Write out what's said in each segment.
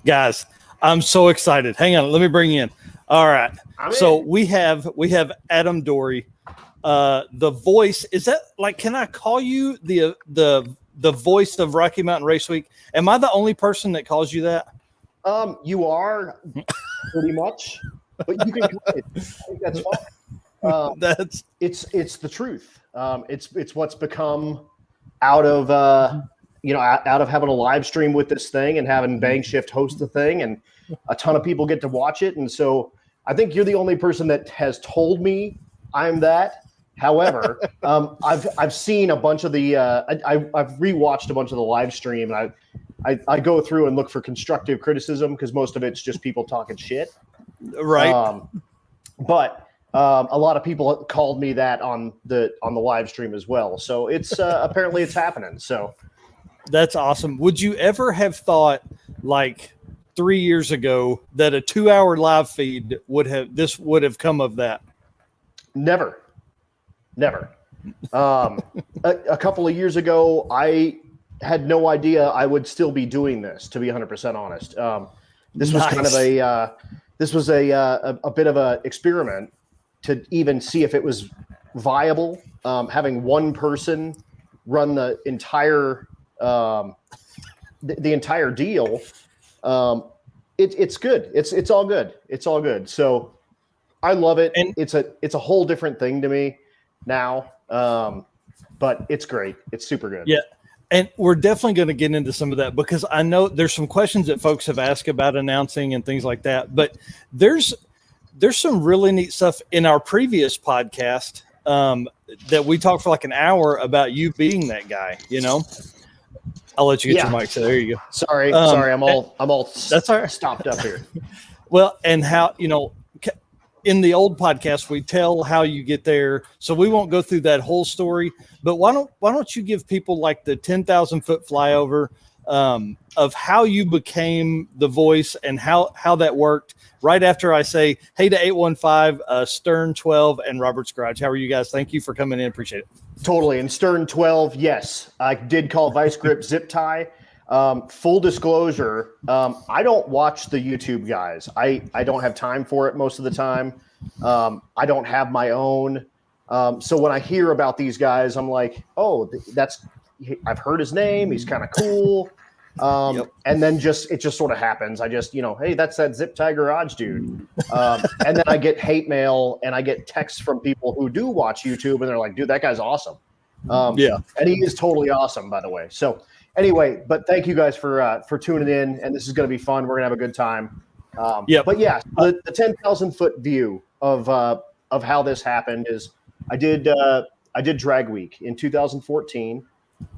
Guys, I'm so excited. Hang on, let me bring you in. All right. We have Adam Dorey. The voice, is that like, can I call you the voice of Rocky Mountain Race Week? Am I the only person that calls you that? You are pretty much, but you can I think that's fine. It's the truth. It's what's become out of out of having a live stream with this thing and having Bang Shift host the thing, and a ton of people get to watch it. And so I think you're the only person that has told me I'm that. However, I've seen a bunch of the I've rewatched a bunch of the live stream, and I go through and look for constructive criticism because most of it's just people talking shit. Right. But a lot of people called me that on the live stream as well. So it's apparently it's happening. So that's awesome. Would you ever have thought, like 3 years ago, that a 2-hour live feed would have come of that? Never. A couple of years ago, I had no idea I would still be doing this, to be 100% honest. This was kind of a bit of a experiment to even see if it was viable. Having one person run the entire the entire deal, it's good. It's all good. It's all good. So I love it. And it's a whole different thing to me now. But it's great. It's super good. Yeah. And we're definitely going to get into some of that because I know there's some questions that folks have asked about announcing and things like that. But there's some really neat stuff in our previous podcast that we talked for like an hour about you being that guy, you know. I'll let you get your mic. So there you go. Sorry. I'm all that's all right. Stopped up here. Well, and how, you know, in the old podcast, we tell how you get there. So we won't go through that whole story, but why don't you give people like the 10,000 foot flyover of how you became the voice and how that worked right after I say, hey to 815, Stern 12 and Robert's Garage. How are you guys? Thank you for coming in. Appreciate it. Totally. And Stern 12, yes, I did call Vice Grip Zip Tie. Full disclosure, I don't watch the YouTube guys. I don't have time for it most of the time. I don't have my own. So when I hear about these guys, I'm like, oh, I've heard his name. He's kind of cool. And then it just sort of happens. I just, hey, that's that Zip Tie Garage dude. And then I get hate mail and I get texts from people who do watch YouTube and they're like, dude, that guy's awesome. And he is totally awesome, by the way. So anyway, but thank you guys for tuning in, and this is going to be fun. We're going to have a good time. But yeah, the 10,000 foot view of how this happened is I did Drag Week in 2014,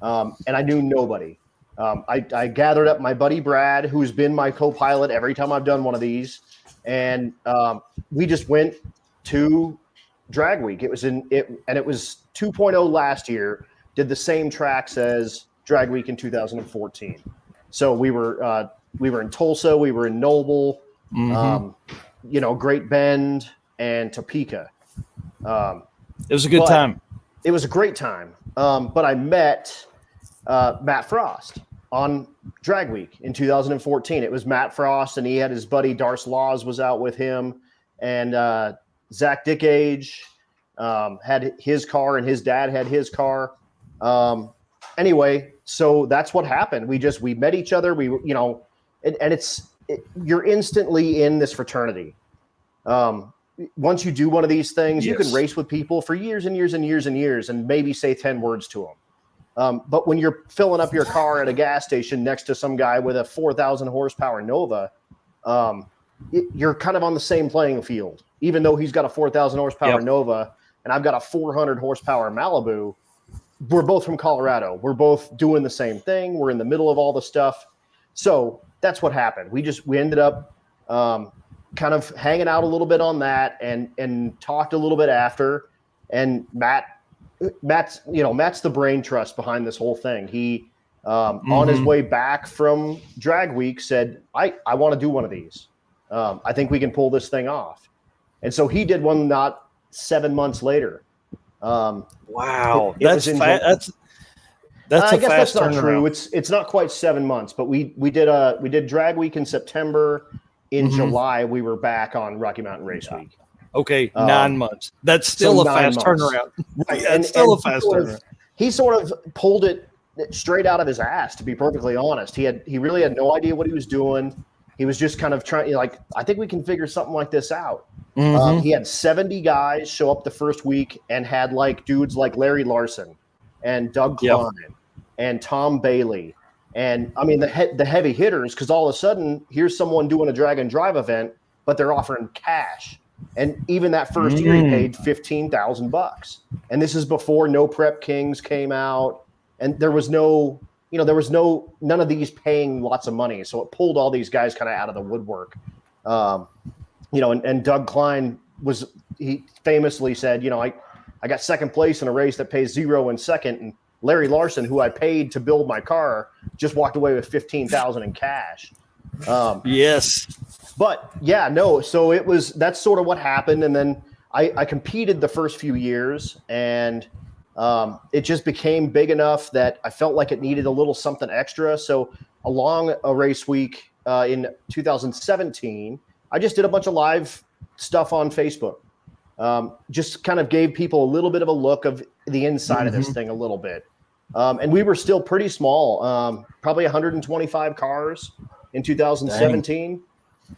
and I knew nobody. I gathered up my buddy Brad, who's been my co-pilot every time I've done one of these, and we just went to Drag Week. It was 2.0 last year. Did the same tracks as Drag Week in 2014. So we were in Tulsa, we were in Noble, Great Bend, and Topeka. It was a good time. It was a great time. But I met Matt Frost on Drag Week in 2014. It was Matt Frost, and he had his buddy Darce Laws was out with him, and Zach Dickage had his car, and his dad had his car. Anyway, so that's what happened. We met each other. You're instantly in this fraternity. Once you do one of these things, you can race with people for years and years and years and years, and maybe say 10 words to them. But when you're filling up your car at a gas station next to some guy with a 4,000 horsepower Nova, you're kind of on the same playing field. Even though he's got a 4,000 horsepower Nova and I've got a 400 horsepower Malibu, we're both from Colorado. We're both doing the same thing. We're in the middle of all the stuff. So that's what happened. We ended up kind of hanging out a little bit on that and talked a little bit after. And Matt Matt's the brain trust behind this whole thing. He on his way back from drag week said, I want to do one of these. I think we can pull this thing off. And so he did one not 7 months later. Wow. That's I guess that's not true. turnaround. It's not quite 7 months, but we did drag week in September. In July, we were back on Rocky Mountain Race Week. Okay, 9 months. That's still a fast turnaround. Right. That's still a fast turnaround. He sort of pulled it straight out of his ass, to be perfectly honest. He really had no idea what he was doing. He was just kind of trying, I think we can figure something like this out. He had 70 guys show up the first week and had dudes like Larry Larson and Doug Klein and Tom Bailey. And I mean, the heavy hitters, because all of a sudden here's someone doing a drag and drive event, but they're offering cash. And even that first year, he paid $15,000. And this is before No Prep Kings came out, and there was none of these paying lots of money. So it pulled all these guys kind of out of the woodwork. And Doug Klein he famously said, I got second place in a race that pays $0 in second, and Larry Larson, who I paid to build my car, just walked away with $15,000 in cash. Yes. But yeah, no. So that's sort of what happened. And then I competed the first few years, and it just became big enough that I felt like it needed a little something extra. So along a race week in 2017, I just did a bunch of live stuff on Facebook. Just kind of gave people a little bit of a look of the inside of this thing a little bit. And we were still pretty small, probably 125 cars in 2017.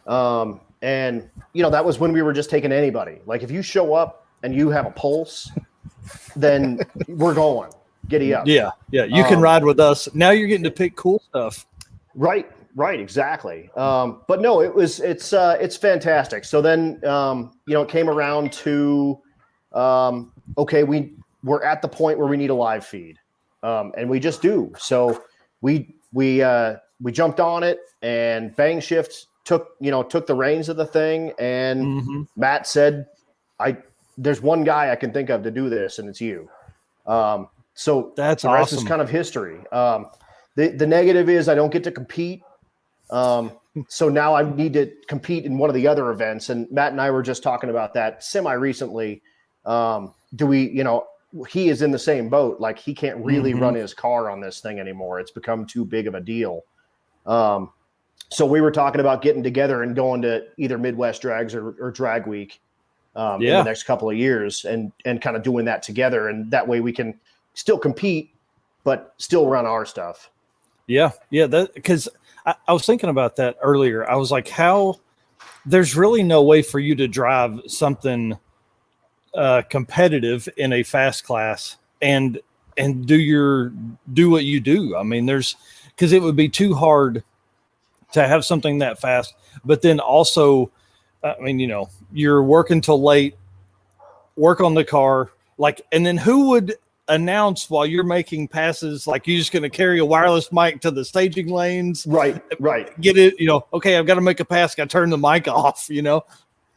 And that was when we were just taking anybody. Like if you show up and you have a pulse, then we're going. Giddy up. Yeah. You can ride with us. Now you're getting to pick cool stuff. Right, exactly. But no, it's fantastic. So then it came around to okay, we're at the point where we need a live feed. And we just do. So we jumped on it, and Bang Shift took the reins of the thing, and Matt said, there's one guy I can think of to do this, and it's you. So that's the rest awesome. is kind of history. The negative is I don't get to compete. So now I need to compete in one of the other events. And Matt and I were just talking about that semi recently. He is in the same boat. Like he can't really run his car on this thing anymore. It's become too big of a deal. So we were talking about getting together and going to either Midwest Drags or Drag Week in the next couple of years and kind of doing that together. And that way we can still compete, but still run our stuff. Yeah. Because I was thinking about that earlier. I was like, there's really no way for you to drive something competitive in a fast class and do what you do. I mean, because it would be too hard to have something that fast, but then also, you're working till late, work on the car, and then who would announce while you're making passes? Like you're just going to carry a wireless mic to the staging lanes. Right. Get it, okay, I've got to make a pass. Got to turn the mic off,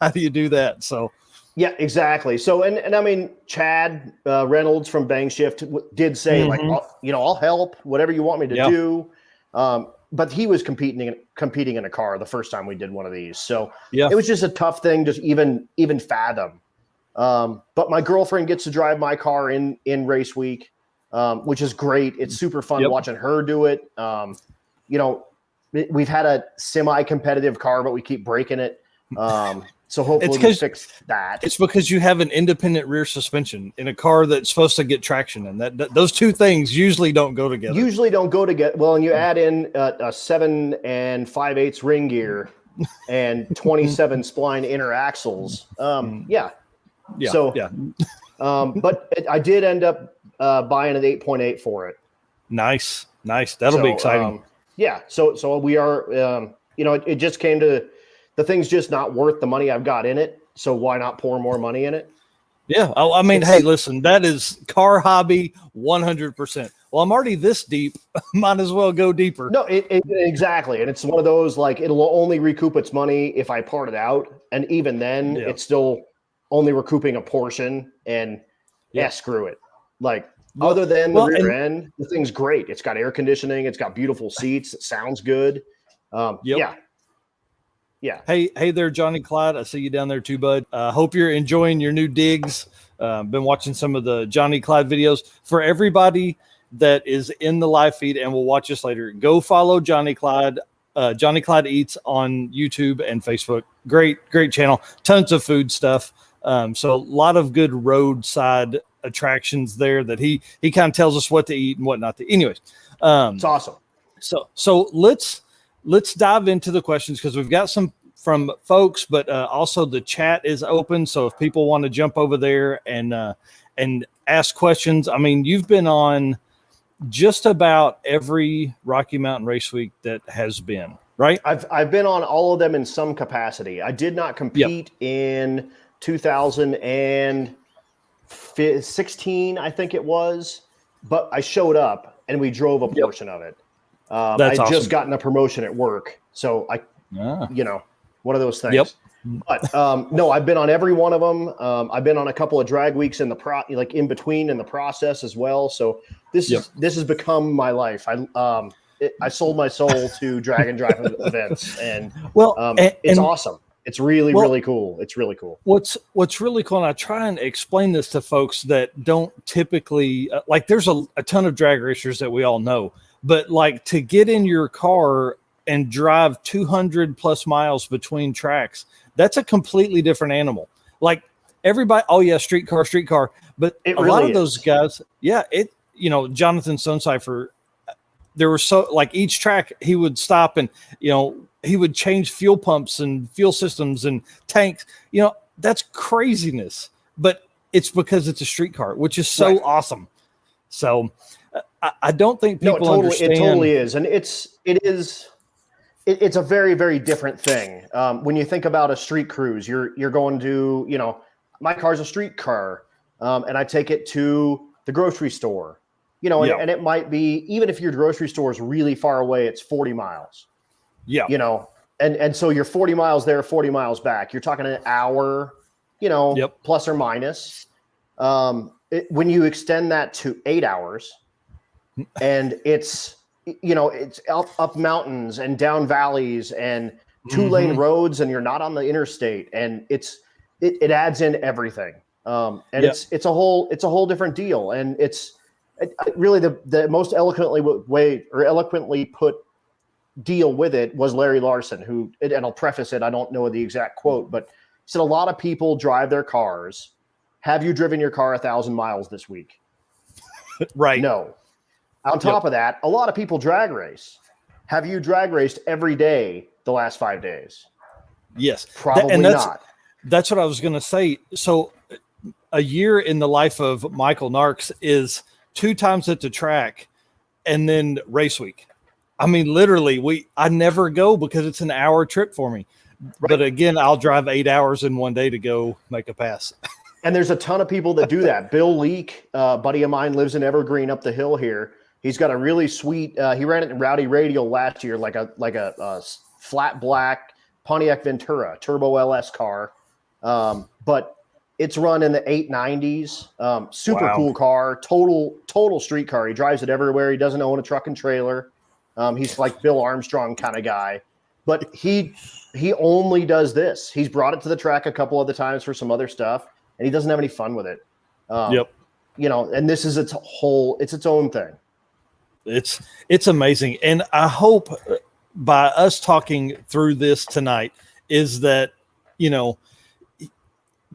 how do you do that? So, yeah, exactly. So, and I mean, Chad Reynolds from Bang Shift did say I'll help whatever you want me to do. But he was competing in a car the first time we did one of these. So it was just a tough thing to even fathom. But my girlfriend gets to drive my car in race week, which is great. It's super fun watching her do it. We've had a semi-competitive car, but we keep breaking it. So hopefully we fix that. It's because you have an independent rear suspension in a car that's supposed to get traction, and that those two things usually don't go together. Well, and you add in a 7 5/8 ring gear and 27 spline inner axles. But I did end up buying an 8.8 for it. Nice. That'll be exciting. So we are. It just came to. The thing's just not worth the money I've got in it. So why not pour more money in it? Yeah. I mean, hey, listen, that is car hobby 100%. Well, I'm already this deep. Might as well go deeper. No, exactly. And it's one of those, it'll only recoup its money if I part it out. And even then it's still only recouping a portion, and screw it. Like other than the rear and, end, the thing's great. It's got air conditioning. It's got beautiful seats. It sounds good. Yeah. Hey there, Johnny Clyde. I see you down there too, bud. Hope you're enjoying your new digs. Been watching some of the Johnny Clyde videos. For everybody that is in the live feed and will watch this later, go follow Johnny Clyde. Johnny Clyde Eats on YouTube and Facebook. Great channel. Tons of food stuff. So a lot of good roadside attractions there that he kind of tells us what to eat and what not to. Anyways, it's awesome. So let's dive into the questions because we've got some from folks, but also the chat is open. So if people want to jump over there and ask questions, I mean, you've been on just about every Rocky Mountain Race Week that has been, right? I've been on all of them in some capacity. I did not compete in 2016, I think it was, but I showed up and we drove a portion of it. That's awesome. Just gotten a promotion at work, so one of those things. But no, I've been on every one of them. I've been on a couple of drag weeks in the in between in the process as well. So this has become my life. I sold my soul to drag and drive events, and it's awesome. It's really cool. It's really cool. What's really cool, and I try and explain this to folks that don't typically like. There's a ton of drag racers that we all know, but like to get in your car and drive 200 plus miles between tracks, that's a completely different animal. Like everybody, streetcar, but a lot of those guys, Jonathan Suncypher, there were so like each track he would stop and he would change fuel pumps and fuel systems and tanks. That's craziness, but it's because it's a streetcar, which is so awesome. So I don't think people understand. It totally is, and it's a very, very different thing. When you think about a street cruise, you're going to, my car's a street car, and I take it to the grocery store, and it might be, even if your grocery store is really far away, it's 40 miles. Yeah. And so you're 40 miles there, 40 miles back. You're talking an hour, plus or minus. When you extend that to 8 hours, and it's up mountains and down valleys and 2-lane roads, and you're not on the interstate, and it adds in everything. It's a whole different deal. And it's really the most eloquently put deal with it was Larry Larson, who, and I'll preface it, I don't know the exact quote, but said a lot of people drive their cars. Have you driven your car 1,000 miles this week? Right. No. On top of that, a lot of people drag race. Have you drag raced every day the last 5 days? Yes. Probably not. That's what I was going to say. So a year in the life of Michael Narks is 2 times at the track and then race week. I mean, literally, I never go because it's an hour trip for me. Right. But again, I'll drive 8 hours in one day to go make a pass. And there's a ton of people that do that. Bill Leake, buddy of mine, lives in Evergreen up the hill here. He's got a really sweet. He ran it in Rowdy Radial last year, like a flat black Pontiac Ventura Turbo LS car, but it's run in the 890s. Super cool car, total street car. He drives it everywhere. He doesn't own a truck and trailer. He's like Bill Armstrong kind of guy, but he only does this. He's brought it to the track a couple other times for some other stuff, and he doesn't have any fun with it. And this is its own thing. It's amazing. And I hope by us talking through this tonight is that,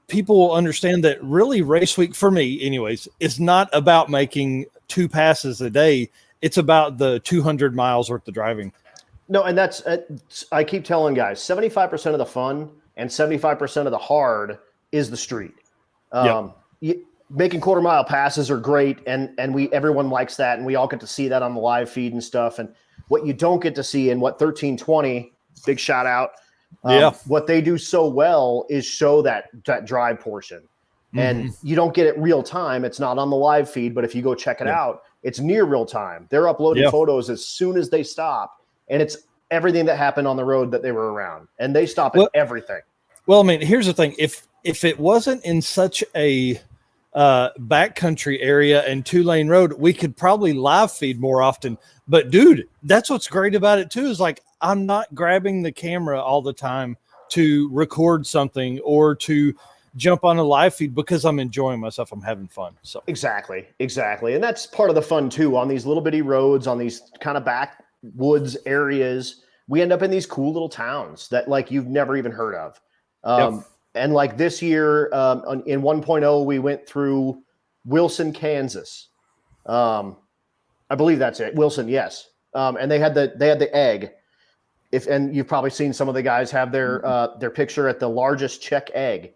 people will understand that really race week for me anyways, is not about making 2 passes a day. It's about the 200 miles worth of driving. No. And that's, I keep telling guys, 75% of the fun and 75% of the hard is the street. Making quarter-mile passes are great, and everyone likes that, and we all get to see that on the live feed and stuff. And what you don't get to see, and what 1320, big shout out, what they do so well is show that drive portion. And you don't get it real time. It's not on the live feed, but if you go check it out, it's near real time. They're uploading photos as soon as they stop, and it's everything that happened on the road that they were around, and they stop at everything. Well, I mean, here's the thing: if it wasn't in such a backcountry area and 2-lane road, we could probably live feed more often. But dude, that's what's great about it too, is like I'm not grabbing the camera all the time to record something or to jump on a live feed because I'm enjoying myself. I'm having fun. So exactly. And that's part of the fun too. On these little bitty roads, on these kind of backwoods areas, we end up in these cool little towns that like you've never even heard of. And like this year, in 1.0, we went through Wilson, Kansas. I believe that's it. Wilson, yes. And they had the egg. And you've probably seen some of the guys have their picture at the largest Czech egg.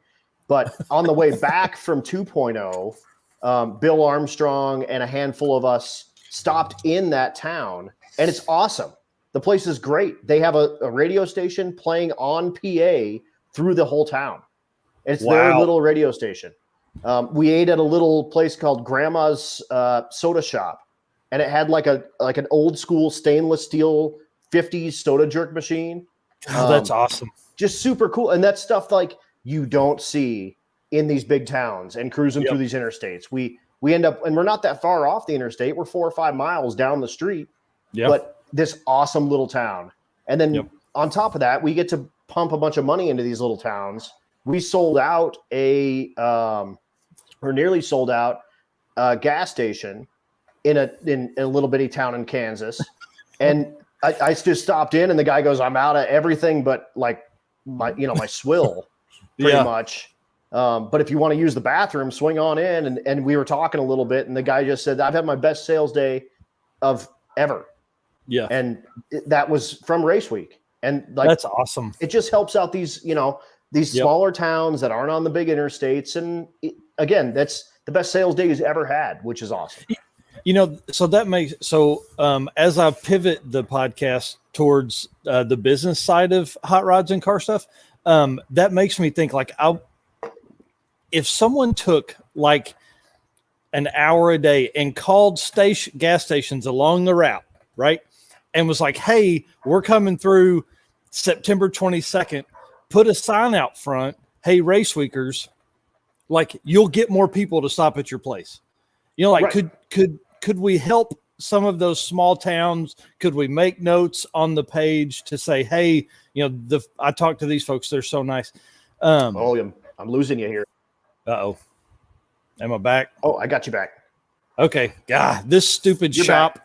But on the way back from 2.0, Bill Armstrong and a handful of us stopped in that town, and it's awesome. The place is great. They have a radio station playing on PA through the whole town. It's their little radio station. We ate at a little place called Grandma's Soda Shop, and it had like an old school stainless steel 50s soda jerk machine. Oh, that's awesome. Just super cool. And that's stuff like you don't see in these big towns and cruising through these interstates. We end up, and we're not that far off the interstate. We're 4 or 5 miles down the street, but this awesome little town. And then on top of that, we get to pump a bunch of money into these little towns. We sold out or nearly sold out a gas station in a little bitty town in Kansas. And I just stopped in, and the guy goes, "I'm out of everything but like my swill." Pretty much. But if you want to use the bathroom, swing on in. And we were talking a little bit, and the guy just said, "I've had my best sales day of ever." Yeah. And that was from race week. And like, that's awesome. It just helps out these smaller towns that aren't on the big interstates. And again, that's the best sales day he's ever had, which is awesome. As I pivot the podcast towards the business side of hot rods and car stuff, that makes me think like if someone took like an hour a day and called gas stations along the route, right? And was like, "Hey, we're coming through September 22nd, put a sign out front. Hey, race weekers, like you'll get more people to stop at your place." Could we help some of those small towns? Could we make notes on the page to say, "Hey, I talked to these folks. They're so nice." I'm losing you here. Uh-oh. Am I back? Oh, I got you back. Okay. God, this stupid shop.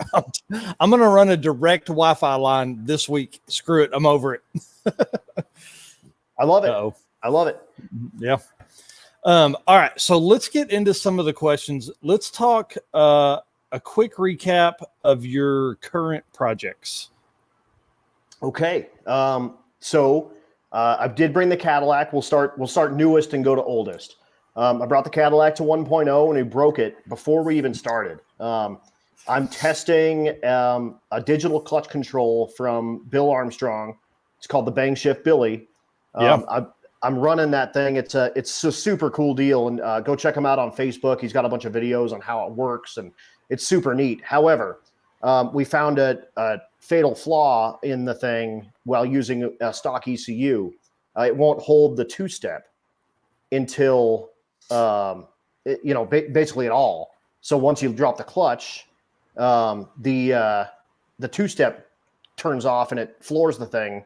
I'm going to run a direct Wi-Fi line this week. Screw it. I'm over it. I love it. Uh-oh. I love it. Yeah. All right. So let's get into some of the questions. Let's talk a quick recap of your current projects. Okay. So I did bring the Cadillac. We'll start newest and go to oldest. I brought the Cadillac to 1.0 and we broke it before we even started. I'm testing a digital clutch control from Bill Armstrong. It's called the Bang Shift Billy. I'm running that thing. It's a super cool deal, and go check him out on Facebook. He's got a bunch of videos on how it works, and it's super neat. However, we found a fatal flaw in the thing while using a stock ECU. It won't hold the two-step until basically at all. So once you drop the clutch, the two-step turns off and it floors the thing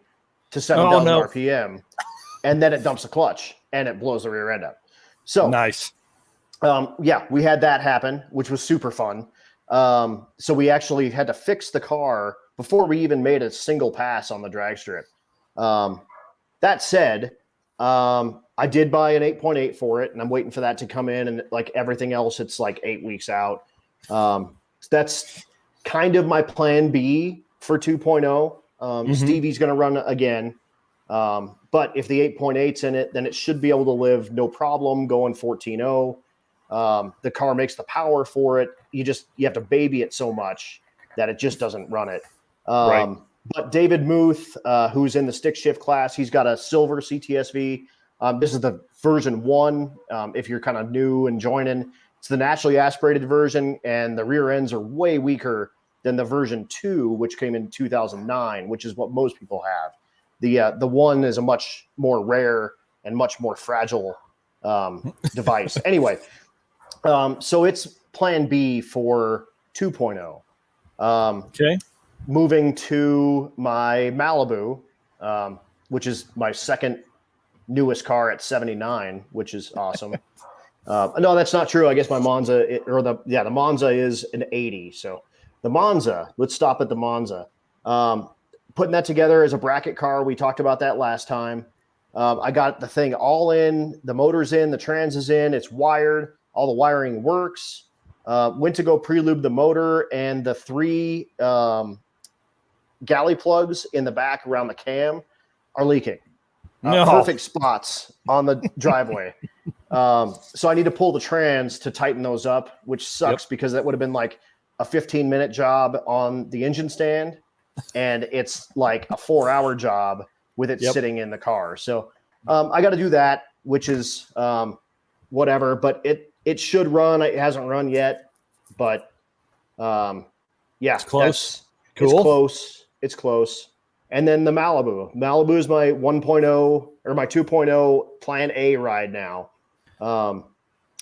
to 7,000 RPM, and then it dumps the clutch and it blows the rear end up. So nice. We had that happen, which was super fun. So we actually had to fix the car before we even made a single pass on the drag strip. That said, I did buy an 8.8 for it, and I'm waiting for that to come in. And like everything else, it's like 8 weeks out. That's kind of my plan B for 2.0. Stevie's going to run again. But if the 8.8's in it, then it should be able to live no problem going 14.0. The car makes the power for it. You have to baby it so much that it just doesn't run it. Right. But David Muth, who's in the stick shift class, he's got a silver CTSV. This is the version 1. If you're kind of new and joining, it's the naturally aspirated version, and the rear ends are way weaker than the version 2, which came in 2009, which is what most people have. The 1 is a much more rare and much more fragile device. Anyway, So it's plan B for 2.0. Okay. Moving to my Malibu, which is my second newest car at 79, which is awesome. No, that's not true. I guess my Monza, the Monza is an 80. So the Monza, let's stop at the Monza. Putting that together as a bracket car, we talked about that last time. I got the thing all in, the motor's in, the trans is in, it's wired, all the wiring works. Went to go pre-lube the motor, and the 3 galley plugs in the back around the cam are leaking. Perfect spots on the driveway. So I need to pull the trans to tighten those up, which sucks because that would have been like a 15-minute job on the engine stand, and it's like a 4-hour job with it sitting in the car. So I got to do that, which is whatever, but it should run. It hasn't run yet, but it's close. Cool. It's close. And then the Malibu. Malibu is my 1.0 or my 2.0 Plan A ride now.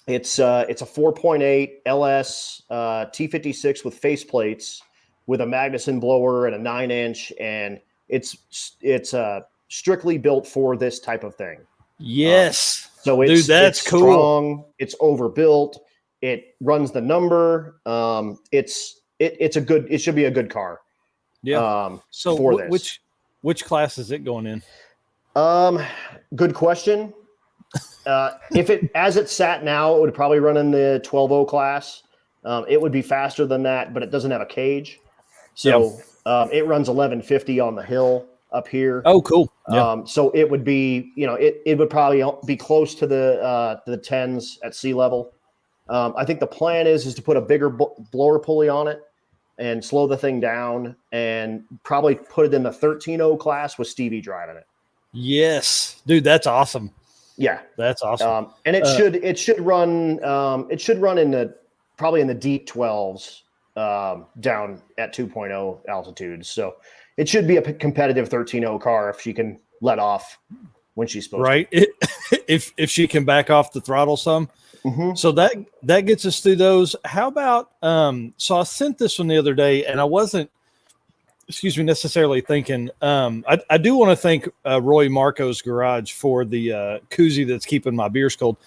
It's a 4.8 LS T56 with faceplates with a Magnuson blower and a 9-inch, and it's strictly built for this type of thing. Yes. So that's it's cool. Strong, it's overbuilt, it runs the number. It should be a good car. Yeah. So for this. which class is it going in? Good question. If it as it sat now, it would probably run in the 12.0 class. It would be faster than that, but it doesn't have a cage. So it runs 1150 on the hill up here. Oh, cool. Yeah. So it would be, it would probably be close to the 10s at sea level. I think the plan is to put a bigger blower pulley on it and slow the thing down, and probably put it in the 13.0 class with Stevie driving it. Yes, dude, that's awesome. Yeah, that's awesome. And it should run probably in the deep 12s down at 2.0 altitudes. So it should be a competitive 13.0 car if she can let off when she's supposed to. If she can back off the throttle some. Mm-hmm. So that gets us through those. How about so I sent this one the other day, and I wasn't necessarily thinking. I do want to thank Roy Marco's Garage for the koozie that's keeping my beers cold.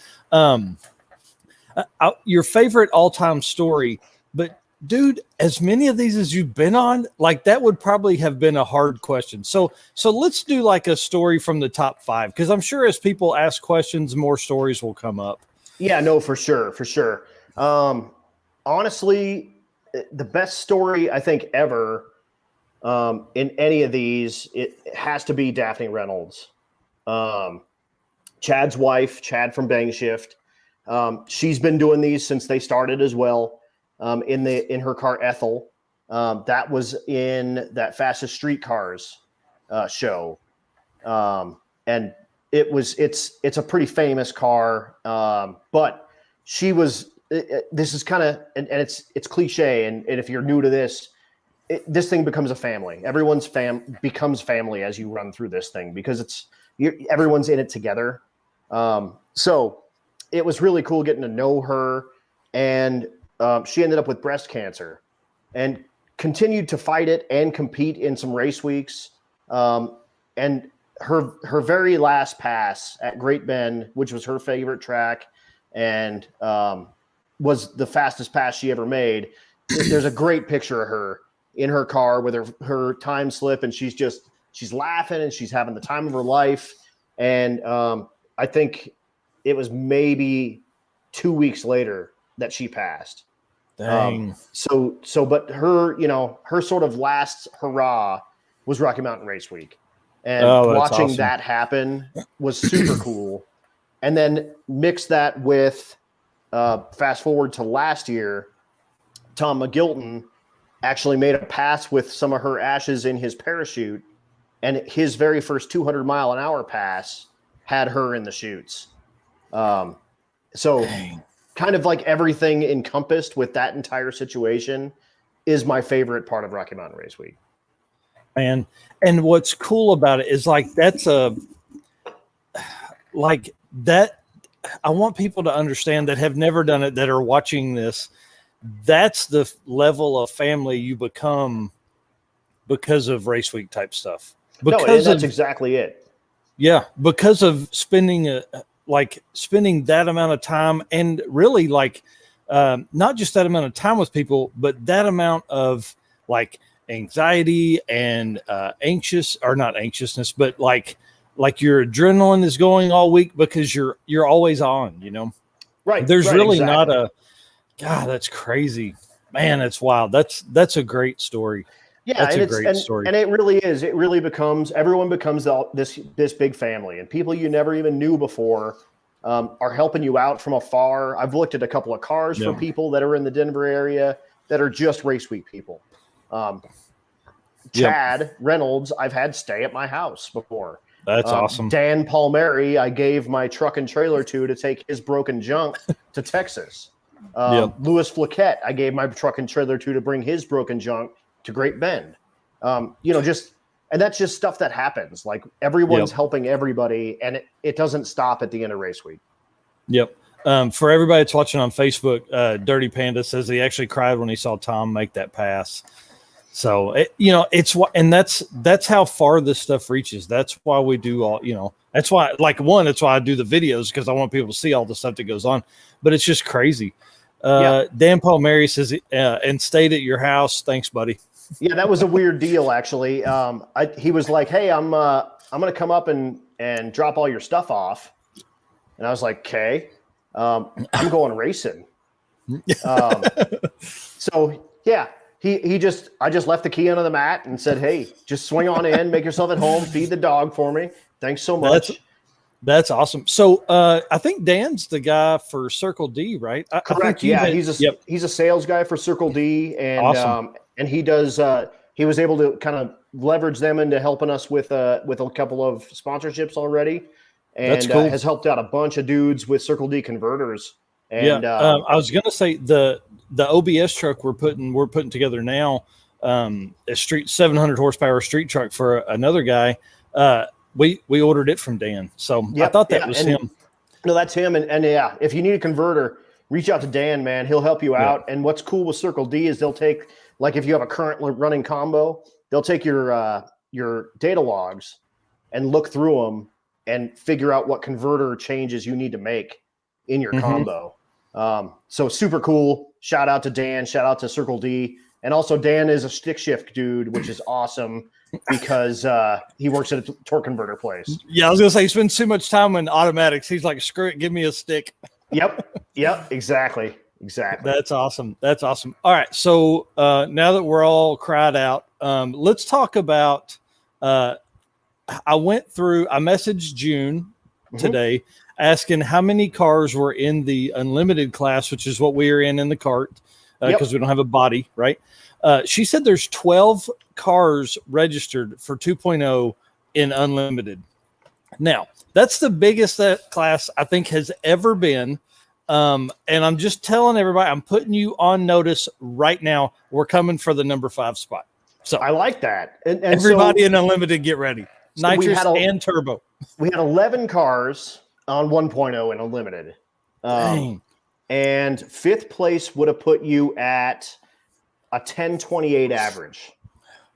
Your favorite all-time story, but dude, as many of these as you've been on, like that would probably have been a hard question. So let's do like a story from the top 5, because I'm sure as people ask questions, more stories will come up. Yeah, no, for sure. Honestly, the best story I think ever in any of these, it has to be Daphne Reynolds. Chad's wife, Chad from Bang Shift. She's been doing these since they started as well. In her car Ethel, that was in that Fastest Street Cars show, and it's a pretty famous car, but she was. This is kind of and it's cliche, and if you're new to this, this thing becomes a family. Everyone's becomes family as you run through this thing, because everyone's in it together. So it was really cool getting to know her, and she ended up with breast cancer and continued to fight it and compete in some race weeks. And her very last pass at Great Bend, which was her favorite track and was the fastest pass she ever made. There's a great picture of her in her car with her time slip, and she's laughing and she's having the time of her life. And I think it was maybe 2 weeks later that she passed. Dang. But her sort of last hurrah was Rocky Mountain Race Week, and watching awesome. that happen was super cool. And then mix that with fast forward to last year, Tom McGilton actually made a pass with some of her ashes in his parachute, and his very first 200-mile-an-hour pass had her in the chutes. Dang. Kind of like everything encompassed with that entire situation is my favorite part of Rocky Mountain Race Week. Man, and what's cool about it is like I want people to understand that have never done it, that are watching this. That's the level of family you become because of race week type stuff. Because that's exactly it. Yeah, because of spending that amount of time, and really like not just that amount of time with people, but that amount of like anxiety and not anxiousness, but like your adrenaline is going all week because you're always on, Right. There's really exactly. not God, that's crazy, man. That's wild. That's a great story. Yeah, That's a great story. And it really is. It really becomes, everyone becomes this big family, and people you never even knew before are helping you out from afar. I've looked at a couple of cars for people that are in the Denver area that are just race week people. Chad Reynolds, I've had stay at my house before. That's awesome. Dan Palmieri, I gave my truck and trailer to take his broken junk to Texas. Louis Flaquette, I gave my truck and trailer to bring his broken junk to Great Bend. And that's just stuff that happens. Like everyone's helping everybody, and it doesn't stop at the end of race week. Yep. For everybody that's watching on Facebook, Dirty Panda says he actually cried when he saw Tom make that pass. So that's how far this stuff reaches. That's why we do all, that's why that's why I do the videos, because I want people to see all the stuff that goes on, but it's just crazy. Dan Palmieri says, and stayed at your house. Thanks, buddy. Yeah, that was a weird deal, actually. He was like, "Hey, I'm going to come up and drop all your stuff off," and I was like, "Okay, I'm going racing." So yeah, I just left the key under the mat and said, "Hey, just swing on in, make yourself at home, feed the dog for me. Thanks so much." That's awesome. So I think Dan's the guy for Circle D, right? Correct. He's a sales guy for Circle D, and awesome. And he does. He was able to kind of leverage them into helping us with a couple of sponsorships already, and that's cool. Has helped out a bunch of dudes with Circle D converters. And I was gonna say the OBS truck we're putting together now, a 700 horsepower street truck for another guy. We ordered it from Dan, so I thought that was him. No, that's him. And yeah, if you need a converter, reach out to Dan, man. He'll help you out. And what's cool with Circle D is they'll take, like, if you have a current running combo, they'll take your data logs and look through them and figure out what converter changes you need to make in your combo. So super cool. Shout out to Dan. Shout out to Circle D. And also Dan is a stick shift dude, which is awesome because he works at a torque converter place. Yeah, I was going to say he spends too much time in automatics. He's like, screw it, give me a stick. Yep, exactly. That's awesome. All right, so now that we're all cried out, let's talk about I messaged June today asking how many cars were in the unlimited class, which is what we are in the cart, because we don't have a body, right? She said there's 12 cars registered for 2.0 in unlimited. Now, that's the biggest that class I think has ever been. And I'm just telling everybody, I'm putting you on notice right now. We're coming for the number 5 spot. So I like that. And everybody in unlimited, get ready. So nitrous and turbo. We had 11 cars on 1.0 in unlimited. And 5th place would have put you at a 1028 average.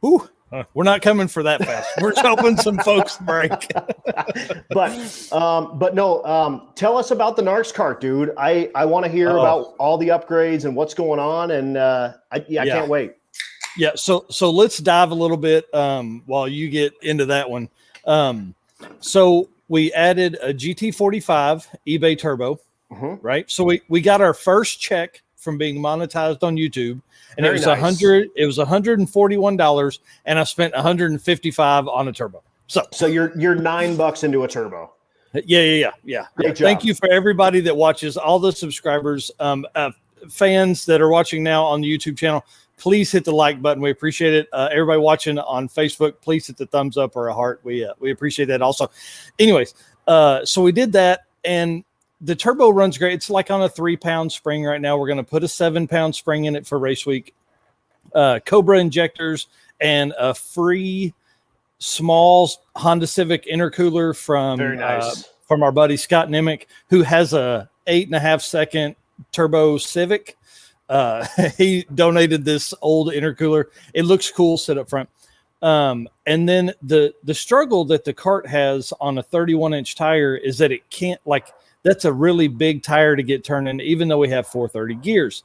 Ooh, we're not coming for that fast. We're helping some folks break. but no, tell us about the NARCS cart, dude. I want to hear about all the upgrades and what's going on. And I can't wait. Yeah. So let's dive a little bit while you get into that one. So we added a GT45 eBay turbo, right? So we got our first check from being monetized on YouTube, and it was $141, and I spent $155 on a turbo. So you're $9 into a turbo. Yeah. Thank you for everybody that watches, all the subscribers, fans that are watching now on the YouTube channel. Please hit the like button. We appreciate it. Everybody watching on Facebook, please hit the thumbs up or a heart. We appreciate that also. Anyways, so we did that, and the turbo runs great. It's like on a 3-pound spring right now. We're going to put a 7-pound spring in it for race week. Cobra injectors and a free small Honda Civic intercooler from from our buddy Scott Nemick, who has a 8.5 second turbo Civic. He donated this old intercooler. It looks cool, sit up front. And then the struggle that the cart has on a 31-inch tire is that it can't, like, that's a really big tire to get turning, even though we have 430 gears.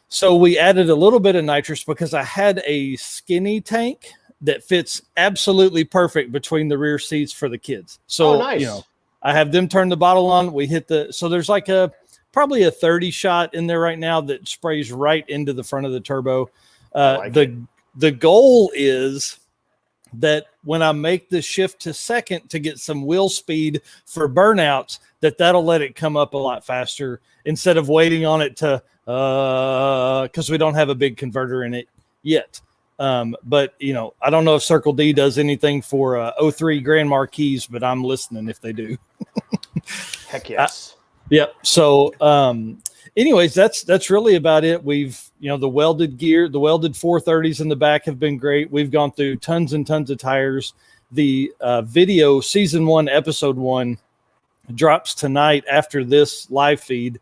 So we added a little bit of nitrous because I had a skinny tank that fits absolutely perfect between the rear seats for the kids. So, nice. You know, I have them turn the bottle on. We hit so there's like probably a 30 shot in there right now that sprays right into the front of the turbo. The goal is that when I make the shift to second to get some wheel speed for burnouts, that'll let it come up a lot faster instead of waiting on it to, because we don't have a big converter in it yet. But, you know, I don't know if Circle D does anything for 03 Grand Marquis, but I'm listening if they do. Heck yes. Yep. So, anyways, that's really about it. We've, you know, the welded gear, the welded 430s in the back have been great. We've gone through tons and tons of tires. The video season 1, episode 1 drops tonight after this live feed,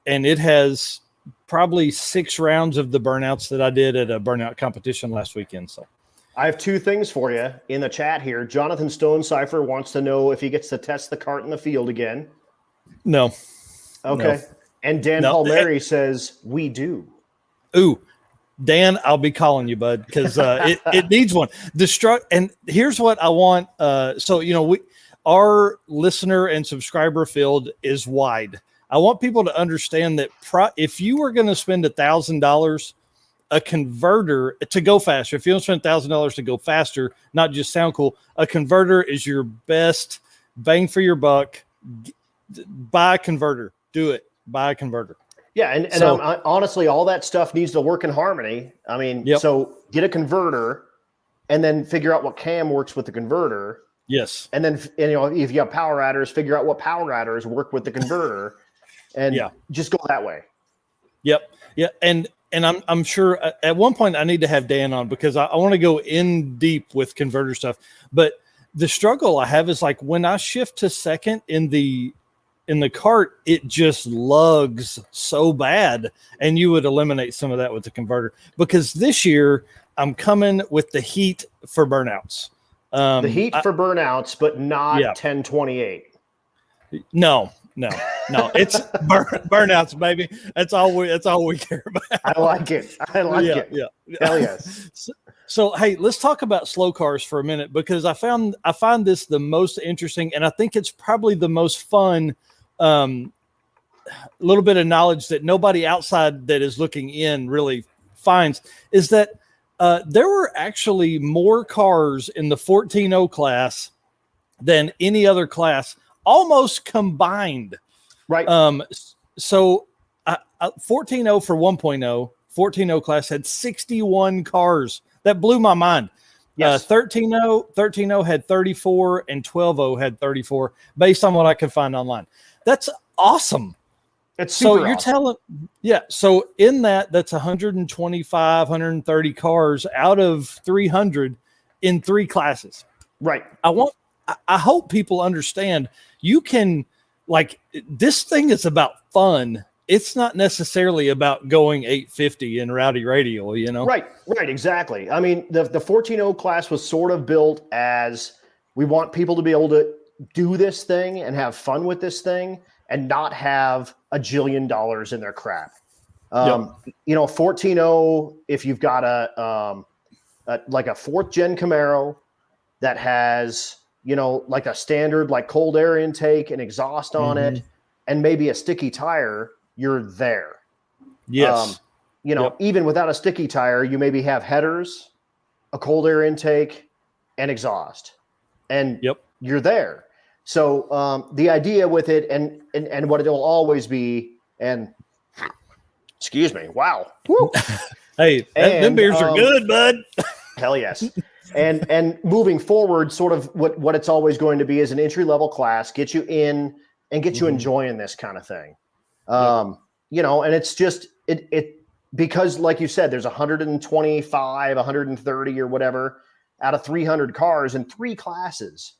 and it has probably 6 rounds of the burnouts that I did at a burnout competition last weekend. So I have 2 things for you in the chat here. Jonathan Stonecipher wants to know if he gets to test the cart in the field again. No. Okay. No. And Dan Palmieri says, we do. Ooh, Dan, I'll be calling you, bud, because it needs one. And here's what I want. So, you know, our listener and subscriber field is wide. I want people to understand that if you were going to spend $1,000, a converter to go faster, if you don't spend $1,000 to go faster, not just sound cool, a converter is your best bang for your buck. Buy a converter. Do it. Buy a converter. Yeah, and so, honestly, all that stuff needs to work in harmony. I mean, So get a converter, and then figure out what cam works with the converter. Yes. And then, you know, if you have power adders, figure out what power adders work with the converter, and just go that way. Yep. Yeah. And I'm sure at one point I need to have Dan on because I want to go in deep with converter stuff. But the struggle I have is like when I shift to second in the cart, it just lugs so bad, and you would eliminate some of that with the converter because this year I'm coming with the heat for burnouts. The heat for burnouts, but not 1028. No, it's burnouts, baby. That's all we care about. I like it. Yeah. Hell yes. So, hey, let's talk about slow cars for a minute because I find this the most interesting, and I think it's probably the most fun. Little bit of knowledge that nobody outside that is looking in really finds is that there were actually more cars in the 14.0 class than any other class, almost combined. Right. So 14.0 for 1.0, 14.0 class had 61 cars. That blew my mind. Yes. 13.0 had 34 and 12.0 had 34 based on what I could find online. That's awesome. It's super so you're awesome. telling, so in that's 125, 130 cars out of 300 in 3 classes. Right. I hope people understand you can, like, this thing is about fun. It's not necessarily about going 850 in Rowdy Radial, you know? Right, exactly. I mean, the 14.0 class was sort of built as we want people to be able to do this thing and have fun with this thing and not have $1 jillion in their crap. You know, 14.0, if you've got like a 4th gen Camaro that has, you know, like a standard, like cold air intake and exhaust on it and maybe a sticky tire, you're there. Yes. You know, even without a sticky tire, you maybe have headers, a cold air intake, and exhaust, and you're there. So the idea with it and what it will always be, and excuse me, wow. Woo. Hey, them beers are good, bud. Hell yes. And moving forward, sort of what it's always going to be is an entry-level class, get you in and get you enjoying this kind of thing. You know, and it's just it because like you said, there's 125, 130 or whatever out of 300 cars in 3 classes.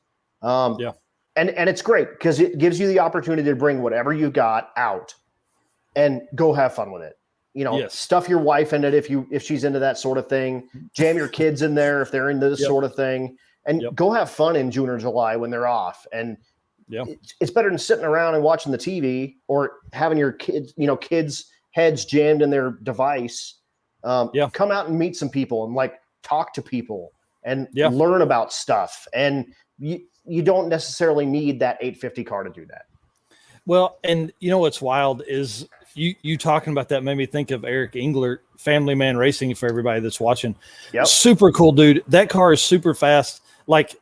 And it's great because it gives you the opportunity to bring whatever you got out and go have fun with it. Stuff your wife in it if she's into that sort of thing. Jam your kids in there if they're into this sort of thing, and go have fun in June or July when they're off. And it's better than sitting around and watching the TV or having your kids' heads jammed in their device. Come out and meet some people and like talk to people and learn about stuff. And you don't necessarily need that 850 car to do that. Well, and what's wild is you talking about that made me think of Eric Englert, Family Man Racing, for everybody that's watching. Yep. Super cool dude. That car is super fast. Like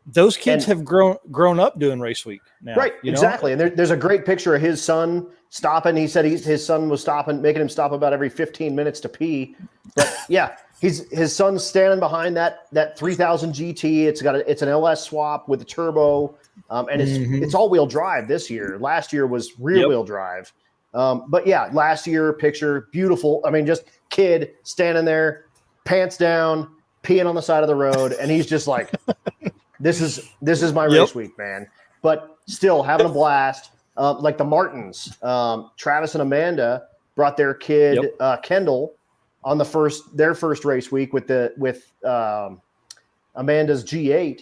those kids have grown up doing race week now. Right, exactly. And there's a great picture of his son stopping. He said his son was making him stop about every 15 minutes to pee. But yeah, his son's standing behind that 3000 GT. It's an LS swap with a turbo. And it's all-wheel drive this year. Last year was rear-wheel drive. But yeah, last year picture, beautiful. I mean, just kid standing there, pants down, peeing on the side of the road, and he's just like, "This is my race week, man." But still having a blast. Like the Martins, Travis and Amanda brought their kid Kendall on their first race week with Amanda's G8.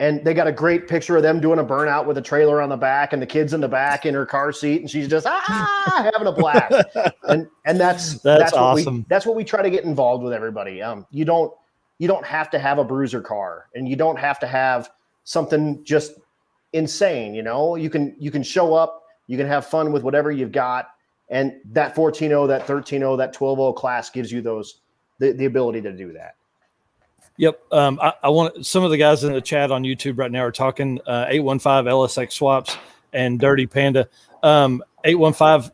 And they got a great picture of them doing a burnout with a trailer on the back and the kids in the back in her car seat. And she's just having a blast. And that's awesome. That's what we try to get involved with everybody. You don't have to have a bruiser car, and you don't have to have something just insane. You can show up, you can have fun with whatever you've got. And that 14.0, that 13.0, that 12.0 class gives you the ability to do that. Yep. I want some of the guys in the chat on YouTube right now are talking 815 LSX swaps and Dirty Panda. 815,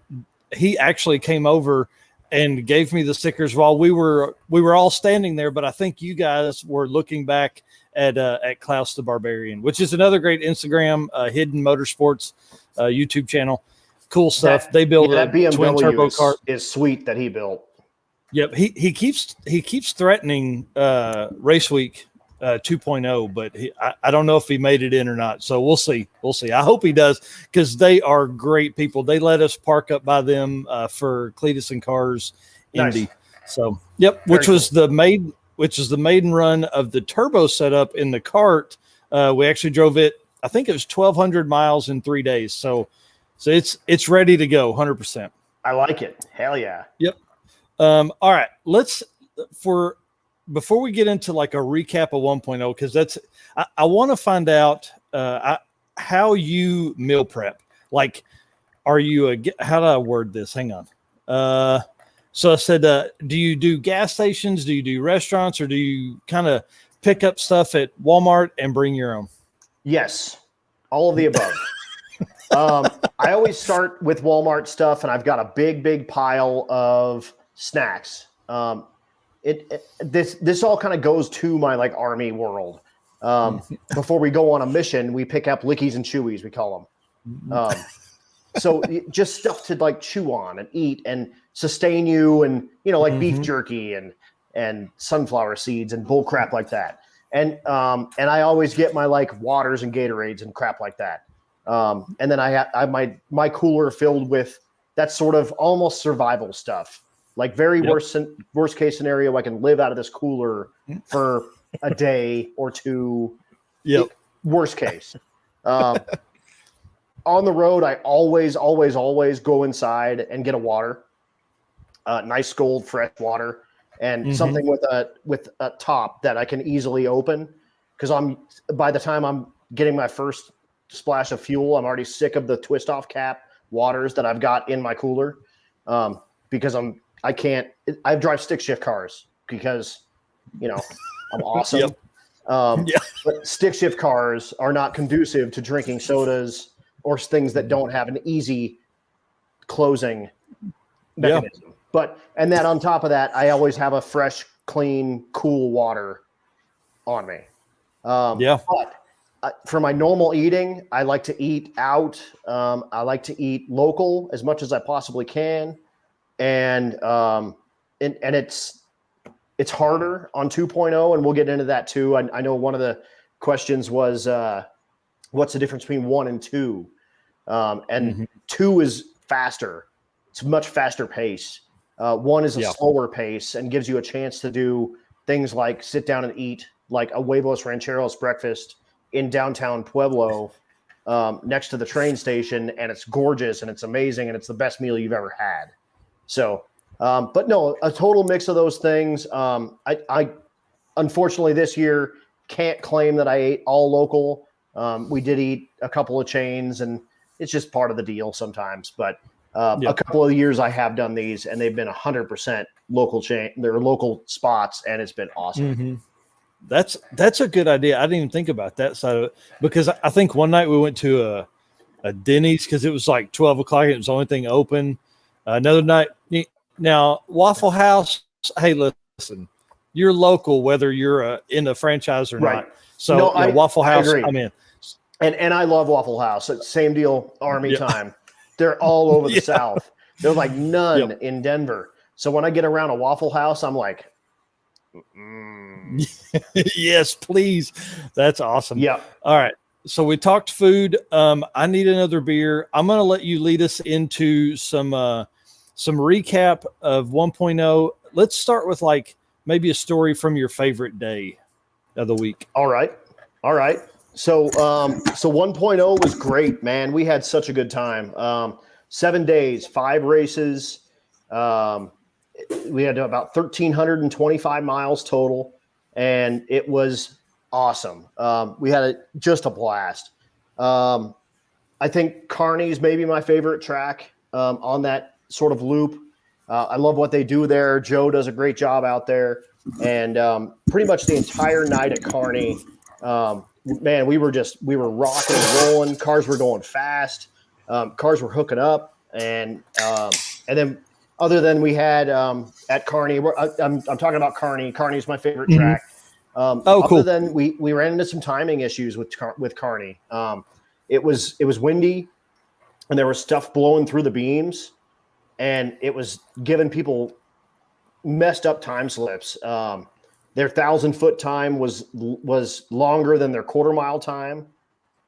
he actually came over and gave me the stickers while we were all standing there. But I think you guys were looking back at Klaus the Barbarian, which is another great Instagram hidden motorsports YouTube channel. Cool stuff. They build a BMW twin turbo car. Is sweet that he built. Yep, he keeps threatening Race Week 2.0, but I don't know if he made it in or not. So we'll see. I hope he does, because they are great people. They let us park up by them for Cletus and Cars Indy. Nice. So which was the maiden run of the turbo setup in the cart. We actually drove it. I think it was 1,200 miles in 3 days. So it's ready to go 100%. I like it. Hell yeah. Yep. All right, before we get into like a recap of 1.0, because I want to find out how you meal prep. Like, are you how do I word this? Hang on. So I said, do you do gas stations? Do you do restaurants, or do you kind of pick up stuff at Walmart and bring your own? Yes, all of the above. I always start with Walmart stuff, and I've got a big pile of snacks. This all kind of goes to my like army world. Before we go on a mission, we pick up Lickies and Chewies, we call them. So just stuff to like chew on and eat and sustain you, and like beef jerky and sunflower seeds and bull crap like that. And I always get my like waters and Gatorades and crap like that. And then I have my cooler filled with that sort of almost survival stuff. Like very worst case scenario, I can live out of this cooler for a day or two. Yep. Worst case. On the road, I always go inside and get a water, nice cold fresh water, and something with a top that I can easily open. Because by the time I'm getting my first splash of fuel, I'm already sick of the twist off cap waters that I've got in my cooler. Because I drive stick shift cars because, I'm awesome. But stick shift cars are not conducive to drinking sodas or things that don't have an easy closing mechanism. And then on top of that, I always have a fresh, clean, cool water on me. But for my normal eating, I like to eat out. I like to eat local as much as I possibly can. And it's harder on 2.0, and we'll get into that too. I know one of the questions was what's the difference between 1 and 2? And 2 is faster. It's a much faster pace. 1 is a slower pace and gives you a chance to do things like sit down and eat, like a Huevos Rancheros breakfast in downtown Pueblo next to the train station, and it's gorgeous and it's amazing and it's the best meal you've ever had. So, but no, a total mix of those things. I unfortunately this year can't claim that I ate all local. We did eat a couple of chains, and it's just part of the deal sometimes. But a couple of years I have done these, and they've been 100% local chain. They're local spots, and it's been awesome. That's a good idea. I didn't even think about that side of it, because I think one night we went to a Denny's because it was like 12 o'clock. It was the only thing open. Another night, now Waffle House. Hey, listen, you're local whether you're in a franchise or not. So no, Waffle House, I'm in. And I love Waffle House. Same deal, Army time. They're all over the South. There's like none in Denver. So when I get around a Waffle House, I'm like, yes, please. That's awesome. Yeah. All right. So we talked food. I need another beer. I'm going to let you lead us into some recap of 1.0. Let's start with like maybe a story from your favorite day of the week. All right. So 1.0 was great, man. We had such a good time. 7 days, 5 races. We had about 1,325 miles total, and it was awesome. We had just a blast. I think Kearney's maybe my favorite track on that sort of loop. I love what they do there. Joe does a great job out there. And pretty much the entire night at Kearney, man, we were rocking and rolling. Cars were going fast. Cars were hooking up. And then other than we had at Kearney, I'm talking about Kearney. Kearney's my favorite track. Cool. Other than we ran into some timing issues with Kearney. It was windy, and there was stuff blowing through the beams, and it was giving people messed up time slips. Their 1,000-foot time was longer than their quarter-mile time.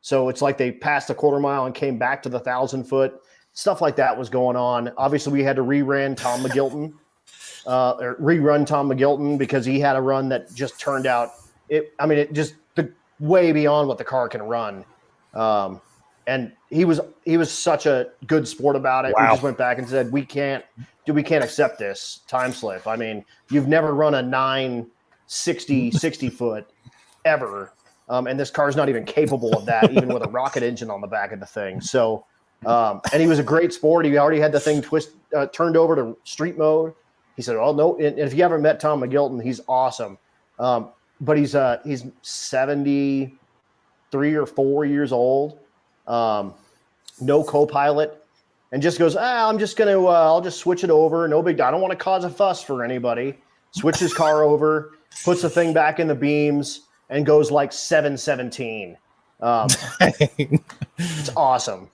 So it's like they passed the quarter mile and came back to the 1,000-foot. Stuff like that was going on. Obviously, we had to rerun Tom McGilton because he had a run that just turned out it just way beyond what the car can run. And he was such a good sport about it. Wow. We just went back and said, we can't accept this time slip. I mean, you've never run a 60 foot ever. And this car's not even capable of that, even with a rocket engine on the back of the thing. So, and he was a great sport. He already had the thing turned over to street mode. He said, "Oh no!" And if you haven't met Tom McGilton, he's awesome. But he's 73 or 4 years old. No co-pilot, and just goes, I'm just going to, I'll just switch it over. No big deal. I don't want to cause a fuss for anybody. Switch his car over, puts the thing back in the beams, and goes like 717. It's awesome.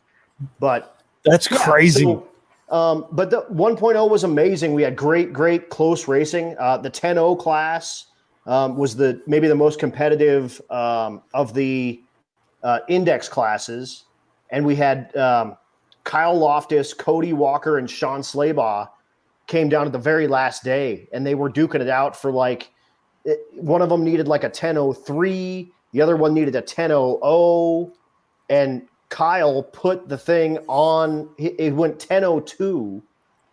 But that's crazy. So, but the 1.0 was amazing. We had great close racing. The 10.0 class was maybe the most competitive of the index classes. And we had Kyle Loftus, Cody Walker, and Sean Slaybaugh came down at the very last day, and they were duking it out for one of them needed like a 10.03, the other one needed a 10.00, and Kyle put the thing on. It went 10.02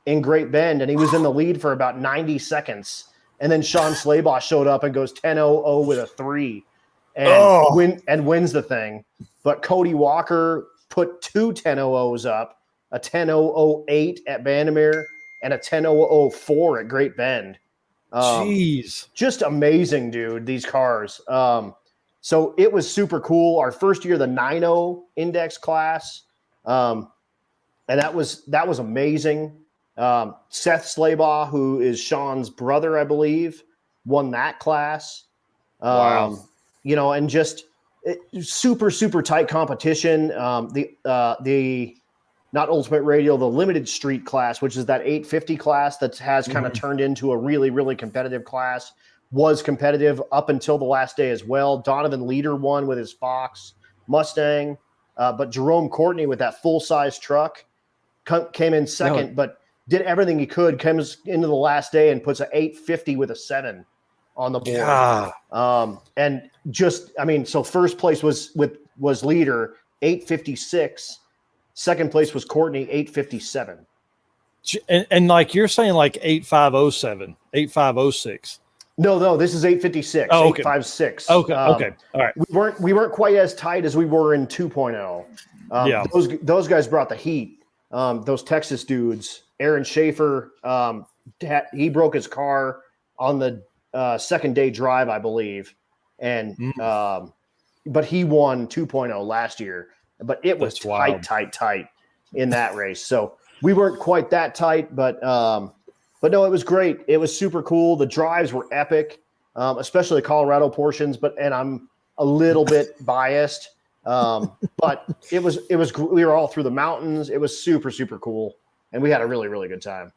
in Great Bend, and he was in the lead for about 90 seconds. And then Sean Slaybaugh showed up and goes 10.00 with a 3 and wins the thing. But Cody Walker put 2 10.00s up, a 10.008 at Vandermeer and a 10.004 at Great Bend. Jeez. Just amazing, dude, these cars. So it was super cool. Our first year, the 9.0 index class. And that was amazing. Seth Slaybaugh, who is Sean's brother, I believe, won that class. Wow. And just super, super tight competition. The not Ultimate Radial, the Limited Street class, which is that 850 class that has kind of turned into a really, really competitive class, was competitive up until the last day as well. Donovan Leader won with his Fox. Mustang. But Jerome Courtney with that full-size truck came in second, but did everything he could, comes into the last day and puts an 850 with a 7 on the board. And just, I mean, so first place was leader, 856. Second place was Courtney, 857. And like you're saying, like 8507, 8506. No, this is 856, oh, okay. 856. Okay, okay, all right. We weren't quite as tight as we were in 2.0. Those guys brought the heat. Those Texas dudes, Aaron Schaefer, he broke his car on the second day drive, I believe, and but he won 2.0 last year. But it was tight in that race. So we weren't quite that tight, but no, it was great. It was super cool. The drives were epic, especially the Colorado portions. And I'm a little bit biased, but it was. We were all through the mountains. It was super, super cool, and we had a really, really good time.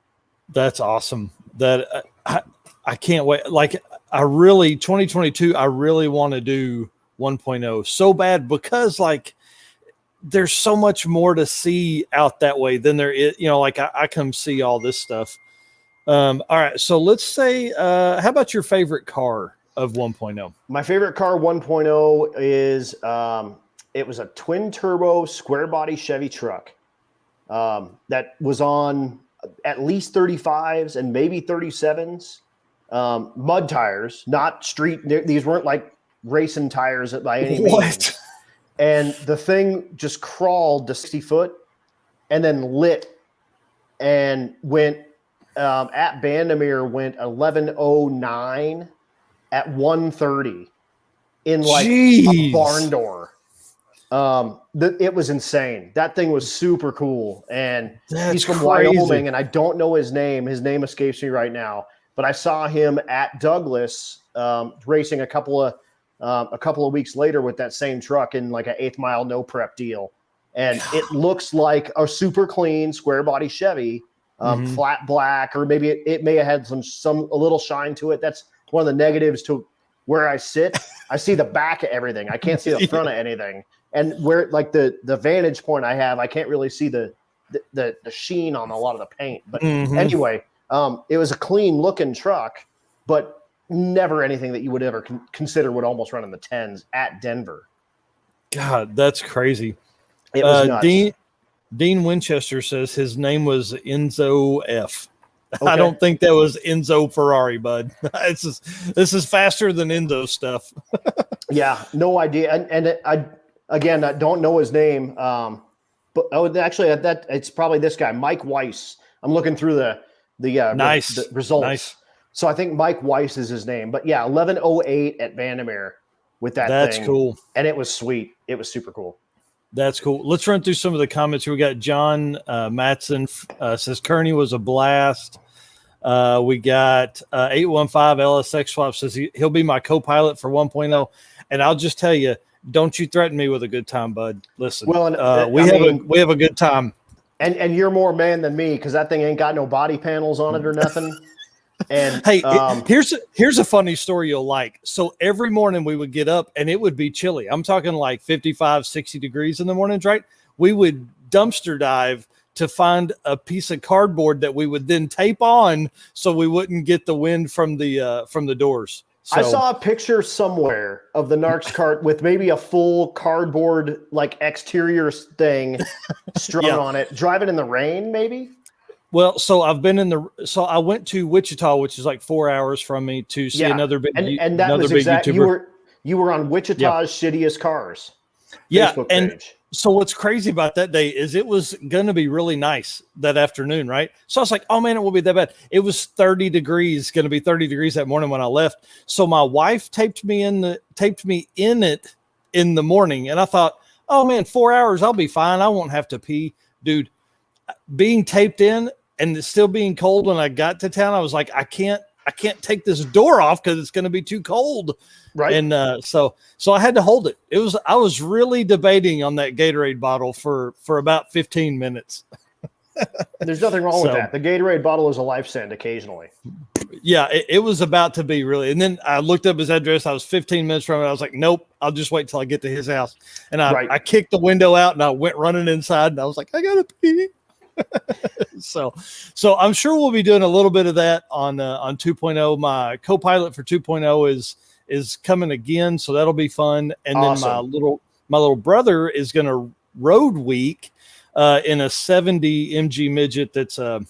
That's awesome. That I can't wait. Like 2022. I really want to do 1.0 so bad because like there's so much more to see out that way than there is. Like I come see all this stuff. All right, so let's say, how about your favorite car of 1.0? My favorite car 1.0 is it was a twin turbo square body Chevy truck that was on at least 35s and maybe 37s, mud tires, not street. These weren't like racing tires by any means. And the thing just crawled to 60 foot and then lit and went. At Bandamere went 11:09 at 1:30 in like a barn door. It was insane. That thing was super cool. And he's from Wyoming, and I don't know his name. His name escapes me right now. But I saw him at Douglas racing a couple of weeks later with that same truck in like an 8th Mile no prep deal. And it looks like a super clean square body Chevy. Flat black, or maybe it may have had a little shine to it. That's one of the negatives to where I sit. I see the back of everything. I can't see the front of anything. And where like the vantage point I have, I can't really see the sheen on a lot of the paint. But anyway, it was a clean looking truck, but never anything that you would ever consider would almost run in the 10s at Denver. God, that's crazy. It was nuts. Dean Winchester says his name was Enzo F. Okay. I don't think that was Enzo Ferrari, bud. This is faster than Enzo stuff. Yeah, no idea. And I don't know his name. But it's probably this guy, Mike Weiss. I'm looking through the results. Nice. So I think Mike Weiss is his name. But yeah, 11:08 at Bandamere with that thing. That's cool. And it was sweet. It was super cool. That's cool. Let's run through some of the comments. We got John Matson says Kearney was a blast. We got 815 LSX Swap says he'll be my co-pilot for 1.0. And I'll just tell you, don't you threaten me with a good time, bud. Listen, we have a good time. And you're more man than me because that thing ain't got no body panels on it or nothing. And hey, here's a funny story you'll like. So every morning we would get up and it would be chilly. I'm talking like 55, 60 degrees in the mornings, right? We would dumpster dive to find a piece of cardboard that we would then tape on so we wouldn't get the wind from the doors. So, I saw a picture somewhere of the Narcs cart with maybe a full cardboard like exterior thing strung on it, driving in the rain, maybe. Well, so I went to Wichita, which is like 4 hours from me, to see another big and that was exactly you were on Wichita's shittiest cars. Facebook page. So what's crazy about that day is it was going to be really nice that afternoon, right? So I was like, oh man, it won't be that bad. It was 30 degrees, going to be 30 degrees that morning when I left. So my wife taped me in it in the morning. And I thought, oh man, 4 hours, I'll be fine. I won't have to pee. Dude, being taped in and it still being cold when I got to town, I was like, I can't take this door off because it's going to be too cold. Right. And so I had to hold it. I was really debating on that Gatorade bottle for about 15 minutes. There's nothing wrong with that. The Gatorade bottle is a life send occasionally. Yeah, it was about to be really. And then I looked up his address. I was 15 minutes from it. I was like, nope, I'll just wait till I get to his house. And I kicked the window out and I went running inside and I was like, I gotta pee. So I'm sure we'll be doing a little bit of that on 2.0. My co-pilot for 2.0 is coming again, so that'll be fun. And awesome. Then my little brother is going to road week in a 70 MG midget that's a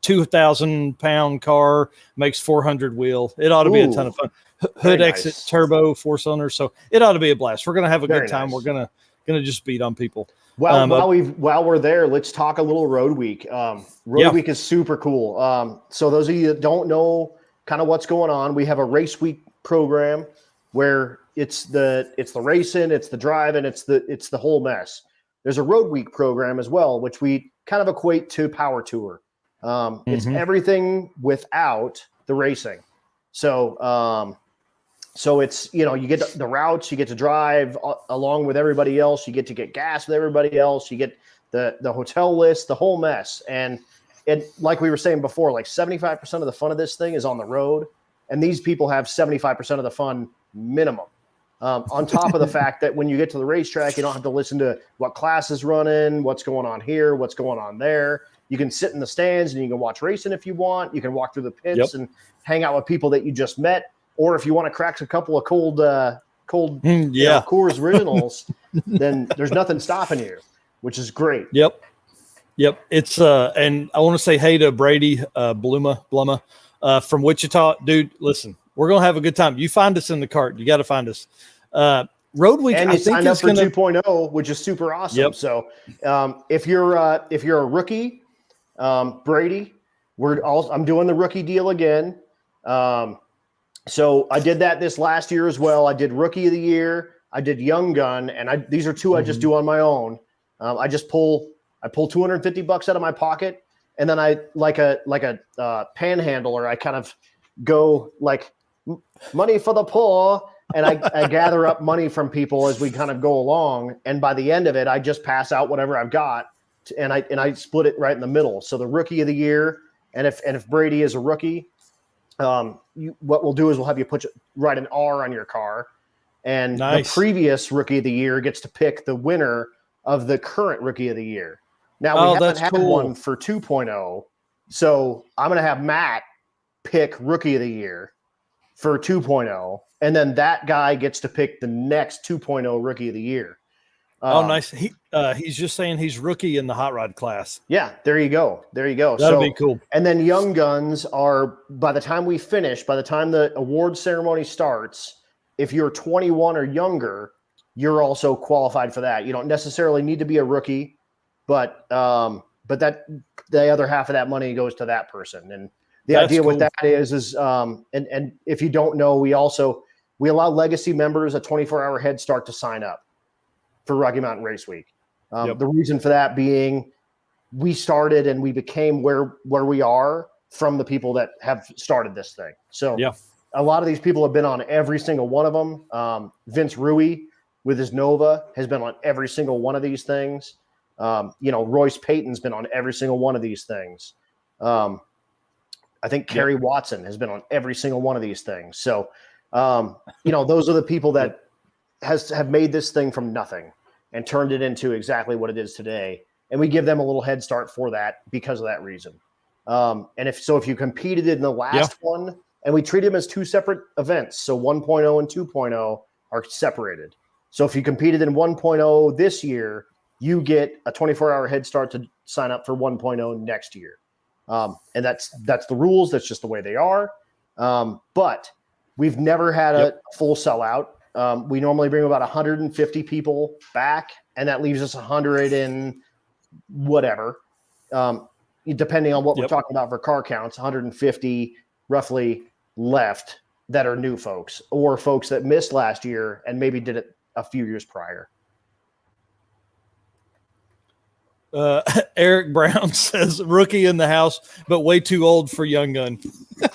2,000-pound car, makes 400 wheel. It ought to be a ton of fun. Hood exit turbo 4-cylinder, so it ought to be a blast. We're going to have a good time. Nice. We're gonna just beat on people. Well, while we're there, let's talk a little road week. Road week is super cool. So those of you that don't know kind of what's going on, we have a race week program where it's the racing, it's the driving, it's the whole mess. There's a road week program as well, which we kind of equate to Power Tour. It's everything without the racing. So it's, you get the routes, you get to drive along with everybody else. You get to get gas with everybody else. You get the hotel list, the whole mess. And like we were saying before, like 75% of the fun of this thing is on the road. And these people have 75% of the fun minimum. On top of the fact that when you get to the racetrack, you don't have to listen to what class is running, what's going on here, what's going on there. You can sit in the stands and you can watch racing if you want. You can walk through the pits and hang out with people that you just met. Or if you want to crack a couple of cold Coors Originals, then there's nothing stopping you, which is great. Yep. It's and I want to say hey to Brady Bluma from Wichita, dude. Listen, we're gonna have a good time. You find us in the cart. You got to find us. Road week, and you signed up for 2.0, which is super awesome. Yep. So if you're a rookie, Brady, I'm doing the rookie deal again. So I did that this last year as well. I did Rookie of the Year. I did Young Gun, and these are two I just do on my own. I pull $250 out of my pocket, and then I like a panhandler. I kind of go like money for the poor, and I gather up money from people as we kind of go along. And by the end of it, I just pass out whatever I've got, and I split it right in the middle. So the Rookie of the Year, and if Brady is a rookie. What we'll do is we'll have you write an R on your car, and the previous Rookie of the Year gets to pick the winner of the current Rookie of the Year. Now we haven't had one for 2.0, so I'm going to have Matt pick Rookie of the Year for 2.0, and then that guy gets to pick the next 2.0 Rookie of the Year. Nice. He's just saying he's rookie in the hot rod class. Yeah, there you go. That'll be cool. And then Young Guns are, by the time the award ceremony starts, if you're 21 or younger, you're also qualified for that. You don't necessarily need to be a rookie, but that the other half of that money goes to that person. And the idea with that is and if you don't know, we allow legacy members a 24-hour head start to sign up for Rocky Mountain Race Week. The reason for that being we started and we became where we are from the people that have started this thing. So a lot of these people have been on every single one of them. Vince Rui with his Nova has been on every single one of these things. Royce Payton's been on every single one of these things. I think Kerry Watson has been on every single one of these things. So, those are the people that have made this thing from nothing and turned it into exactly what it is today. And we give them a little head start for that because of that reason. And if you competed in the last one, and we treat them as two separate events. So 1.0 and 2.0 are separated. So if you competed in 1.0 this year, you get a 24-hour head start to sign up for 1.0 next year. And that's the rules. That's just the way they are. But we've never had a full sellout. We normally bring about 150 people back, and that leaves us 100 and whatever, depending on what we're talking about for car counts, 150 roughly left that are new folks or folks that missed last year and maybe did it a few years prior. Eric Brown says rookie in the house, but way too old for Young Gun.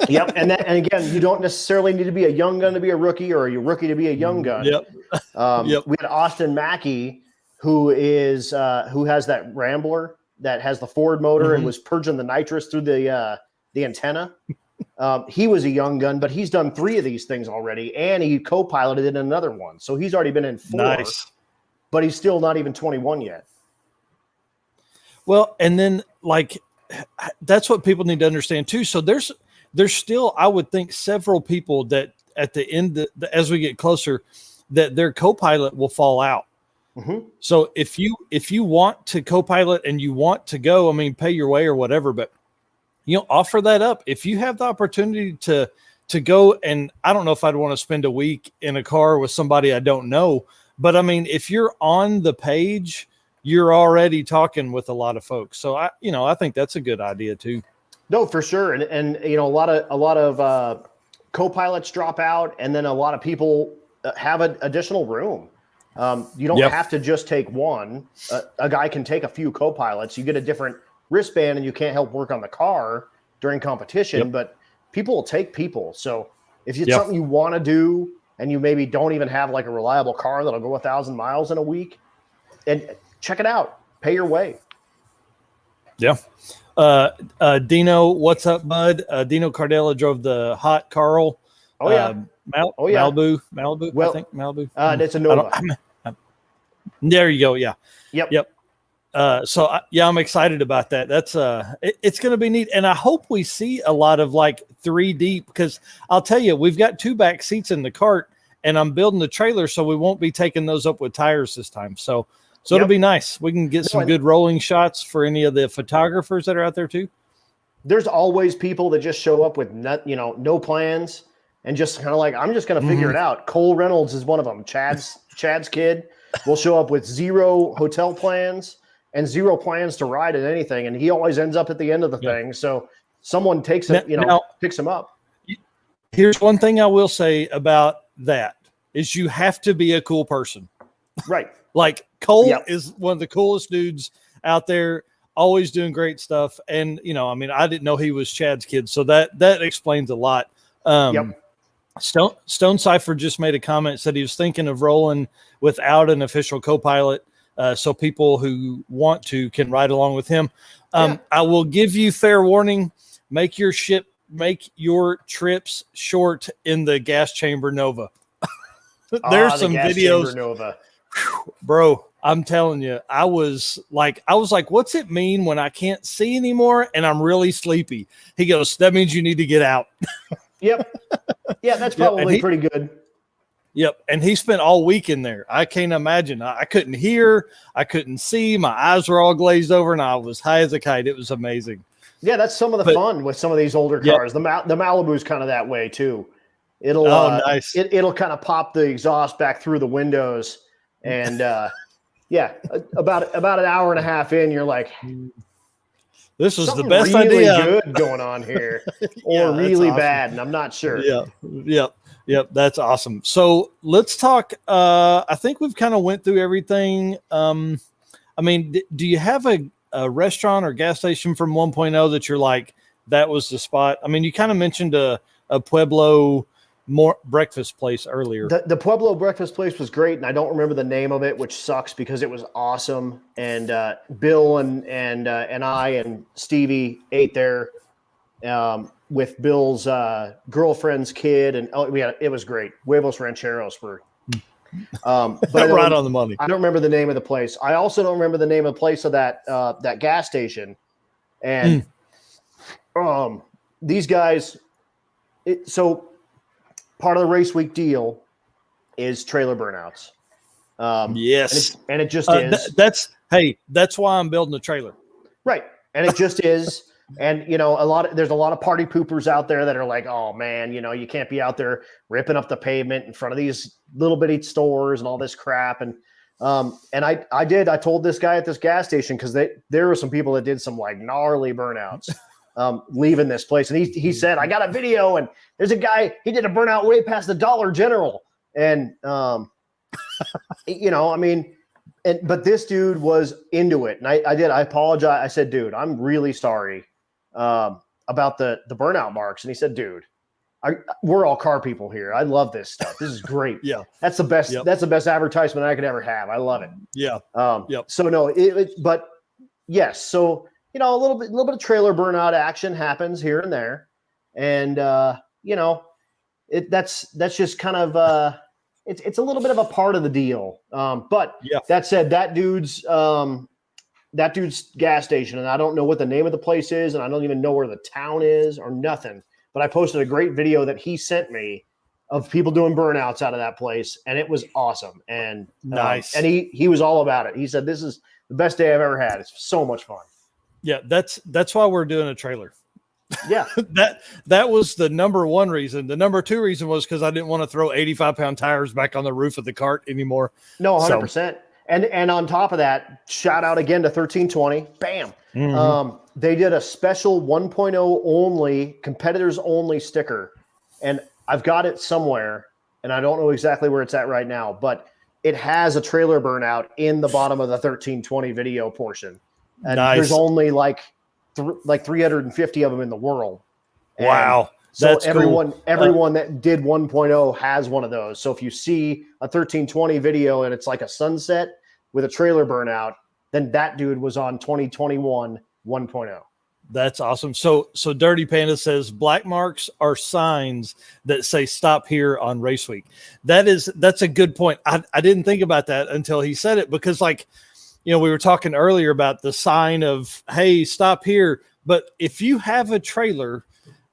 Yep. And again, you don't necessarily need to be a young gun to be a rookie or a rookie to be a young gun. We had Austin Mackey, who has that Rambler that has the Ford motor and was purging the nitrous through the antenna. He was a young gun, but he's done 3 of these things already, and he co-piloted in another one. So he's already been in 4, Nice. but he's still not even 21 yet. Well, and then like that's what people need to understand too. So there's still, I would think, several people that at the end, as we get closer, that their co-pilot will fall out. Mm-hmm. So if you want to co-pilot and you want to go, I mean, pay your way or whatever, but offer that up. If you have the opportunity to go, and I don't know if I'd want to spend a week in a car with somebody I don't know, but I mean, if you're on the page, you're already talking with a lot of folks. So I think that's a good idea too. No, for sure. And a lot of co-pilots drop out, and then a lot of people have an additional room. You don't have to just take one. A guy can take a few co-pilots. You get a different wristband, and you can't help work on the car during competition, but people will take people. So if it's something you want to do, and you maybe don't even have like a reliable car that'll go 1,000 miles in a week, and check it out, pay your way. Yeah. Dino, what's up, bud? Dino Cardella drove the hot Carl. Oh yeah. Malibu. Well, I think Malibu. It's a Nova. There you go. Yeah. Yep. So I'm excited about that. That's it's going to be neat, and I hope we see a lot of like 3 deep, because I'll tell you, we've got 2 back seats in the cart, and I'm building the trailer, so we won't be taking those up with tires this time. So it'll be nice. We can get some good rolling shots for any of the photographers that are out there too. There's always people that just show up with no plans and just kind of like, I'm just going to figure it out. Cole Reynolds is one of them. Chad's kid will show up with 0 hotel plans and 0 plans to ride at anything, and he always ends up at the end of the thing. So someone takes it, picks him up. Here's one thing I will say about that is you have to be a cool person. Right. Like Cole is one of the coolest dudes out there, always doing great stuff. And, I didn't know he was Chad's kid. So that explains a lot. Stone Cipher just made a comment, said he was thinking of rolling without an official co-pilot. So people who want to can ride along with him. I will give you fair warning. Make your trips short in the gas chamber Nova. There's some videos. Nova. Bro, I'm telling you, I was like, what's it mean when I can't see anymore and I'm really sleepy? He goes, that means you need to get out. Yep. Yeah, that's probably pretty good. Yep. And he spent all week in there. I can't imagine. I couldn't hear. I couldn't see. My eyes were all glazed over, and I was high as a kite. It was amazing. Yeah, that's some of the fun with some of these older cars. The Malibu's kind of that way too. It'll nice. It'll kind of pop the exhaust back through the windows. And about an hour and a half in, you're like, this was the best idea. Good going on here, or really bad, and I'm not sure. Yep. That's awesome. So let's talk. I think we've kind of went through everything. Do you have a restaurant or gas station from 1.0 that you're like, that was the spot? I mean, you kind of mentioned a Pueblo breakfast place earlier. The Pueblo breakfast place was great, and I don't remember the name of it, which sucks because it was awesome. And Bill and I and Stevie ate there with Bill's girlfriend's kid, and it was great. Huevos Rancheros were but right on the money. I don't remember the name of the place. I also don't remember the name of the place of that gas station. And these guys, so part of the race week deal is trailer burnouts. Yes. And it just is. That's why I'm building a trailer. Right. And it just is. And, there's a lot of party poopers out there that are like, oh man, you can't be out there ripping up the pavement in front of these little bitty stores and all this crap. And I told this guy at this gas station, because there were some people that did some like gnarly burnouts leaving this place. And he said, I got a video, and there's a guy, he did a burnout way past the Dollar General. And, but this dude was into it. And I apologize. I said, dude, I'm really sorry about the burnout marks. And he said, dude, we're all car people here. I love this stuff. This is great. Yeah. That's the best. Yep. That's the best advertisement I could ever have. I love it. Yeah. So no, but yes. So, a little bit of trailer burnout action happens here and there. And that's just kind of it's a little bit of a part of the deal. But that said, that dude's gas station, and I don't know what the name of the place is, and I don't even know where the town is or nothing. But I posted a great video that he sent me of people doing burnouts out of that place, and it was awesome. And nice. And he was all about it. He said, "This is the best day I've ever had. It's so much fun." Yeah, that's why we're doing a trailer. Yeah, that was the number one reason. The number two reason was because I didn't want to throw 85-pound tires back on the roof of the cart anymore. No, 100%. And on top of that, shout out again to 1320. Bam. Mm-hmm. They did a special 1.0 only, competitors only sticker, and I've got it somewhere, and I don't know exactly where it's at right now, but it has a trailer burnout in the bottom of the 1320 video portion. And there's only like 350 of them in the world. Wow. So that's everyone cool. that did 1.0 has one of those. So if you see a 1320 video and it's like a sunset with a trailer burnout, then that dude was on 2021 1.0. That's awesome. So Dirty Panda says black marks are signs that say stop here on race week. That's a good point. I didn't think about that until he said it, because we were talking earlier about the sign of, hey, stop here. But if you have a trailer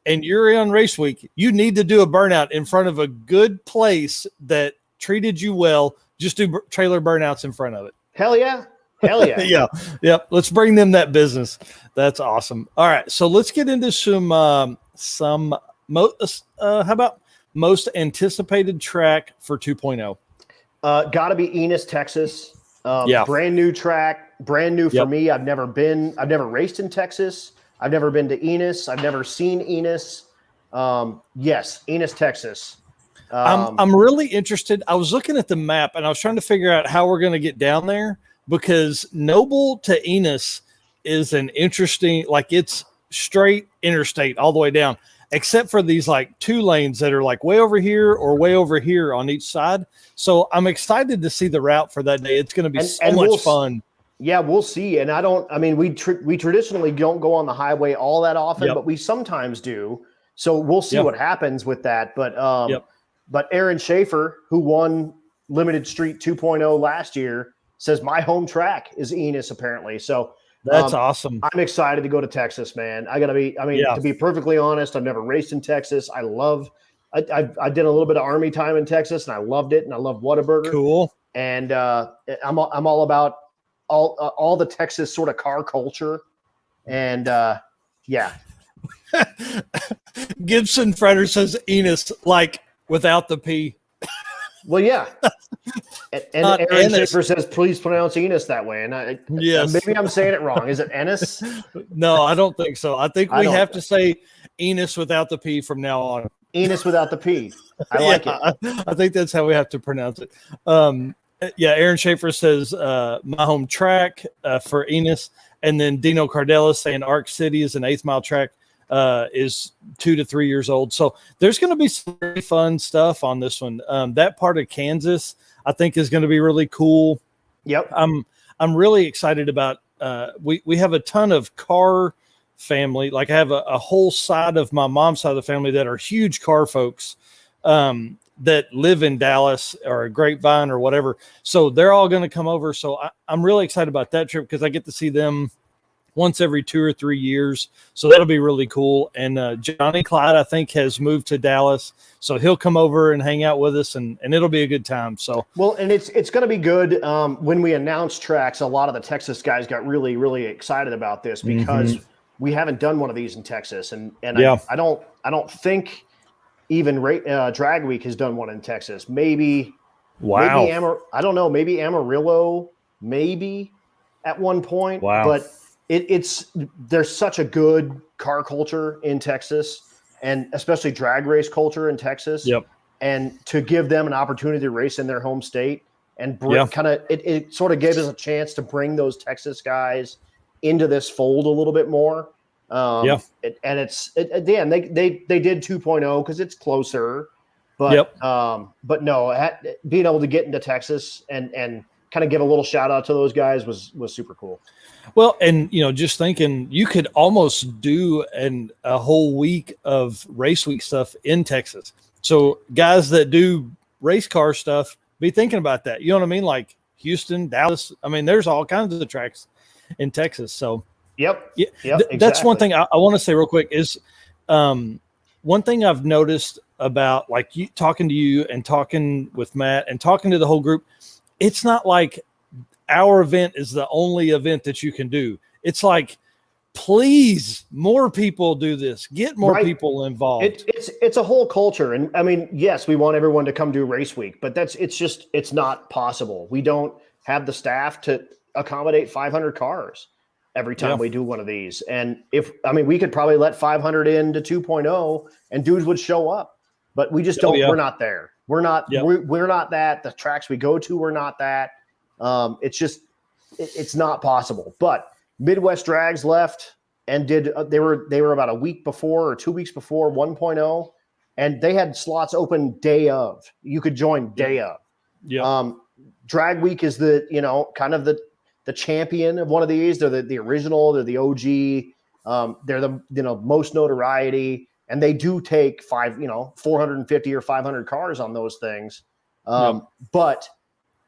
and you're on race week, you need to do a burnout in front of a good place that treated you well. Just do trailer burnouts in front of it. Hell yeah. Hell yeah. Yep. Let's bring them that business. That's awesome. All right. So let's get into how about most anticipated track for 2.0? Got to be Enos, Texas. Brand new track, brand new for me. I've never raced in Texas. I've never been to Enos. I've never seen Enos. Yes, Enos, Texas. I'm really interested. I was looking at the map and I was trying to figure out how we're going to get down there, because Noble to Enos is an interesting, it's straight interstate all the way down, except for these two lanes that are way over here or way over here on each side. So I'm excited to see the route for that day. It's going to be so much fun. Yeah, we'll see. And we traditionally don't go on the highway all that often, but we sometimes do. So we'll see what happens with that. But Aaron Schaefer, who won Limited Street 2.0 last year, says my home track is Enos, apparently. So that's awesome. I'm excited to go to Texas, man. To be perfectly honest, I've never raced in Texas. I did a little bit of Army time in Texas, and I loved it, and I love Whataburger. Cool. And I'm all about all the Texas sort of car culture, and Gibson Freder says Enos without the P. Well, yeah. And Aaron Schaefer says, please pronounce Enos that way. And maybe I'm saying it wrong. Is it Ennis? No, I don't think so. I think we have to say Enos without the P from now on. Enos without the P. I like it. I think that's how we have to pronounce it. Aaron Schaefer says my home track for Enos. And then Dino Cardella saying Arc City is an 8th mile track. Is 2 to 3 years old. So there's going to be some really fun stuff on this one. That part of Kansas, I think, is going to be really cool. Yep. I'm really excited about, we have a ton of car family. I have a whole side of my mom's side of the family that are huge car folks, that live in Dallas or Grapevine or whatever. So they're all going to come over. So I'm really excited about that trip, because I get to see them once every 2 or 3 years. So that'll be really cool. And Johnny Clyde, I think, has moved to Dallas. So he'll come over and hang out with us, and it'll be a good time. So, well, and it's going to be good. When we announced tracks, a lot of the Texas guys got really, really excited about this, because we haven't done one of these in Texas. And I don't think even Drag Week has done one in Texas. Maybe I don't know. Maybe Amarillo, maybe at one point. Wow. But there's such a good car culture in Texas, and especially drag race culture in Texas. Yep. And to give them an opportunity to race in their home state and it sort of gave us a chance to bring those Texas guys into this fold a little bit more. And again, they did 2.0 because it's closer, but no, being able to get into Texas and kind of give a little shout out to those guys was super cool. Well, and just thinking you could almost do a whole week of race week stuff in Texas. So guys that do race car stuff, be thinking about that. You know what I mean? Like Houston, Dallas. I mean, there's all kinds of tracks in Texas. So Exactly. That's one thing I want to say real quick is one thing I've noticed about like talking to you and talking with Matt and talking to the whole group. It's not like our event is the only event that you can do. It's like, please, more people do this. Get more people involved. It's a whole culture. And I mean, yes, we want everyone to come do race week, but it's not possible. We don't have the staff to accommodate 500 cars every time we do one of these. And we could probably let 500 into 2.0 and dudes would show up, but we just don't, we're not there. We're not, we're not that. The tracks we go to, we're not that. It's not possible. But Midwest Drags left and they were about a week before or 2 weeks before 1.0, and they had slots open day of. You could join day of. Drag Week is kind of the champion of one of these. They're the original. They're the OG. They're the most notoriety, and they do take 450 or 500 cars on those things. But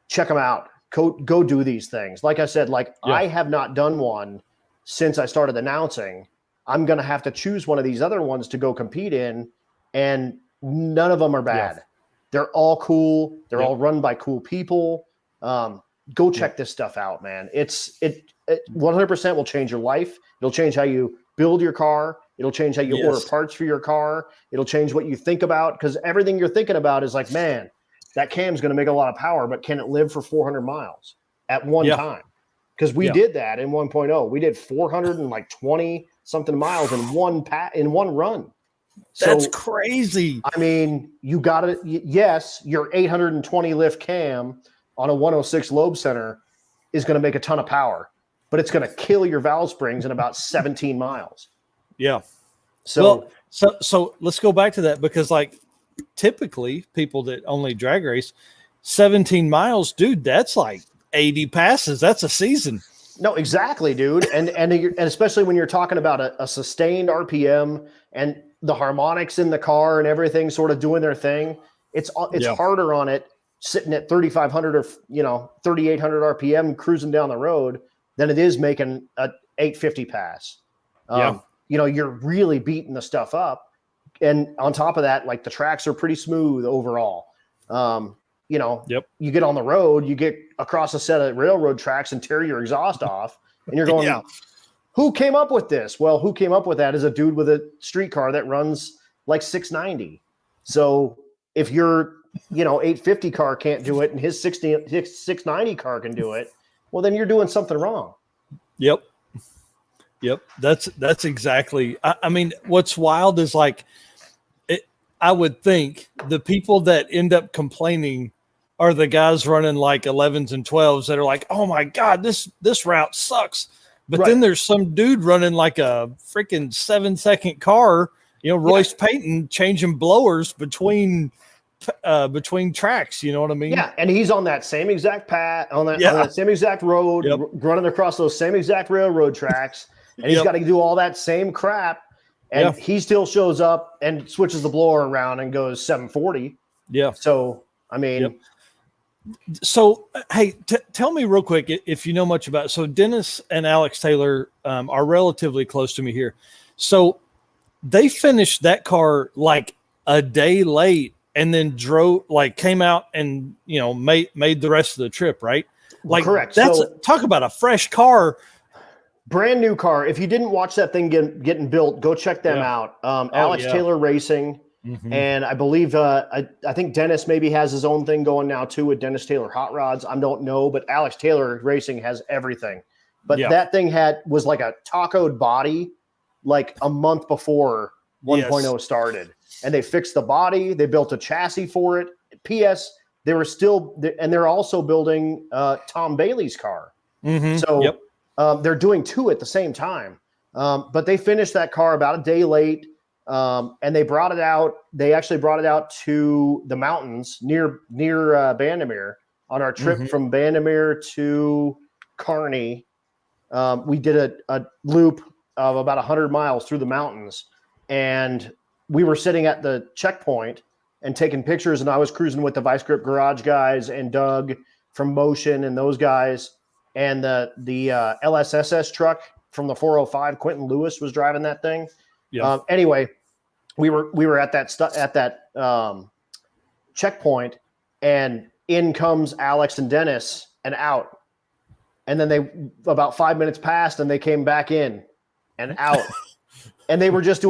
check them out. Go do these things. Like I said, I have not done one since I started announcing. I'm going to have to choose one of these other ones to go compete in, and none of them are bad. They're all cool. They're all run by cool people. Go check this stuff out, man. It 100% will change your life. It'll change how you build your car. It'll change how you order parts for your car. It'll change what you think about, because everything you're thinking about is like, man, that cam's going to make a lot of power, but can it live for 400 miles at one time? Because we did that in 1.0. We did 420 something miles in one run. That's crazy. I mean, you got it. Yes, your 820 lift cam on a 106 lobe center is going to make a ton of power, but it's going to kill your valve springs in about 17 miles. Yeah. So let's go back to that, because typically people that only drag race 17 miles, dude, that's like 80 passes. That's a season. No, exactly, dude. And especially when you're talking about a sustained RPM and the harmonics in the car and everything sort of doing their thing, it's harder on it sitting at 3,500 or 3,800 RPM cruising down the road than it is making a 850 pass. You're really beating the stuff up. And on top of that, the tracks are pretty smooth overall. You get on the road, you get across a set of railroad tracks and tear your exhaust off, and you're going, who came up with this? Well, who came up with that is a dude with a street car that runs like 690. So if your 850 car can't do it and his 690 car can do it, well, then you're doing something wrong. Yep. That's exactly. I mean, what's wild is I would think the people that end up complaining are the guys running like 11s and 12s that are like, oh my God, this route sucks. But then there's some dude running like a freaking 7-second car, Royce Payton changing blowers between tracks. You know what I mean? Yeah. And he's on that same exact path, on that same exact road, running across those same exact railroad tracks. And he's got to do all that same crap. And he still shows up and switches the blower around and goes 740. Yeah. So, I mean. So, hey, tell me real quick if you know much about it. So Dennis and Alex Taylor are relatively close to me here. So they finished that car like a day late and then came out and, made the rest of the trip, right? Correct. Talk about a fresh car. Brand new car. If you didn't watch that thing getting built, go check them out. Alex Taylor Racing. Mm-hmm. And I believe, I think Dennis maybe has his own thing going now too with Dennis Taylor Hot Rods. I don't know, but Alex Taylor Racing has everything. But that thing was like a tacoed body like a month before 1.0 started. And they fixed the body. They built a chassis for it. P.S. They're also building Tom Bailey's car. Mm-hmm. So they're doing two at the same time. But they finished that car about a day late. And they brought it out. They actually brought it out to the mountains near Bandimere on our trip from Vandermeer to Kearney. We did a loop of about 100 miles through the mountains, and we were sitting at the checkpoint and taking pictures, and I was cruising with the Vice Grip Garage guys and Doug from Motion and those guys, and the LSSS truck from the 405. Quentin Lewis was driving that thing. Yeah. Anyway, we were at that checkpoint, and in comes Alex and Dennis and out, and then about 5 minutes passed and they came back in and out, and they were just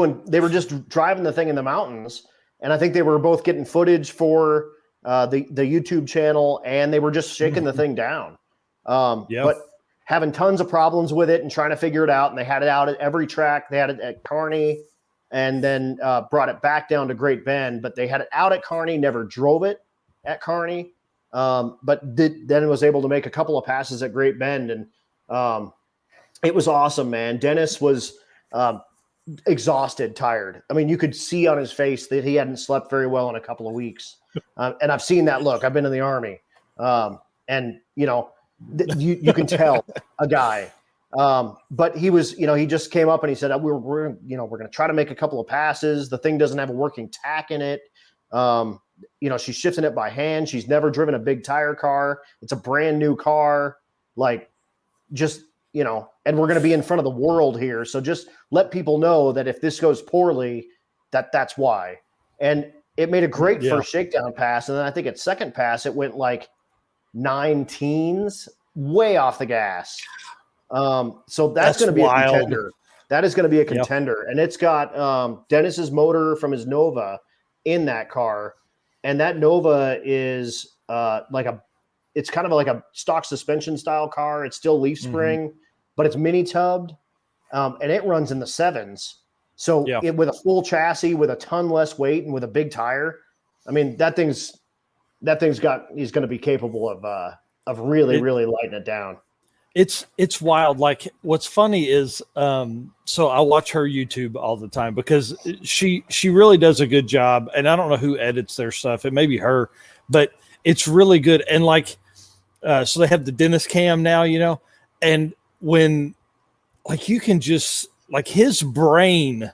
driving the thing in the mountains. And I think they were both getting footage for the YouTube channel, and they were just shaking the thing down. But having tons of problems with it and trying to figure it out. And they had it out at every track. They had it at Kearney, and then brought it back down to Great Bend. But they had it out at Kearney, never drove it at Kearney, but then was able to make a couple of passes at Great Bend. And it was awesome, man. Dennis was exhausted, tired. I mean, you could see on his face that he hadn't slept very well in a couple of weeks. And I've seen that look. I've been in the Army. And, you can tell a guy. But he was, he just came up and he said, we're going to try to make a couple of passes. The thing doesn't have a working tack in it. She's shifting it by hand. She's never driven a big tire car. It's a brand new car. And we're going to be in front of the world here. So just let people know that if this goes poorly, that's why. And it made a great first shakedown pass. And then I think at second pass, it went like 9 teens, way off the gas. So that's going to be wild. A contender. That is going to be a contender. Yep. And it's got Dennis's motor from his Nova in that car. And that Nova is it's kind of like a stock suspension style car. It's still leaf spring, but it's mini tubbed, and it runs in the 7s. So with a full chassis, with a ton less weight, and with a big tire, I mean, he's going to be capable of really lighting it down. It's wild. Like, what's funny is, so I watch her YouTube all the time because she really does a good job. And I don't know who edits their stuff. It may be her, but it's really good. And so they have the Dennis cam now, and when you can just his brain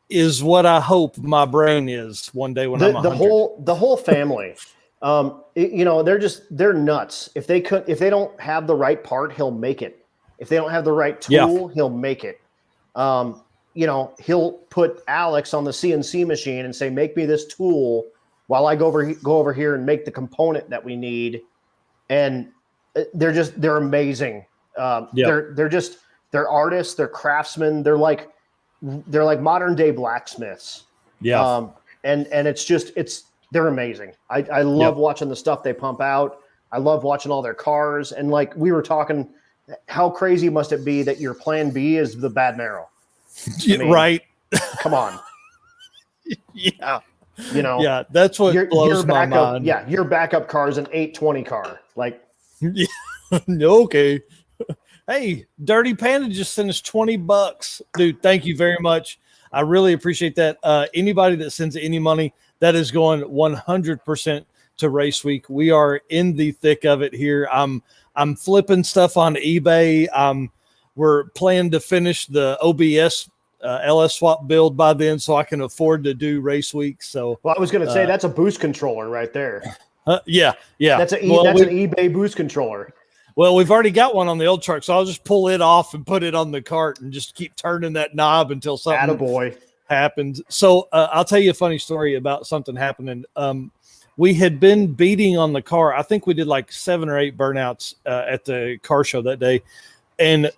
is what I hope my brain is one day when I'm 100. The whole family. They're nuts. If they don't have the right part, he'll make it. If they don't have the right tool, he'll make it. He'll put Alex on the CNC machine and say, make me this tool while I go over here and make the component that we need. And they're amazing. They're artists, they're craftsmen. They're like modern day blacksmiths. Yeah. And they're amazing. I love watching the stuff they pump out. I love watching all their cars. And we were talking, how crazy must it be that your plan B is the Bad Marrow? Right. Come on. Yeah. That's what blows my mind. Yeah. Your backup car is an 820 car. Okay. Hey, Dirty Panda just sent us $20. Dude, thank you very much. I really appreciate that. Anybody that sends any money, that is going 100% to Race Week. We are in the thick of it here. I'm flipping stuff on eBay. We're planning to finish the OBS LS swap build by then, so I can afford to do Race Week. So, I was going to say that's a boost controller right there. Yeah. That's an eBay boost controller. Well, we've already got one on the old truck, so I'll just pull it off and put it on the cart and just keep turning that knob until something happens. So I'll tell you a funny story about something happening. We had been beating on the car. I think we did 7 or 8 burnouts at the car show that day. And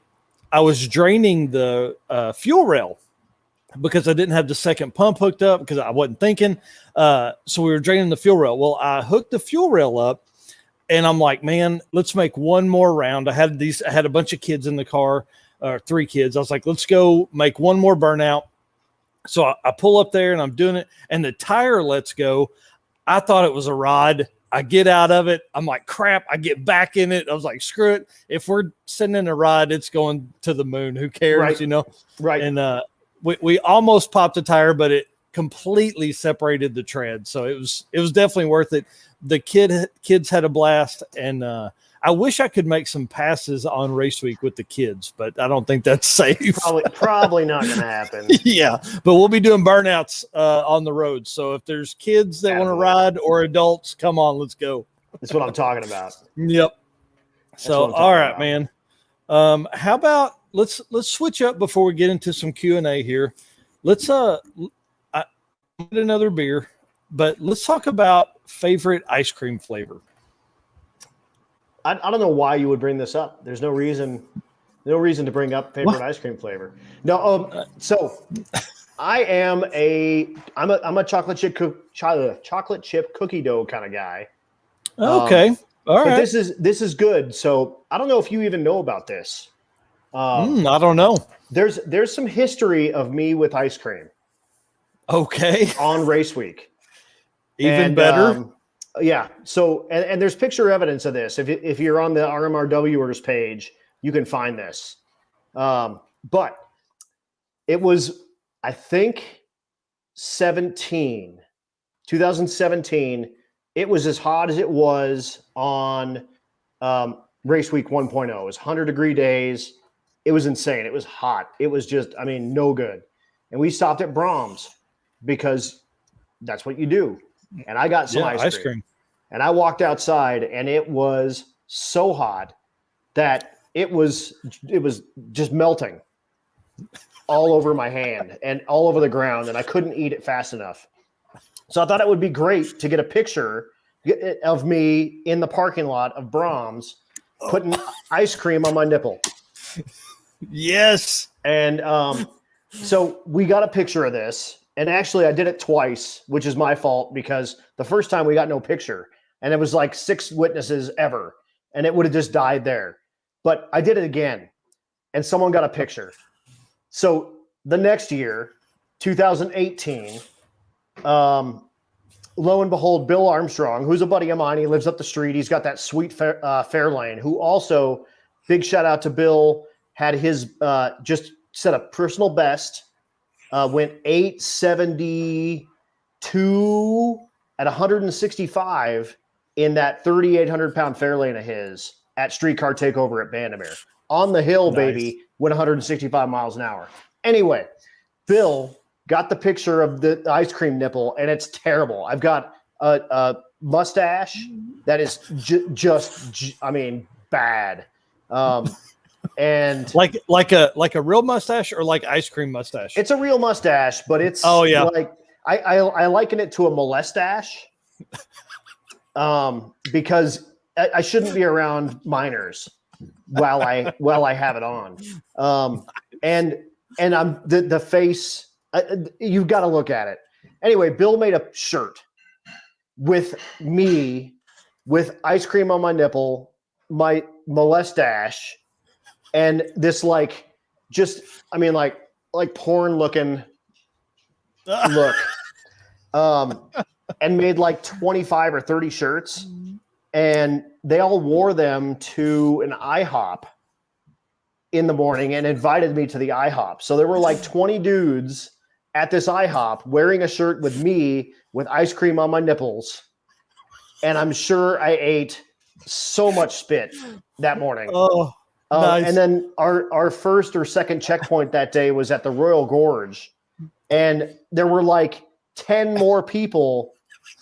I was draining the fuel rail because I didn't have the second pump hooked up because I wasn't thinking. So we were draining the fuel rail. Well, I hooked the fuel rail up. And I'm like, man, let's make one more round. I had a bunch of kids in the car, 3 kids. I was like, let's go make one more burnout. So I pull up there and I'm doing it, and the tire lets go. I thought it was a rod. I get out of it. I'm like, crap. I get back in it. I was like, screw it. If we're sending a ride, it's going to the moon. Who cares? Right. Right. And we almost popped a tire, but completely separated the tread. So it was definitely worth it. The kids had a blast, and I wish I could make some passes on race week with the kids, but I don't think that's safe. Probably not going to happen. Yeah, but we'll be doing burnouts on the road. So if there's kids that want to ride or adults, come on, let's go. That's what I'm talking about. Yep. So all right, man. How about let's switch up before we get into some Q&A here. Let's get another beer, but let's talk about favorite ice cream flavor. I don't know why you would bring this up. There's no reason to bring up favorite ice cream flavor. No, so I'm a chocolate chip cookie dough kind of guy. Okay. All right. But this is good. So I don't know if you even know about this. I don't know. There's some history of me with ice cream. Okay. On race week. Even better. Yeah. So, and there's picture evidence of this. If you're on the RMRW page, you can find this. But it was, I think, 2017. It was as hot as it was on race week 1.0. It was 100-degree days. It was insane. It was hot. It was just, no good. And we stopped at Brahms because that's what you do. And I got some ice cream. And I walked outside, and it was so hot that it was just melting all over my hand and all over the ground, and I couldn't eat it fast enough. So I thought it would be great to get a picture of me in the parking lot of Brahms putting ice cream on my nipple. Yes. And so we got a picture of this. And actually, I did it twice, which is my fault because the first time we got no picture, and it was like 6 witnesses ever, and it would have just died there. But I did it again, and someone got a picture. So the next year, 2018, lo and behold, Bill Armstrong, who's a buddy of mine, he lives up the street. He's got that sweet Fairlane, who also, big shout out to Bill, had his just set a personal best. Went 872 at 165 in that 3,800-pound Fairlane of his at Streetcar Takeover at Bandimere. On the hill, baby, went 165 miles an hour. Anyway, Bill got the picture of the ice cream nipple, and it's terrible. I've got a mustache that is just bad. And like a real mustache or like ice cream mustache? It's a real mustache, but it's like I liken it to a molestache. Because I shouldn't be around minors while I have it on. And I'm the face. You've got to look at it. Anyway, Bill made a shirt with me with ice cream on my nipple, my molestache, and this like porn looking look. And made like 25 or 30 shirts, and they all wore them to an IHOP in the morning and invited me to the IHOP. So there were like 20 dudes at this IHOP wearing a shirt with me with ice cream on my nipples. And I'm sure I ate so much spit that morning. Oh, nice. And then our first or second checkpoint that day was at the Royal Gorge. And there were like 10 more people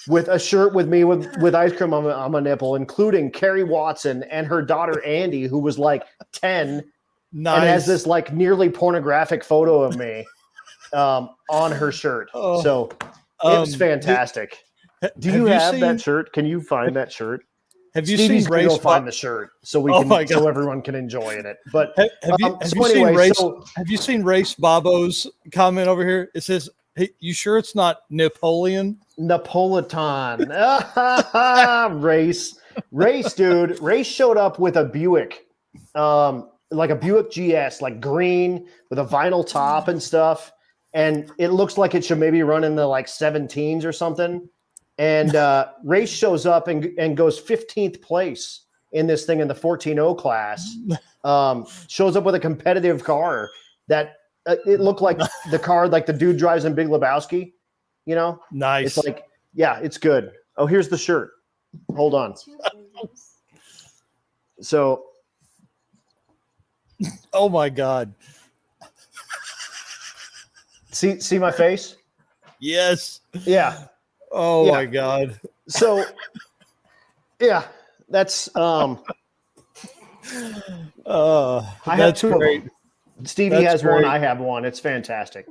with a shirt with me with ice cream on my nipple, including Carrie Watson and her daughter Andy, who was like 10. Nice. And has this like nearly pornographic photo of me on her shirt. So it was fantastic. Do you have that shirt? Can you find that shirt? Have you seen Race? Go find the shirt so we can so everyone can enjoy it. But have you seen Race Bobo's comment over here? It says, "Hey, you sure it's not Napoleon?" Napolitan. Race, dude. Race showed up with a Buick, like a Buick GS, like green with a vinyl top and stuff. And it looks like it should maybe run in the like 17s or something. And Race shows up and goes 15th place in this thing in the 14.0 class. Shows up with a competitive car that it looked like the car like the dude drives in Big Lebowski. You know, Nice. It's like, yeah, it's good. Oh, here's the shirt. Hold on. So, oh my God. see my face? Yes. Yeah. Oh Yeah. my God. So, yeah, that's I have two great. of them. Stevie That's has great. one. I have one. It's fantastic.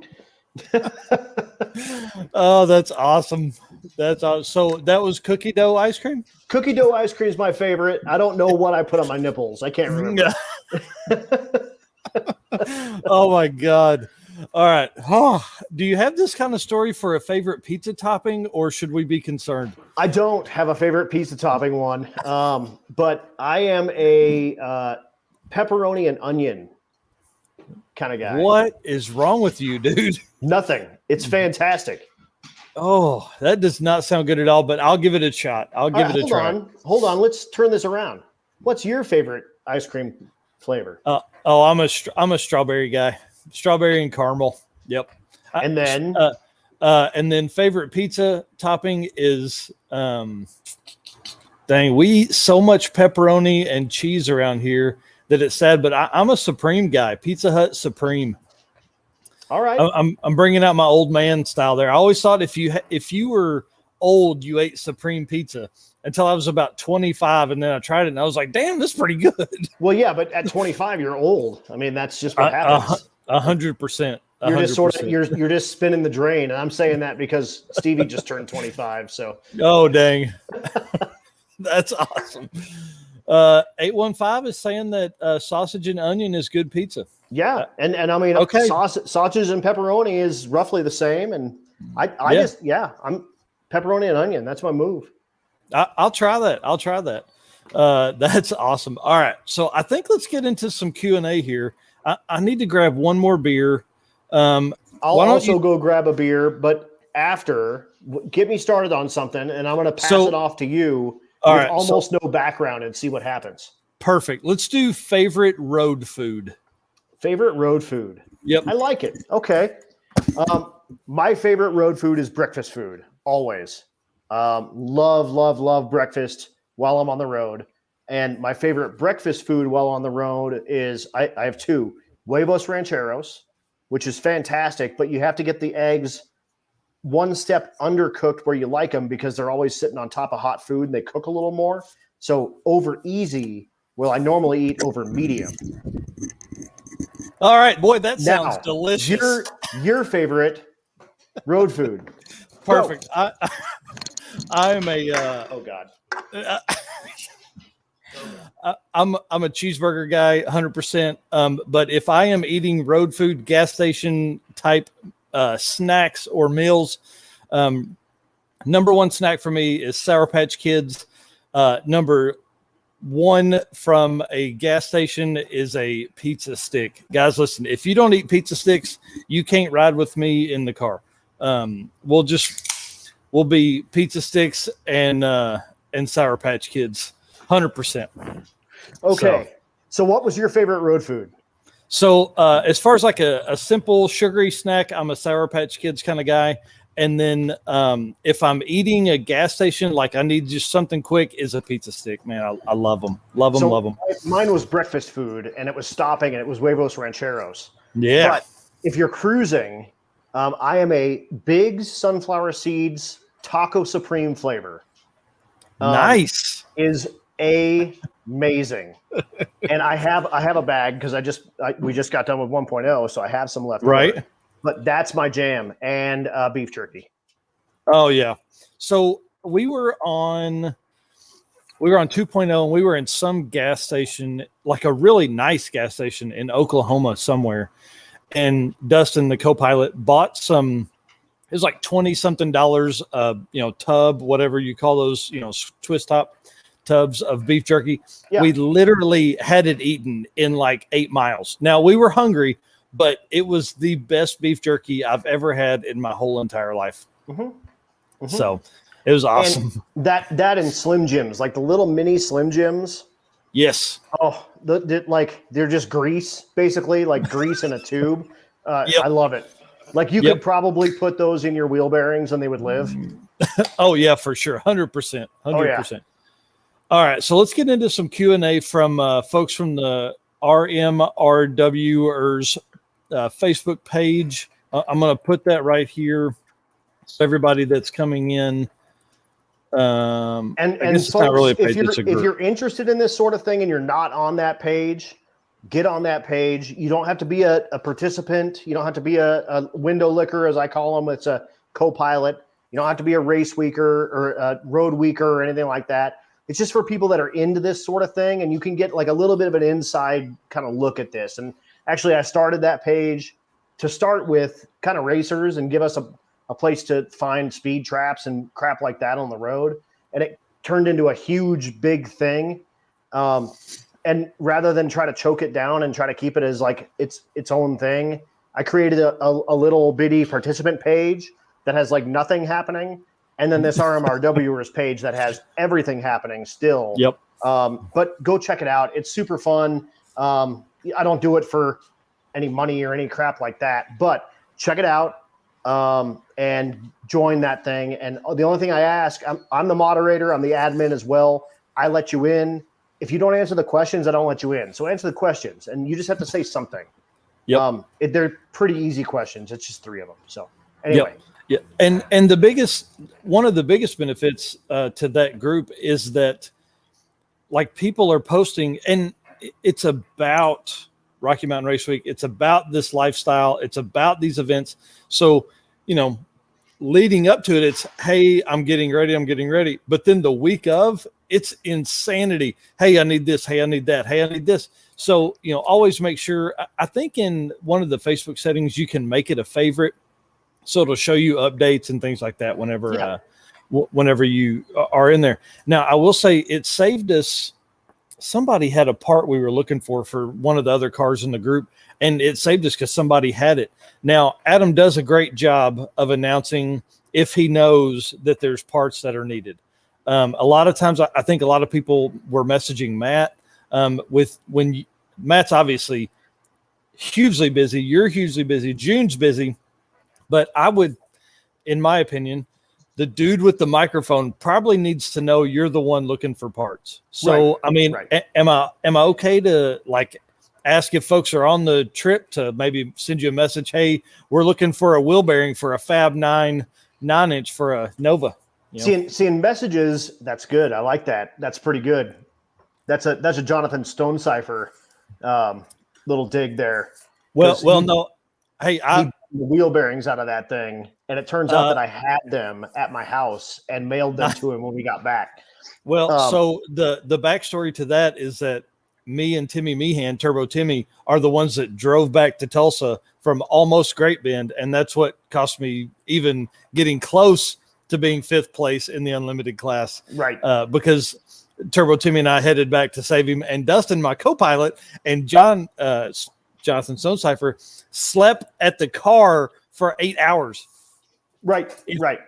Oh, that's awesome. That's awesome. So that was cookie dough ice cream? Cookie dough ice cream is my favorite. I don't know what I put on my nipples. I can't remember. Oh my God. All right. Oh, do you have this kind of story for a favorite pizza topping, or should we be concerned? I don't have a favorite pizza topping one, but I am a pepperoni and onion kind of guy. What is wrong with you, dude? Nothing. It's fantastic. Oh, that does not sound good at all, but I'll give it a shot. I'll give it a try. Hold on. Let's turn this around. What's your favorite ice cream flavor? I'm a strawberry guy. Strawberry and caramel. Yep. And then favorite pizza topping is we eat so much pepperoni and cheese around here that it's sad, but I'm a Supreme guy. Pizza Hut Supreme. All right. I'm bringing out my old man style there. I always thought if you were old, you ate Supreme pizza until I was about 25, and then I tried it and I was like, damn, this is pretty good. Well, yeah, but at 25, you're old. I mean, that's just what happens. 100%. You're just sort of you're just spinning the drain, and I'm saying that because Stevie just turned 25. So. Oh dang, that's awesome. 815 is saying that sausage and onion is good pizza. Yeah, and I mean, okay, sausage and pepperoni is roughly the same, and I'm pepperoni and onion. That's my move. I'll try that. That's awesome. All right, so I think let's get into some Q&A here. I need to grab one more beer. I'll also go grab a beer, but after, get me started on something, and I'm going to pass it off to you with almost no background and see what happens. Perfect. Let's do favorite road food. Favorite road food. Yep. I like it. Okay. My favorite road food is breakfast food, always. Love breakfast while I'm on the road. And my favorite breakfast food while on the road is I have two. Huevos Rancheros, which is fantastic, but you have to get the eggs one step undercooked where you like them because they're always sitting on top of hot food and they cook a little more. So over easy, well, I normally eat over medium. All right, boy, that sounds delicious. Your favorite road food. Perfect. I'm a oh God. I'm a cheeseburger guy, 100%. But if I am eating road food, gas station type snacks or meals, number one snack for me is Sour Patch Kids. Number one from a gas station is a pizza stick. Guys, listen, if you don't eat pizza sticks, you can't ride with me in the car. We'll be pizza sticks and Sour Patch Kids. 100%. Okay. So what was your favorite road food? So as far as like a simple sugary snack, I'm a Sour Patch Kids kind of guy. And then if I'm eating a gas station, like I need just something quick, is a pizza stick, man. I love them. Love them. Mine was breakfast food, and it was stopping, and it was Huevos Rancheros. Yeah. But if you're cruising, I am a big sunflower seeds taco supreme flavor. Nice. Is amazing. And I have a bag because we just got done with 1.0, so I have some left. Right. Over. But that's my jam, and beef jerky. Oh yeah. So we were on 2.0, and we were in some gas station, like a really nice gas station in Oklahoma somewhere. And Dustin, the co-pilot, bought some. It was like $20-something, tub, whatever you call those, twist top tubs of beef jerky. Yeah. We literally had it eaten in like 8 miles. Now we were hungry, but it was the best beef jerky I've ever had in my whole entire life. Mm-hmm. Mm-hmm. So it was awesome. And that and Slim Jims, like the little mini Slim Jims. Yes. Oh, they're just grease, basically, like grease in a tube. Yep. I love it. Like you could probably put those in your wheel bearings and they would live. Oh yeah, for sure. 100%. 100%. All right. So let's get into some Q&A from folks from the RMRWers Facebook page. I'm going to put that right here. So everybody that's coming in. And folks, really if you're interested in this sort of thing and you're not on that page, get on that page. You don't have to be a participant. You don't have to be a window licker, as I call them. It's a co-pilot. You don't have to be a race weeker or a road weeker or anything like that. It's just for people that are into this sort of thing, and you can get like a little bit of an inside kind of look at this. And actually, I started that page to start with kind of racers and give us a place to find speed traps and crap like that on the road. And it turned into a huge, big thing. And rather than try to choke it down and try to keep it as like its own thing, I created a little bitty participant page that has like nothing happening. And then this RMRWers page that has everything happening still. Yep. But go check it out. It's super fun. I don't do it for any money or any crap like that, but check it out and join that thing. And the only thing I ask, I'm the moderator. I'm the admin as well. I let you in. If you don't answer the questions, I don't let you in. So answer the questions, and you just have to say something. Yep. They're pretty easy questions. It's just 3 of them. So anyway. Yep. Yeah. And one of the biggest benefits to that group is that like people are posting, and it's about Rocky Mountain Race Week. It's about this lifestyle. It's about these events. So, leading up to it, it's, hey, I'm getting ready. But then the week of, it's insanity. Hey, I need this. Hey, I need that. Hey, I need this. So, always make sure. I think in one of the Facebook settings, you can make it a favorite. So it'll show you updates and things like that whenever you are in there. Now, I will say it saved us. Somebody had a part we were looking for one of the other cars in the group, and it saved us because somebody had it. Now, Adam does a great job of announcing if he knows that there's parts that are needed. A lot of times, I think a lot of people were messaging Matt Matt's obviously hugely busy. You're hugely busy. June's busy. But I would, in my opinion, the dude with the microphone probably needs to know you're the one looking for parts. So, am I okay to like ask if folks are on the trip to maybe send you a message? Hey, we're looking for a wheel bearing for a Fab 9.9-inch for a Nova. Seeing messages, that's good. I like that. That's pretty good. That's a Jonathan Stonecipher little dig there. Well, no. Hey, the wheel bearings out of that thing, and it turns out that I had them at my house and mailed them to him when we got back. Well, so the backstory to that is that me and Timmy Meehan, Turbo Timmy, are the ones that drove back to Tulsa from almost Great Bend, and that's what cost me even getting close to being 5th place in the unlimited class. Right. Because Turbo Timmy and I headed back to save him, and Dustin, my co-pilot, and Jonathan Stonecipher slept at the car for 8 hours. Right.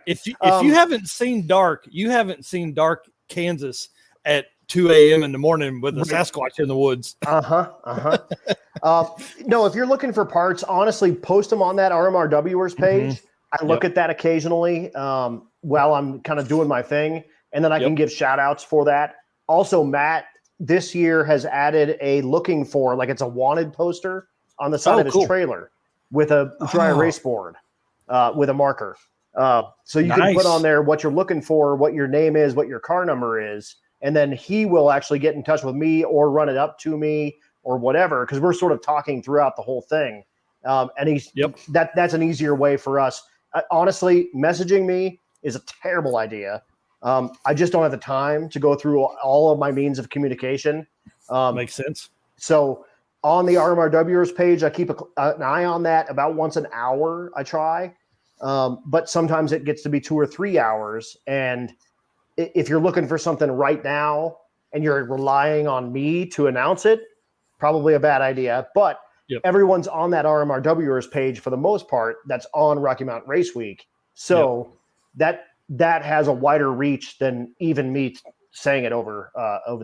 If you haven't seen dark, you haven't seen dark Kansas at 2 a.m. in the morning with a Sasquatch in the woods. No, if you're looking for parts, honestly, post them on that RMRWers page. Mm-hmm. I look at that occasionally while I'm kind of doing my thing, and then I can give shout outs for that. Also, Matt this year has added a looking for, like it's a wanted poster on the side of his trailer with a dry erase board with a marker. So you can put on there what you're looking for, what your name is, what your car number is, and then he will actually get in touch with me or run it up to me or whatever, because we're sort of talking throughout the whole thing. And that's an easier way for us. Honestly, messaging me is a terrible idea. I just don't have the time to go through all of my means of communication. Makes sense. So on the RMRWers page, I keep an eye on that about once an hour. I try, but sometimes it gets to be 2 or 3 hours. And if you're looking for something right now and you're relying on me to announce it, probably a bad idea. But everyone's on that RMRWers page for the most part. That's on Rocky Mountain Race Week. So that has a wider reach than even me saying it over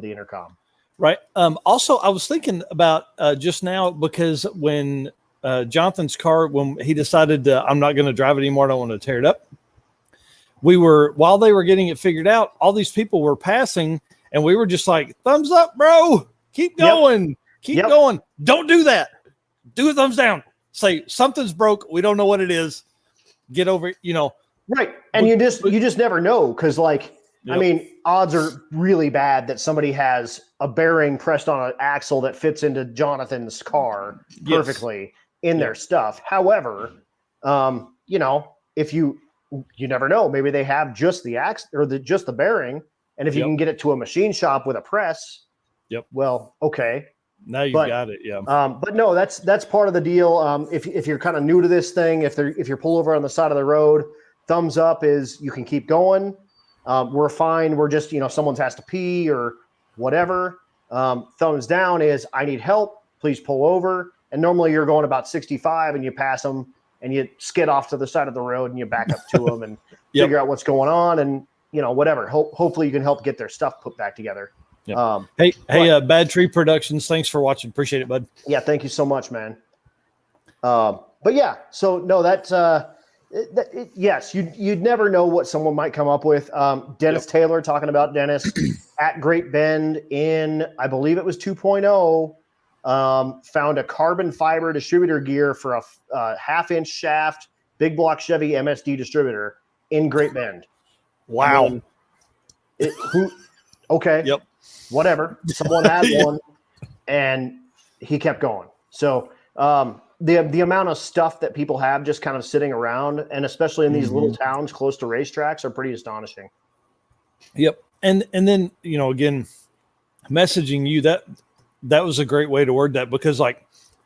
the intercom. Right. Also, I was thinking about just now, because when Jonathan's car, when he decided I'm not going to drive it anymore, I don't want to tear it up. While they were getting it figured out, all these people were passing, and we were just like, thumbs up, bro. Keep going. Keep going. Don't do that. Do a thumbs down. Say something's broke. We don't know what it is. Get over it, Right. And you just never know, because I mean, odds are really bad that somebody has a bearing pressed on an axle that fits into Jonathan's car perfectly in their stuff. However, if you never know, maybe they have just the axle or just the bearing, and if you can get it to a machine shop with a press, well, okay. Now you've got it, But no, that's part of the deal. If you're kind of new to this thing, if you're pulled over on the side of the road, thumbs up is you can keep going. We're fine. We're just, someone has to pee or whatever. Thumbs down is I need help. Please pull over. And normally you're going about 65 and you pass them and you skid off to the side of the road and you back up to them and figure out what's going on and, whatever. Hopefully you can help get their stuff put back together. Yep. Hey, Bad Tree Productions. Thanks for watching. Appreciate it, bud. Yeah. Thank you so much, man. But yeah, so no, that's, yes, you'd never know what someone might come up with. Dennis Taylor talking about Dennis at Great Bend in, I believe it was 2.0, found a carbon fiber distributor gear for a 1/2-inch shaft, big block Chevy MSD distributor in Great Bend. Wow. Okay. Yep. Whatever. Someone had one and he kept going. So, the amount of stuff that people have just kind of sitting around, and especially in these little towns close to racetracks, are pretty astonishing. Yep. And then, again, messaging you, that was a great way to word that, because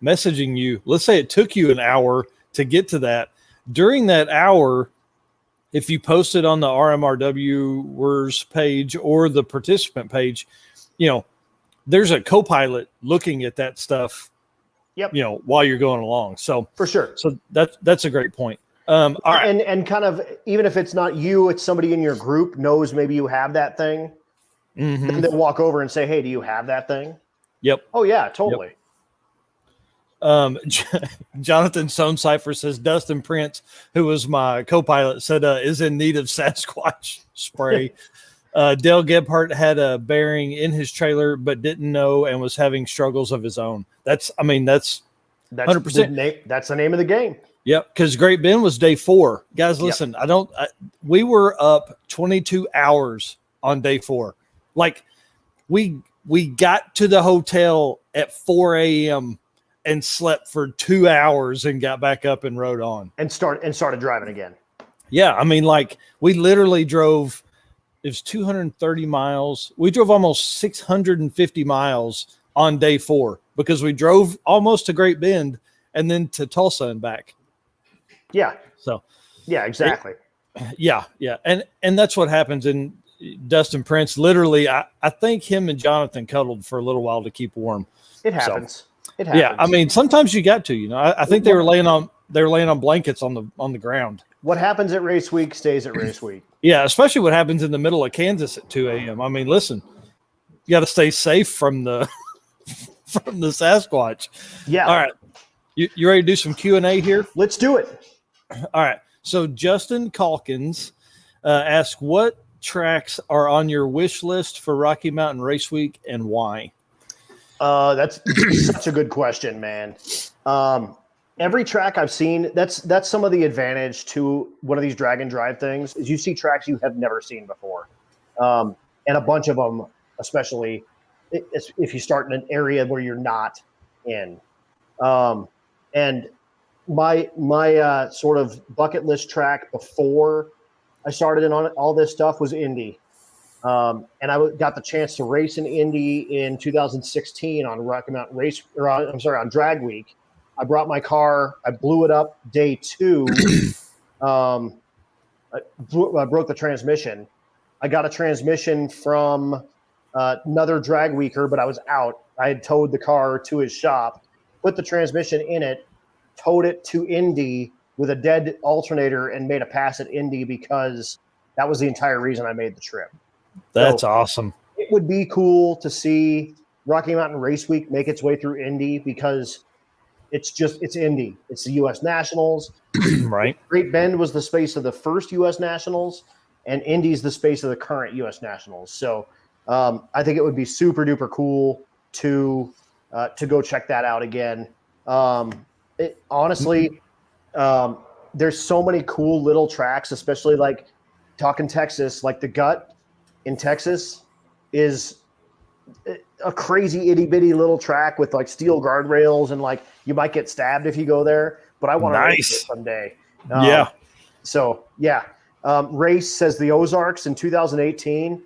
messaging you, let's say it took you an hour to get to that. During that hour, if you post it on the RMRW WERS page or the participant page, there's a co-pilot looking at that stuff. Yep. While you're going along. So for sure. So that's a great point. All right. And kind of, even if it's not you, it's somebody in your group knows maybe you have that thing. And they'll walk over and say, hey, do you have that thing? Yep. Oh yeah, totally. Jonathan Sonecipher says Dustin Prince, who was my co-pilot, said is in need of Sasquatch spray. Dale Gebhardt had a bearing in his trailer, but didn't know and was having struggles of his own. That's 100%. That's the name of the game. Yep. Because Great Bend was day 4. Guys, listen, we were up 22 hours on day 4. We got to the hotel at 4 a.m. and slept for 2 hours and got back up and rode on. And started driving again. Yeah. We literally drove. It was 230 miles. We drove almost 650 miles on day 4 because we drove almost to Great Bend and then to Tulsa and back. Yeah. So, yeah, exactly. Yeah. And that's what happens. And Dustin Prince, literally, I think him and Jonathan cuddled for a little while to keep warm. It happens. It happens. Yeah. Sometimes you got to, I think they were laying on blankets on the ground. What happens at race week stays at race week. Yeah, especially what happens in the middle of Kansas at 2 a.m. Listen, you got to stay safe from the Sasquatch. Yeah. All right. You ready to do some Q&A here? Let's do it. All right. So Justin Calkins asked, what tracks are on your wish list for Rocky Mountain Race Week and why? That's such a good question, man. Every track I've seen, that's some of the advantage to one of these drag and drive things is you see tracks you have never seen before. And a bunch of them, especially if you start in an area where you're not in. And my sort of bucket list track before I started in on all this stuff was Indy. And I got the chance to race in Indy in 2016 on Rocky Mountain on Drag Week. I brought my car. I blew it up day 2. I broke the transmission. I got a transmission from another drag weeker, but I was out. I had towed the car to his shop, put the transmission in it, towed it to Indy with a dead alternator, and made a pass at Indy because that was the entire reason I made the trip. That's awesome. It would be cool to see Rocky Mountain Race Week make its way through Indy because It's Indy. It's the U.S. Nationals. Right. Great Bend was the space of the first U.S. Nationals, and Indy's the space of the current U.S. Nationals. So I think it would be super duper cool to go check that out again. Honestly, there's so many cool little tracks, especially like talking Texas, like the Gut in Texas is a crazy itty bitty little track with like steel guardrails, and like you might get stabbed if you go there, but I want to race it someday. Yeah. So yeah. Race says the Ozarks in 2018.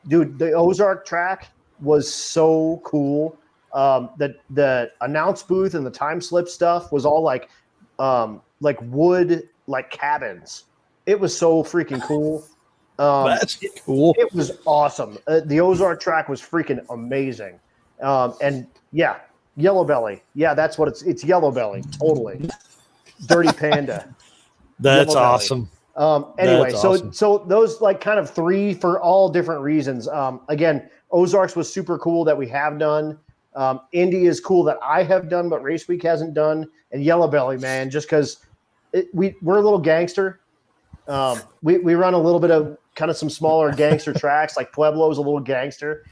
Dude, the Ozark track was so cool. The announce booth and the time slip stuff was all like wood, like cabins. It was so freaking cool. That's cool. It was awesome. The Ozark track was freaking amazing. And yeah, Yellow Belly. Yeah, that's what it's Yellow Belly. Totally. Dirty Panda. That's awesome. Anyway, That's so awesome. so those like kind of three for all different reasons. Again, Ozarks was super cool that we have done. Indy is cool that I have done, but Race Week hasn't done. And Yellow Belly, man, just because we're a little gangster. We run a little bit of kind of some smaller gangster tracks, like Pueblo's a little gangster.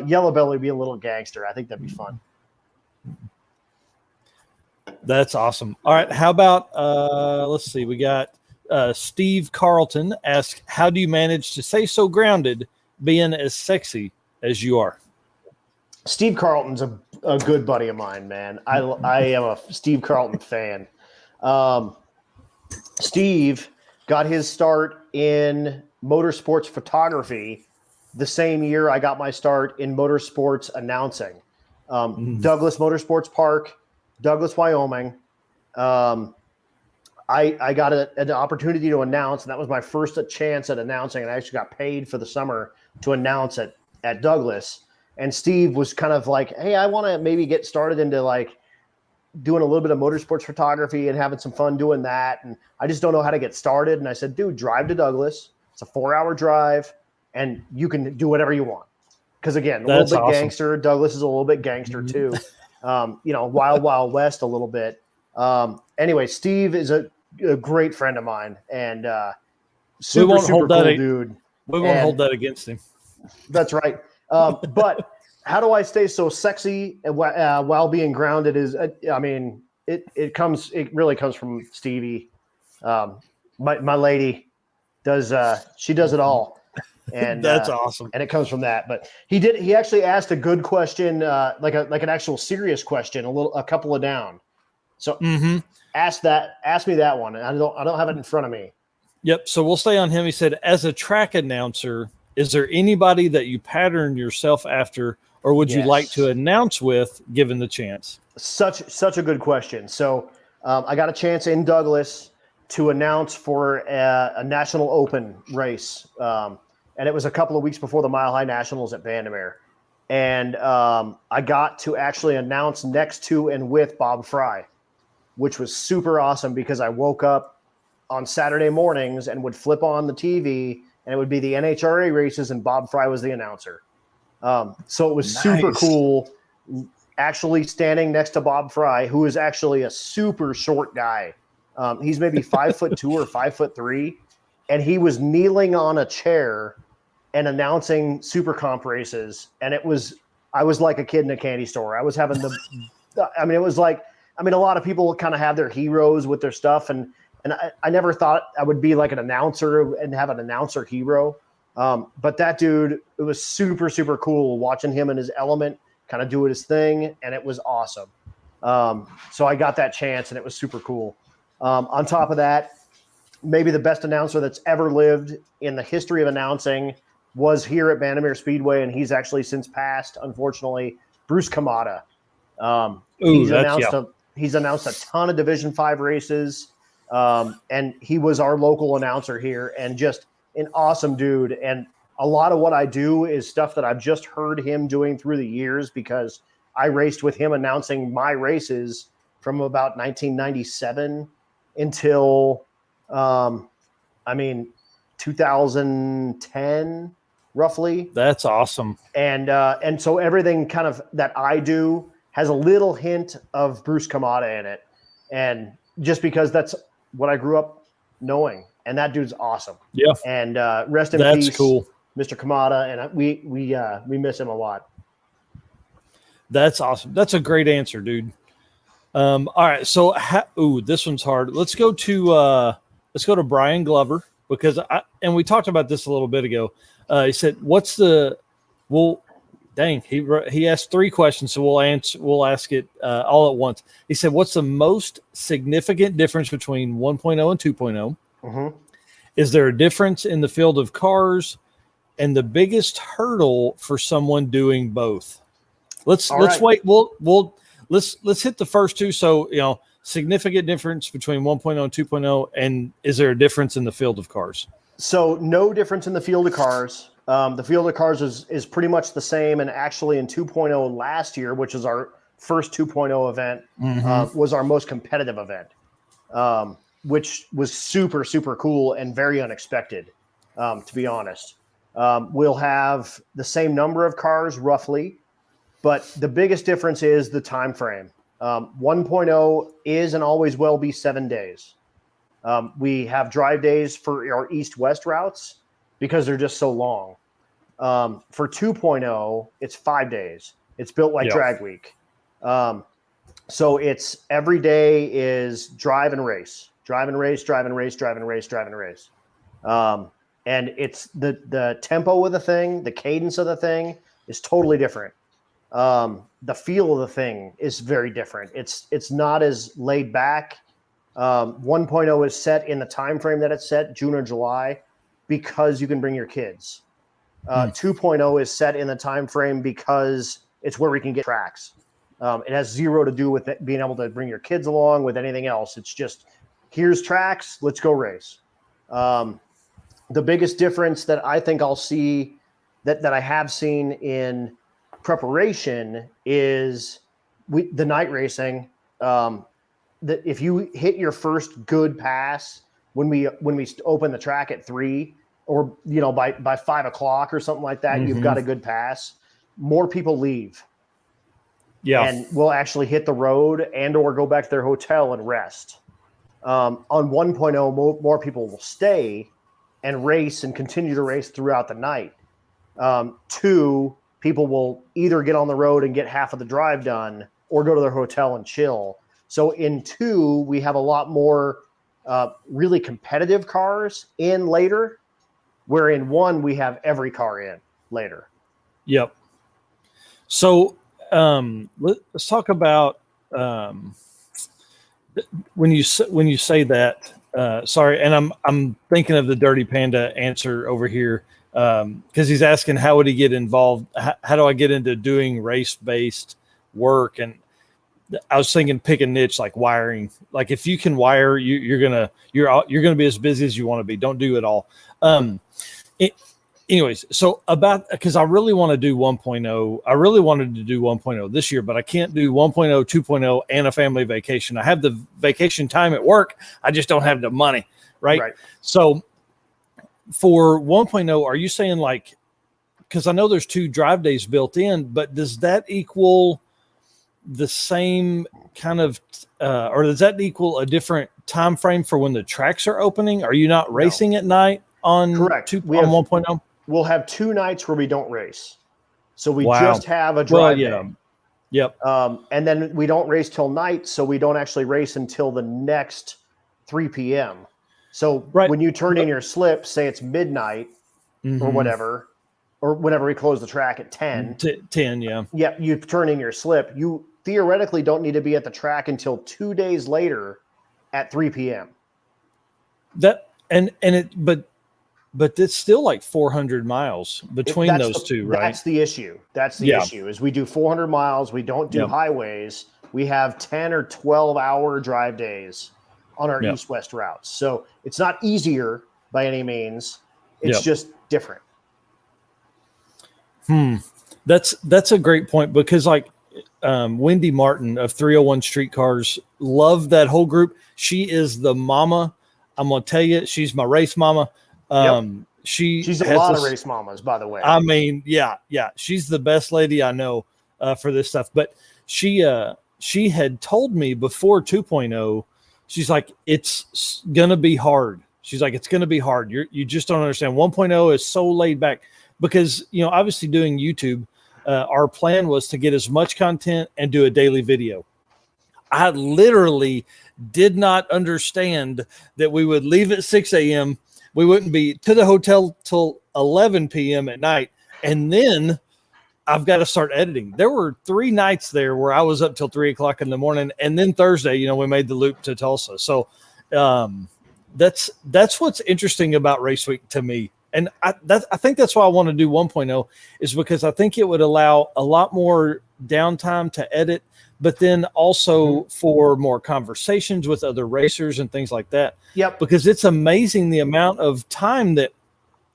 Yellow Belly would be a little gangster. I think that'd be fun. That's awesome. All right. How about, let's see, we got Steve Carlton asks, how do you manage to stay so grounded being as sexy as you are? Steve Carlton's a good buddy of mine, man. I am a Steve Carlton fan. Steve got his start in motorsports photography the same year I got my start in motorsports announcing. Douglas Motorsports Park, Douglas, Wyoming. I got an opportunity to announce, and that was my first chance at announcing, and I actually got paid for the summer to announce at Douglas. And Steve was kind of like, hey, I want to maybe get started into like doing a little bit of motorsports photography and having some fun doing that. And I just don't know how to get started. And I said, dude, drive to Douglas. It's a 4-hour drive, and you can do whatever you want. Because again, a little bit awesome. Gangster. Douglas is a little bit gangster too. Wild, wild west a little bit. Anyway, Steve is a great friend of mine, and super cool dude. We won't hold that against him. That's right. But how do I stay so sexy while being grounded? It really comes from Stevie. My lady does it all. And that's awesome. And it comes from that. But he actually asked a good question, like an actual serious question, a couple of down. So ask me that one. I don't have it in front of me. Yep. So we'll stay on him. He said, as a track announcer, is there anybody that you pattern yourself after, or would you like to announce with, given the chance? Such a good question. So I got a chance in Douglas to announce for a National Open race. And it was a couple of weeks before the Mile High Nationals at Vandermeer. And I got to actually announce next to and with Bob Fry, which was super awesome because I woke up on Saturday mornings and would flip on the TV, and it would be the NHRA races, and Bob Fry was the announcer. So it was super cool actually standing next to Bob Fry, who is actually a super short guy. He's maybe 5'2" or 5'3", and he was kneeling on a chair and announcing Super Comp races. And I was like a kid in a candy store. I was having it was like, a lot of people kind of have their heroes with their stuff. And I never thought I would be like an announcer and have an announcer hero. But that dude, it was super, super cool watching him in his element, kind of doing his thing. And it was awesome. So I got that chance, and it was super cool. On top of that, maybe the best announcer that's ever lived in the history of announcing was here at Vandermeer Speedway, and he's actually since passed, unfortunately, Bruce Kamada. He's announced a ton of Division 5 races, and he was our local announcer here, and just an awesome dude. And a lot of what I do is stuff that I've just heard him doing through the years, because I raced with him announcing my races from about 1997 until 2010 roughly. That's awesome. And so everything kind of that I do has a little hint of Bruce Kamada in it. And just because that's what I grew up knowing. And that dude's awesome. Yeah. And rest in That's peace, cool. Mr. Kamada. And we miss him a lot. That's awesome. That's a great answer, dude. All right. So, this one's hard. Let's go to Brian Glover, because we talked about this a little bit ago. He said, he asked 3 questions, so we'll ask it all at once. He said, what's the most significant difference between 1.0 and 2.0? Mm-hmm. Is there a difference in the field of cars, and the biggest hurdle for someone doing both? Let's wait. Let's hit the first 2. So, significant difference between 1.0 and 2.0, and is there a difference in the field of cars? So no difference in the field of cars. The field of cars is pretty much the same. And actually in 2.0 last year, which is our first 2.0 event, was our most competitive event, which was super, super cool and very unexpected, to be honest. We'll have the same number of cars roughly, but the biggest difference is the time frame. 1.0 is and always will be 7 days. We have drive days for our east-west routes because they're just so long. For 2.0, it's 5 days. It's built like drag week. So it's every day is drive and race. And it's the tempo of the thing, the cadence of the thing is totally different. The feel of the thing is very different. It's not as laid back. 1.0 is set in the time frame that it's set, June or July, because you can bring your kids. 2.0 is set in the time frame because it's where we can get tracks. It has zero to do with being able to bring your kids along with anything else. It's just, here's tracks, let's go race. The biggest difference that I think I'll see that I have seen in preparation is the night racing. That if you hit your first good pass when we open the track at 3 or by 5 o'clock or something like that, you've got a good pass. More people leave. Yeah, and we'll actually hit the road and or go back to their hotel and rest. On 1.0, more people will stay and race and continue to race throughout the night. 2, people will either get on the road and get half of the drive done or go to their hotel and chill. So in 2, we have a lot more really competitive cars in later, where in 1, we have every car in later. Yep. So let's talk about when you say that. Sorry, and I'm thinking of the Dirty Panda answer over here, because he's asking how would he get involved? How do I get into doing race-based work? And I was thinking pick a niche like wiring. Like if you can wire, you're gonna be as busy as you want to be. Don't do it all. Anyways, so because I really want to do 1.0. I really wanted to do 1.0 this year, but I can't do 1.0, 2.0, and a family vacation. I have the vacation time at work. I just don't have the money, right? So for 1.0, are you saying like, because I know there's 2 drive days built in, but does that equal the same kind of, or does that equal a different time frame for when the tracks are opening? Are you not racing at night on 1.0? We'll have 2 nights where we don't race. So we just have a drive day. Yep. And then we don't race till night, so we don't actually race until the next 3 p.m. So when you turn in your slip, say it's midnight or whatever, or whenever we close the track at 10. 10, yeah. Yeah, you turn in your slip. You theoretically don't need to be at the track until 2 days later at 3 p.m. But it's still like 400 miles between those 2, right? That's the issue. That's the issue is we do 400 miles. We don't do highways. We have 10 or 12-hour drive days on our east-west routes. So it's not easier by any means. It's just different. That's a great point, because like Wendy Martin of 301 Streetcars, love that whole group. She is the mama. I'm going to tell you, she's my race mama. She's a lot of race mamas, by the way. I mean, yeah. She's the best lady I know for this stuff. But she had told me before 2.0, she's like, it's gonna be hard. She's like, it's gonna be hard. You just don't understand. 1.0 is so laid back because, you know, obviously doing YouTube, our plan was to get as much content and do a daily video. I literally did not understand that we would leave at 6 a.m. We wouldn't be to the hotel till 11 p.m. at night. And then I've got to start editing. There were 3 nights there where I was up till 3 o'clock in the morning. And then Thursday, you know, we made the loop to Tulsa. So that's what's interesting about Race Week to me. And I think that's why I want to do 1.0 is because I think it would allow a lot more downtime to edit, but then also for more conversations with other racers and things like that. Yep. Because it's amazing the amount of time that,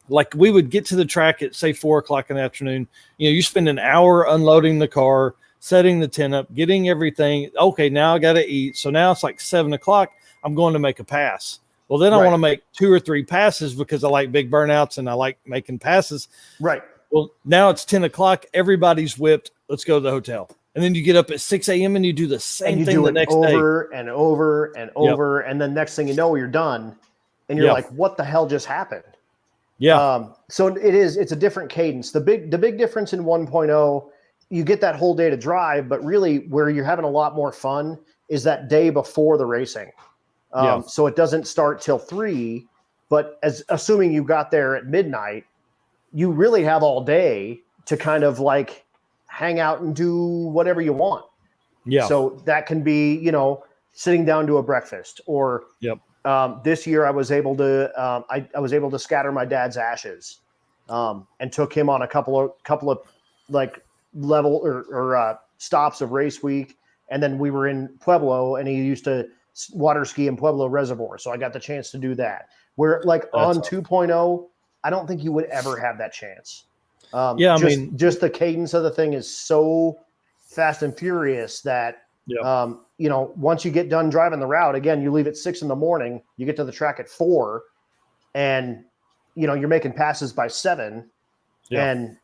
like, we would get to the track at, say, 4 o'clock in the afternoon. You know, you spend an hour unloading the car, setting the tent up, getting everything. Okay, now I got to eat. So now it's like 7 o'clock. I'm going to make a pass. Well, then I want to make 2 or 3 passes because I like big burnouts and I like making passes. Right. Well, now it's 10 o'clock. Everybody's whipped. Let's go to the hotel. And then you get up at 6 a.m. and you do the same thing the next day. Over and over and over. And then next thing you know, you're done. And you're like, what the hell just happened? Yeah. So it's a different cadence. The big difference in 1.0, you get that whole day to drive, but really where you're having a lot more fun is that day before the racing. So it doesn't start till 3, but assuming you got there at midnight, you really have all day to kind of like hang out and do whatever you want. Yeah. So that can be, you know, sitting down to a breakfast or this year I was able to I was able to scatter my dad's ashes and took him on a couple of like level or stops of Race Week. And then we were in Pueblo and he used to water ski in Pueblo Reservoir. So I got the chance to do that. Where like on 2.0, I don't think you would ever have that chance. Just the cadence of the thing is so fast and furious that, you know, once you get done driving the route, again, you leave at 6 in the morning, you get to the track at 4 and, you know, you're making passes by 7 and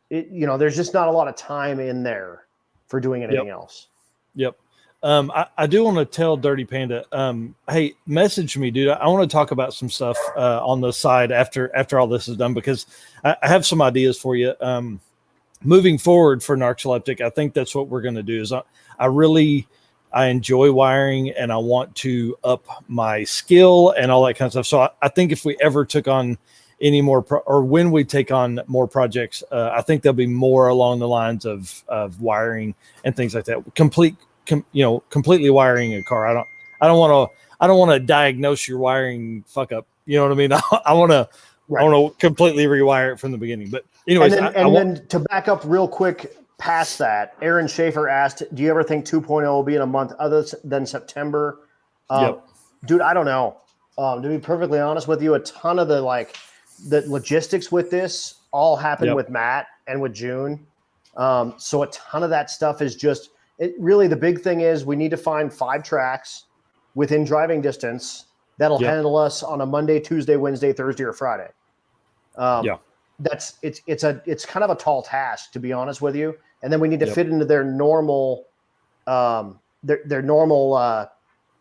it, you know, there's just not a lot of time in there for doing anything else. Yep. I do want to tell Dirty Panda, hey, message me, dude. I want to talk about some stuff on the side after all this is done, because I have some ideas for you. Moving forward for Narcoleptic, I think that's what we're going to do. Is I enjoy wiring and I want to up my skill and all that kind of stuff. So I think if we ever took on any more or when we take on more projects, I think there'll be more along the lines of wiring and things like that. Completely wiring a car. I don't want to diagnose your wiring fuck up. You know what I mean? I want to completely rewire it from the beginning. But anyways, then to back up real quick past that, Aaron Schaefer asked, do you ever think 2.0 will be in a month other than September? Dude, I don't know. To be perfectly honest with you, a ton of the logistics with this all happened with Matt and with June. So a ton of that stuff is just, really the big thing is we need to find 5 tracks within driving distance that'll handle us on a Monday, Tuesday, Wednesday, Thursday, or Friday. It's kind of a tall task, to be honest with you. And then we need to fit into their normal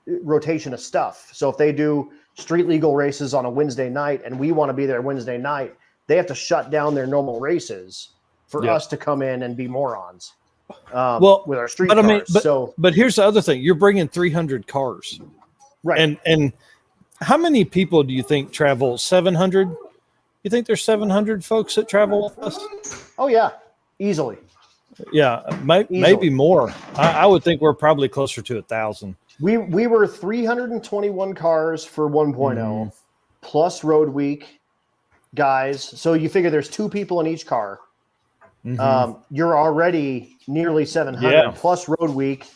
rotation of stuff. So if they do street legal races on a Wednesday night and we want to be there Wednesday night, they have to shut down their normal races for us to come in and be morons. With our street cars. But here's the other thing: you're bringing 300 cars, right? And how many people do you think travel? 700? You think there's 700 folks that travel with us? Oh yeah, easily. Yeah, maybe more. I would think we're probably closer to 1,000. We were 321 cars for 1.0 plus Road Week guys. So you figure there's 2 people in each car. You're already nearly 700 plus Road Week.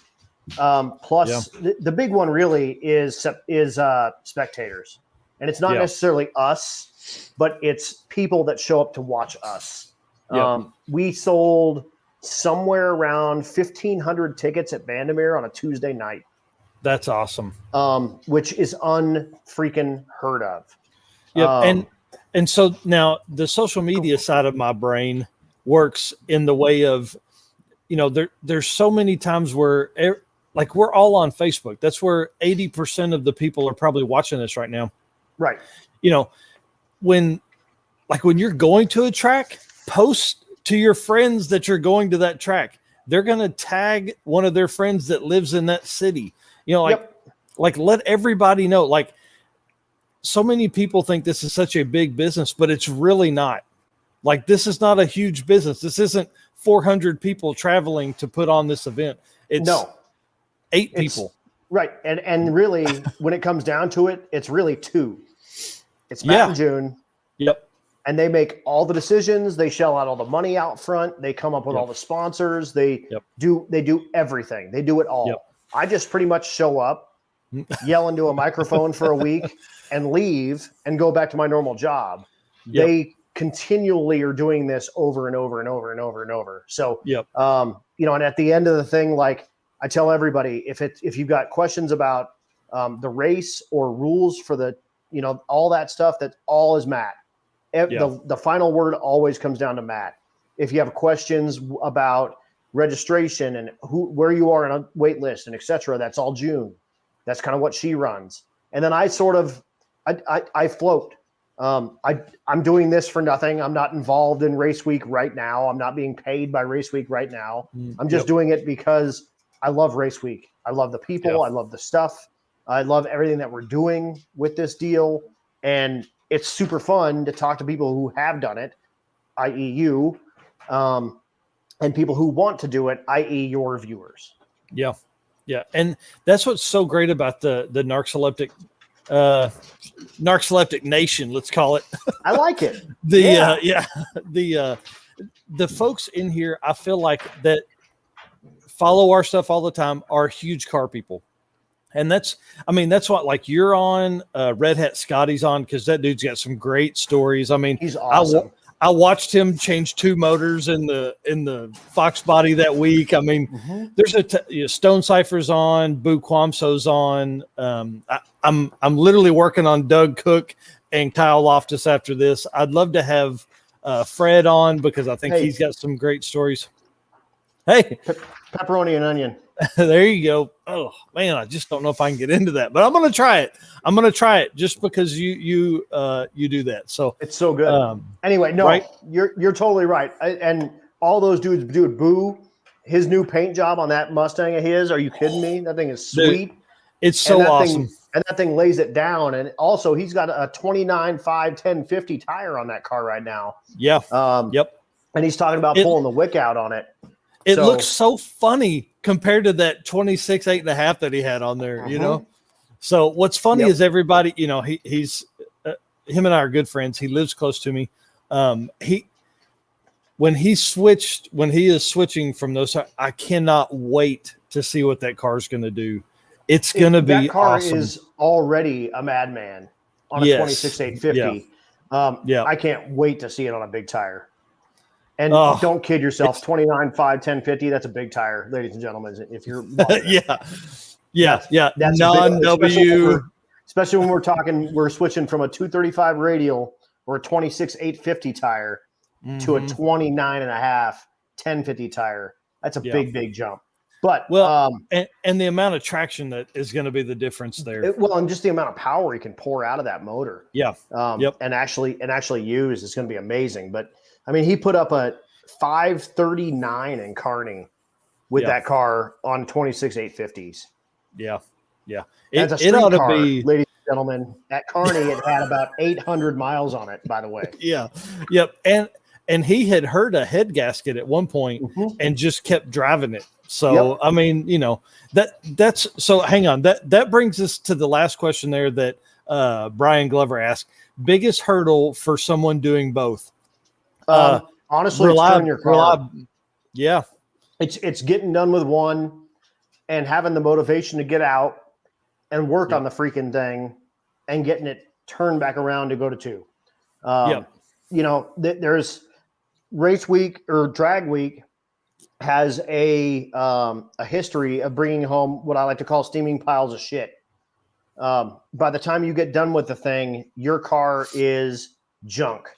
The big one really is spectators, and it's not necessarily us, but it's people that show up to watch us. We sold somewhere around 1,500 tickets at Vandermeer on a Tuesday night. That's awesome. Which is unfreaking heard of. And so now the social media side of my brain works in the way of there's so many times where like we're all on Facebook. That's where 80% of the people are probably watching this right now. Right. When you're going to a track, post to your friends that you're going to that track. They're going to tag one of their friends that lives in that city. Like let everybody know. Like, so many people think this is such a big business, but it's really not. Like, this is not a huge business. This isn't 400 people traveling to put on this event. It's 8 people. Right. And really, when it comes down to it, it's really 2. It's Matt and June. Yep. And they make all the decisions. They shell out all the money out front. They come up with all the sponsors. They do everything. They do it all. Yep. I just pretty much show up, yell into a microphone for a week, and leave and go back to my normal job. Yep. They continually are doing this over and over and over and over and over. So, and at the end of the thing, like I tell everybody, if you've got questions about the race or rules for the, all that stuff, that all is Matt. The final word always comes down to Matt. If you have questions about registration and where you are in a wait list and et cetera, that's all June. That's kind of what she runs. And then I sort of, I float. I'm doing this for nothing. I'm not involved in race week right now. I'm not being paid by race week right now. I'm just doing it because I love race week. I love the people. I love the stuff. I love everything that we're doing with this deal. And it's super fun to talk to people who have done it, i.e. you, and people who want to do it, i.e. your viewers. Yeah. Yeah. And that's what's so great about the narcoleptic nation, let's call it. I like it. The folks in here, I feel like that follow our stuff all the time are huge car people. And that's what, like, you're on, Red Hat Scotty's on, because that dude's got some great stories. I mean, he's awesome. I watched him change 2 motors in the Fox body that week. I mean, there's Stone Cypher's on, Boo Quamso's on. I'm literally working on Doug Cook and Kyle Loftus after this. I'd love to have Fred on, because I think he's got some great stories. Hey, pepperoni and onion. There you go. Oh man, I just don't know if I can get into that, but I'm going to try it. I'm going to try it just because you do that. So it's so good. Anyway, no, right? You're totally right. And all those dudes, dude, Boo, his new paint job on that Mustang of his. Are you kidding me? That thing is sweet. Dude, it's so awesome. And that thing lays it down. And also, he's got a 29.5 1050 tire on that car right now. Yeah. And he's talking about pulling the wick out on it. It looks so funny compared to that 26 8.5 that he had on there, So what's funny is everybody, he's him and I are good friends. He lives close to me. When he is switching from those, I cannot wait to see what that car is going to do. It's going to be awesome. That car is already a madman on a 26 850. I can't wait to see it on a big tire. And don't kid yourself, 29.5 1050, that's a big tire, ladies and gentlemen. If you're That's non-W. Especially when we're switching from a 235 radial or a 26 850 tire to a 29.5 1050 tire. That's a big jump. But and the amount of traction that is going to be the difference there. And just the amount of power you can pour out of that motor. And actually use is going to be amazing. But I mean, he put up a 539 in Kearney with that car on 26 850s. Yeah. That's a street car, ladies and gentlemen. At Kearney, it had about 800 miles on it, by the way. Yep. And he had heard a head gasket at one point and just kept driving it. So, I mean, that's so hang on. That brings us to the last question there that Brian Glover asked. Biggest hurdle for someone doing both? Honestly, it's turning your car. It's getting done with one and having the motivation to get out and work on the freaking thing and getting it turned back around to go to 2. There's race week or drag week has a history of bringing home what I like to call steaming piles of shit. By the time you get done with the thing, your car is junk.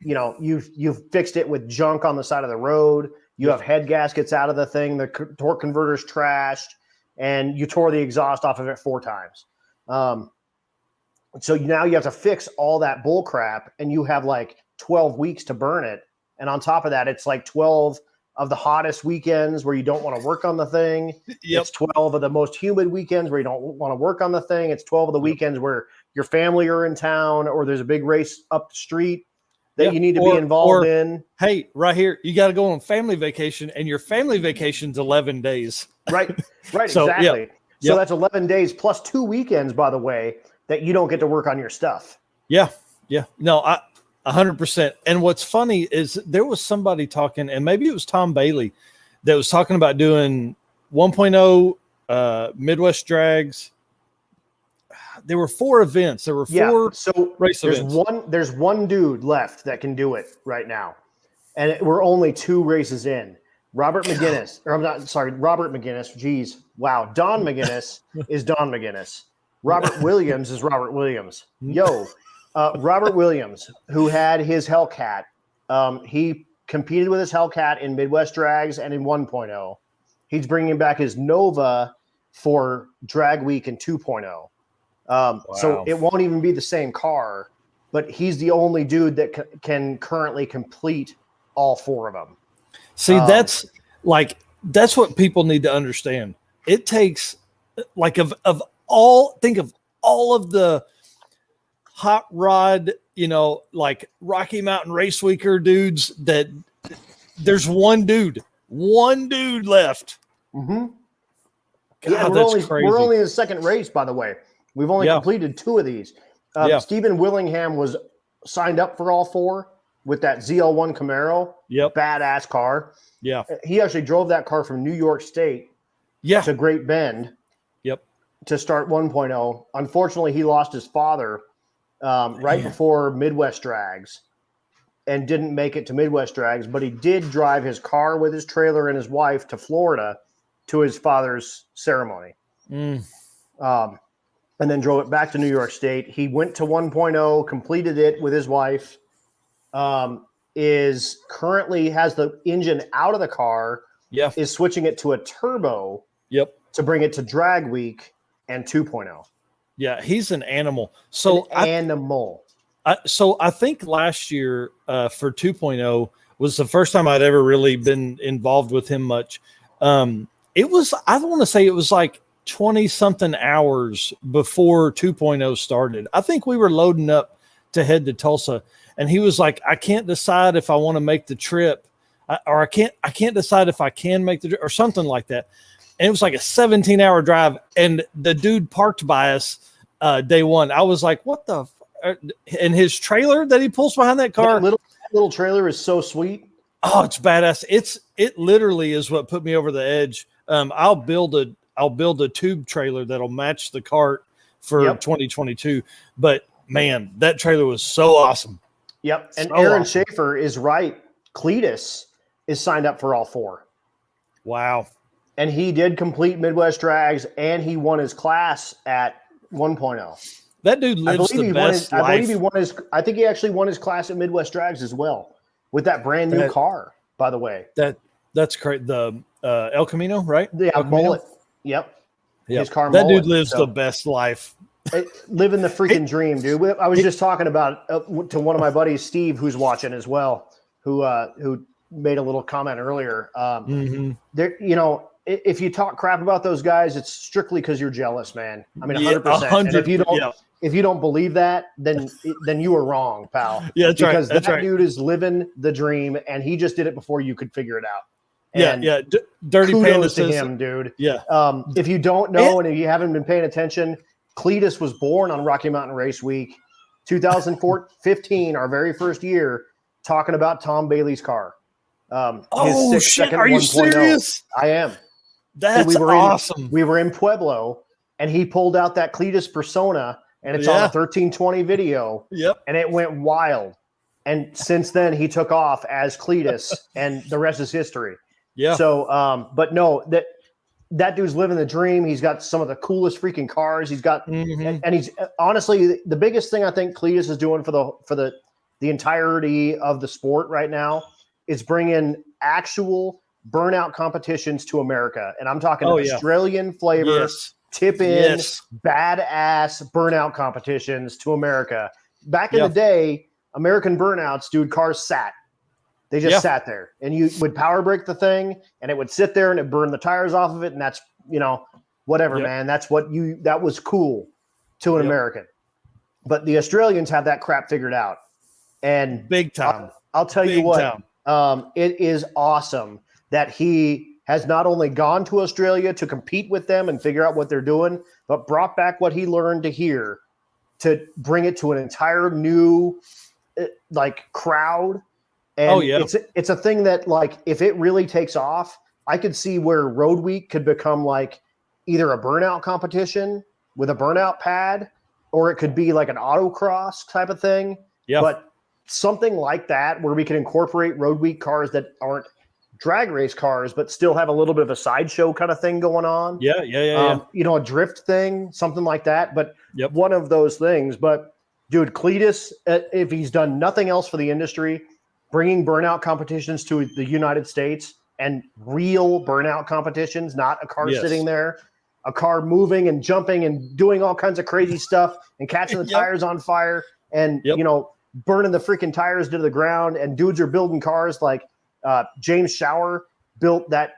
You've fixed it with junk on the side of the road. You have head gaskets out of the thing. The torque converter's trashed, and you tore the exhaust off of it 4 times. So now you have to fix all that bull crap, and you have like 12 weeks to burn it. And on top of that, it's like 12 of the hottest weekends where you don't want to work on the thing. Yep. It's 12 of the most humid weekends where you don't want to work on the thing. It's 12 of the weekends where your family are in town, or there's a big race up the street that you need to be involved in. Hey, right here, you got to go on family vacation, and your family vacation's 11 days. Right, So, exactly. Yep. So that's 11 days plus 2 weekends, by the way, that you don't get to work on your stuff. Yeah. No, 100%. And what's funny is there was somebody talking, and maybe it was Tom Bailey, that was talking about doing 1.0 Midwest Drags. There were 4 events. There were 4 race events. There's one dude left that can do it right now. And we're only 2 races in. Robert McGinnis. Geez. Wow. Don McGinnis is Don McGinnis. Robert Williams is Robert Williams. Robert Williams, who had his Hellcat. He competed with his Hellcat in Midwest Drags and in 1.0. He's bringing back his Nova for Drag Week in 2.0. So it won't even be the same car, but he's the only dude that can currently complete all 4 of them. See, that's what people need to understand. It takes think of all of the hot rod, like Rocky Mountain Race Weeker dudes, that there's one dude left. Mm-hmm. God, that's crazy. We're only in the second race, by the way. We've only completed 2 of these. Stephen Willingham was signed up for all 4 with that ZL1 Camaro. Yep. Badass car. Yeah. He actually drove that car from New York State to Great Bend. Yep. To start 1.0. Unfortunately, he lost his father before Midwest Drags and didn't make it to Midwest Drags, but he did drive his car with his trailer and his wife to Florida to his father's ceremony. And then drove it back to New York State. He went to 1.0, completed it with his wife, is currently has the engine out of the car, is switching it to a turbo to bring it to Drag Week and 2.0. Yeah, he's an animal. So I think last year for 2.0 was the first time I'd ever really been involved with him much. It was, I want to say it was like 20 something hours before 2.0 started. I think we were loading up to head to Tulsa, and he was like, I can't decide if I want to make the trip, or I can't decide if I can make the trip, or something like that. And it was like a 17-hour drive, and the dude parked by us day one. I was like, what the and his trailer that he pulls behind that car. That little trailer is so sweet. Oh, it's badass. It literally is what put me over the edge. I'll build a tube trailer that'll match the cart for 2022. But man, that trailer was so awesome. Yep. And Aaron Schaefer is right. Cletus is signed up for all 4. Wow. And he did complete Midwest Drags, and he won his class at 1.0. That dude lives the best life. I think he actually won his class at Midwest Drags as well with that brand new car, by the way. That's great. The El Camino, right? Yeah, Mullet. Yep. His car. That dude lives the best life. Living the freaking dream, dude. I was just talking about to one of my buddies, Steve, who's watching as well, who made a little comment earlier. There, if you talk crap about those guys, it's strictly because you're jealous, man. I mean, 100%. And if you don't believe that, then you are wrong, pal. Yeah, that's right. Because that dude is living the dream, and he just did it before you could figure it out. And Dirty Panda to him, dude. Yeah. If you don't know, and if you haven't been paying attention, Cletus was born on Rocky Mountain Race Week, 2015, our very first year, talking about Tom Bailey's car. His shit! Are you serious? I am. That's awesome. We were in Pueblo, and he pulled out that Cletus Persona, and it's on a 1320 video. Yep. And it went wild. And since then, he took off as Cletus, and the rest is history. Yeah. So, but no, that dude's living the dream. He's got some of the coolest freaking cars. He's got, and he's honestly the biggest thing I think Cletus is doing for the entirety of the sport right now is bringing actual burnout competitions to America. And I'm talking Oh, yeah. Australian flavor, Yes. tip in, Yes. badass burnout competitions to America. Back in Yeah. the day, American burnouts, dude, cars sat. They just Yeah. sat there, and you would power brake the thing, and it would sit there, and it burned the tires off of it, and that's, whatever, Yep. man. That's that was cool to an Yep. American. But the Australians have that crap figured out, and Big time. I'll tell you Big what, time. it is awesome that he has not only gone to Australia to compete with them and figure out what they're doing, but brought back what he learned to here to bring it to an entire new crowd. And it's a thing that, like, if it really takes off, I could see where Road Week could become like either a burnout competition with a burnout pad, or it could be like an autocross type of thing. Yeah. But something like that where we can incorporate Road Week cars that aren't drag race cars, but still have a little bit of a sideshow kind of thing going on. Yeah. A drift thing, something like that. But one of those things. But dude, Cletus, if he's done nothing else for the industry, bringing burnout competitions to the United States, and real burnout competitions, not a car sitting there, a car moving and jumping and doing all kinds of crazy stuff and catching the tires on fire and, burning the freaking tires to the ground. And dudes are building cars like James Shower built that.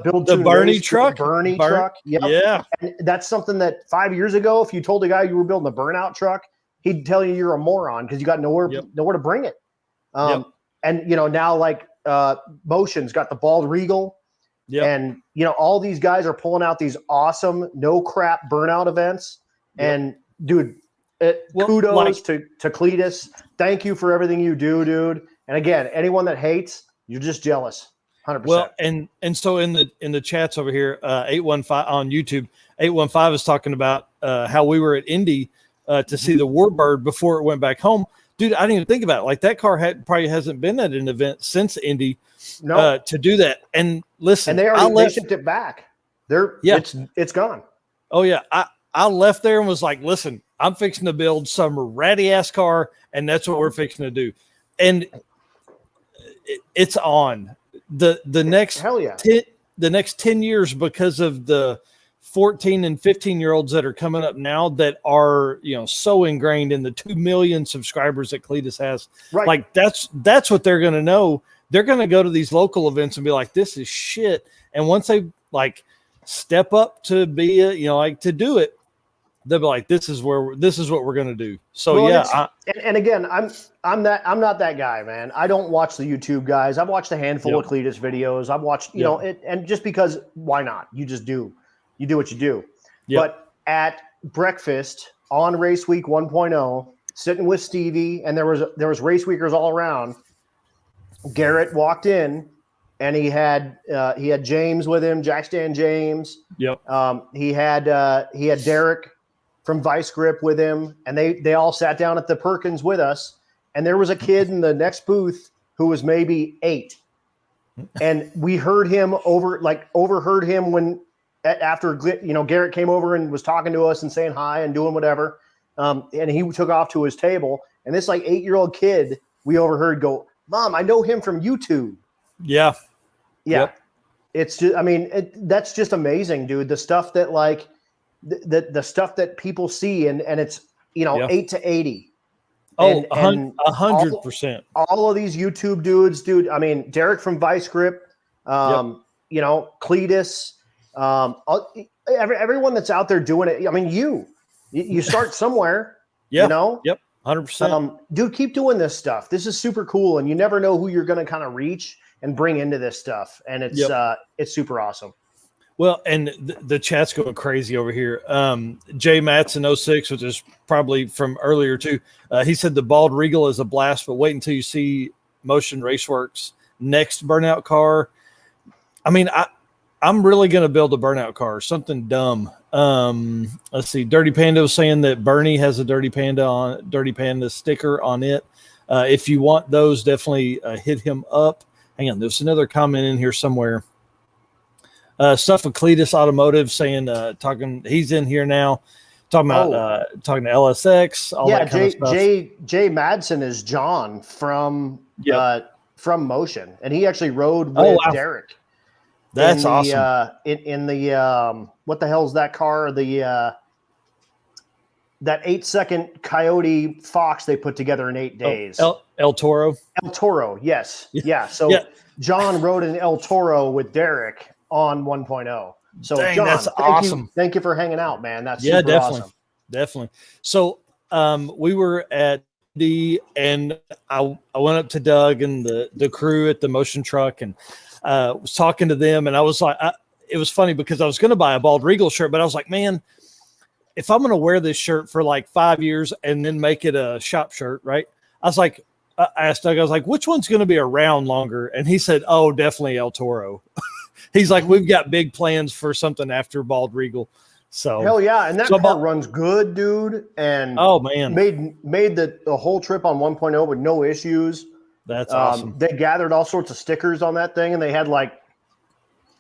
Build the Bernie truck. Bernie truck. Yep. Yeah. And that's something that 5 years ago, if you told a guy you were building a burnout truck, he'd tell you you're a moron because you got nowhere to bring it. And now like Motion's got the Bald Regal, and all these guys are pulling out these awesome no crap burnout events. And dude, kudos to Cletus. Thank you for everything you do, dude. And again, anyone that hates, you're just jealous. 100%. Well, and so in the chats over here, 815 on YouTube, 815 is talking about how we were at Indy to see the Warbird before it went back home. Dude, I didn't even think about it. Like, that car probably hasn't been at an event since Indy to do that. And listen, and they shipped it back. It's gone. Oh yeah, I left there and was like, listen, I'm fixing to build some ratty ass car, and that's what we're fixing to do. And it's on the next the next 10 years, because of the 14 and 15-year-olds that are coming up now that are, so ingrained in the 2 million subscribers that Cletus has. Right. Like, that's what they're going to know. They're going to go to these local events and be like, this is shit. And once they step up to be to do it, they'll be like, this is what we're going to do. So and again, I'm not that guy, man. I don't watch the YouTube guys. I've watched a handful of Cletus videos. I've watched, and just because, why not? You just do. You do what you do. Yep. But at breakfast on Race Week 1.0, sitting with Stevie, and there was race weekers all around. Garrett walked in, and he had James with him, Jack Stan James. Yep. He had Derek from Vice Grip with him, and they all sat down at the Perkins with us. And there was a kid in the next booth who was maybe 8, and we overheard him when. After Garrett came over and was talking to us and saying hi and doing whatever, and he took off to his table, and this 8-year-old kid we overheard go, "Mom, I know him from YouTube." Yeah. Yep. It's just, that's just amazing, dude. The stuff that the stuff that people see, and it's 8 to 80. Oh, 100%. All of these YouTube dudes, dude. I mean, Derek from Vice Grip, Cletus. Everyone that's out there doing it. I mean, you start somewhere. Yep. 100%. Dude, keep doing this stuff. This is super cool, and you never know who you're going to kind of reach and bring into this stuff, and it's super awesome. Well, and the chat's going crazy over here. Jay Matson 06, which is probably from earlier too. He said the Bald Regal is a blast, but wait until you see Motion Raceworks' next burnout car. I mean, I'm really going to build a burnout car, something dumb. Let's see. Dirty Panda was saying that Bernie has a Dirty Panda sticker on it. If you want those, definitely hit him up. Hang on. There's another comment in here somewhere. Stuff with Cletus Automotive saying, he's in here now, talking about talking to LSX, all that kind of stuff. Jay Madsen is John from from Motion, and he actually rode with wow. Derek. That's awesome. In the what the hell is that car? The that 8-second Coyote Fox they put together in 8 days. El Toro. El Toro, yes, yeah. So John rode an El Toro with Derek on 1.0. So Dang, John, that's awesome. Thank you for hanging out, man. That's super definitely, awesome. Definitely. So we were at and I went up to Doug and the crew at the Motion Truck and was talking to them, and I was like, it was funny because I was going to buy a Bald Regal shirt, but I was like, man, if I'm going to wear this shirt for like 5 years and then make it a shop shirt, right? I was like, I asked Doug, I was like, which one's going to be around longer? And he said, oh, definitely El Toro. He's like, we've got big plans for something after Bald Regal. So hell yeah, and that car runs good, dude. And oh man, made the whole trip on 1.0 with no issues. That's awesome. They gathered all sorts of stickers on that thing, and they had like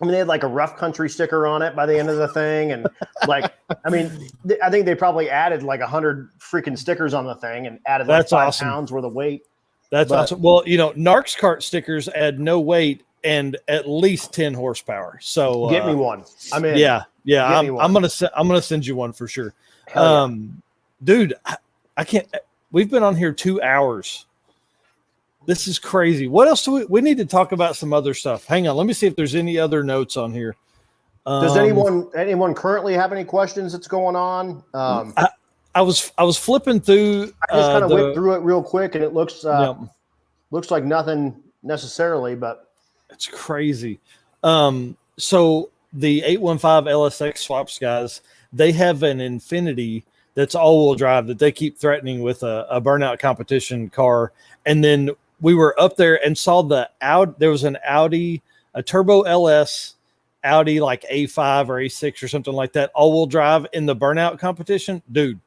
a rough country sticker on it by the end of the thing, and like, I think they probably added like 100 freaking stickers on the thing and added like 5 pounds worth of weight. That's awesome. Well, Narcs cart stickers add no weight and at least 10 horsepower. So get me one. I'm in. Yeah. I'm gonna send you one for sure. Dude, I can't. We've been on here 2 hours. This is crazy. What else do we need to talk about? Some other stuff. Hang on. Let me see if there's any other notes on here. Does anyone currently have any questions that's going on? I was flipping through. I just kind of went through it real quick, and it looks like nothing necessarily, but it's crazy. So the 815 LSX swaps guys, they have an Infinity that's all-wheel drive that they keep threatening with a burnout competition car. And then we were up there and saw there was an Audi, a Turbo LS Audi like A5 or A6 or something like that, all-wheel drive in the burnout competition. Dude,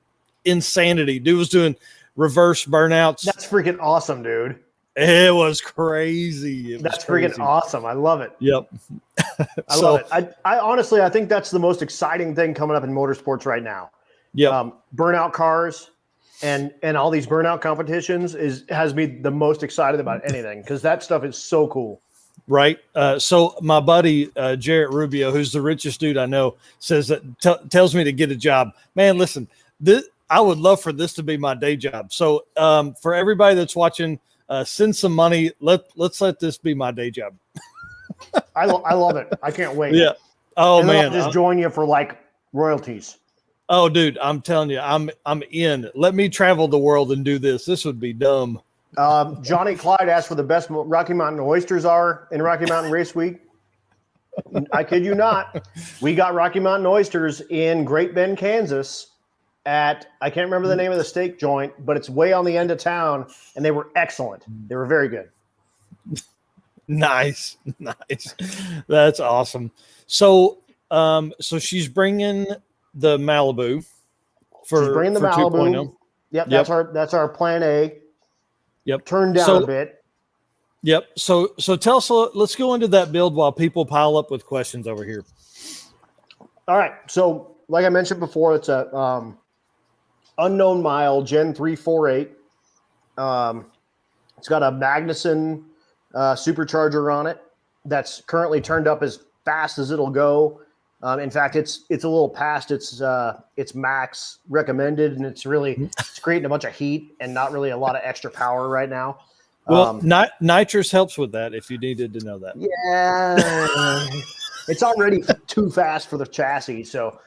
insanity. Dude was doing reverse burnouts. That's freaking awesome, dude. It was crazy. That's freaking awesome. I love it. Yep. I love it. I honestly, I think that's the most exciting thing coming up in motorsports right now. Yeah. Burnout cars and all these burnout competitions has me the most excited about anything, because that stuff is so cool. Right. So my buddy, Jarrett Rubio, who's the richest dude I know, says that tells me to get a job. Man, listen, I would love for this to be my day job. So for everybody that's watching, send some money. Let's let this be my day job. I love it. I can't wait. Yeah. Oh and man. I'll just join you for like royalties. Oh dude, I'm telling you, I'm in. Let me travel the world and do this. This would be dumb. Johnny Clyde asked where the best Rocky Mountain oysters are in Rocky Mountain Race Week. I kid you not. We got Rocky Mountain oysters in Great Bend, Kansas at, I can't remember the name of the steak joint, but it's way on the end of town, and they were excellent. They were very good. Nice. That's awesome. So she's bringing the Malibu she's bringing the Malibu. 2.0. Yep, that's our plan A. Yep. Turned down a bit. Yep. So tell us, let's go into that build while people pile up with questions over here. All right. So like I mentioned before, it's a unknown mile Gen 348. It's got a Magnuson supercharger on it that's currently turned up as fast as it'll go. In fact, it's a little past its max recommended, and it's creating a bunch of heat and not really a lot of extra power right now. Well, nitrous helps with that, if you needed to know that. Yeah, it's already too fast for the chassis. So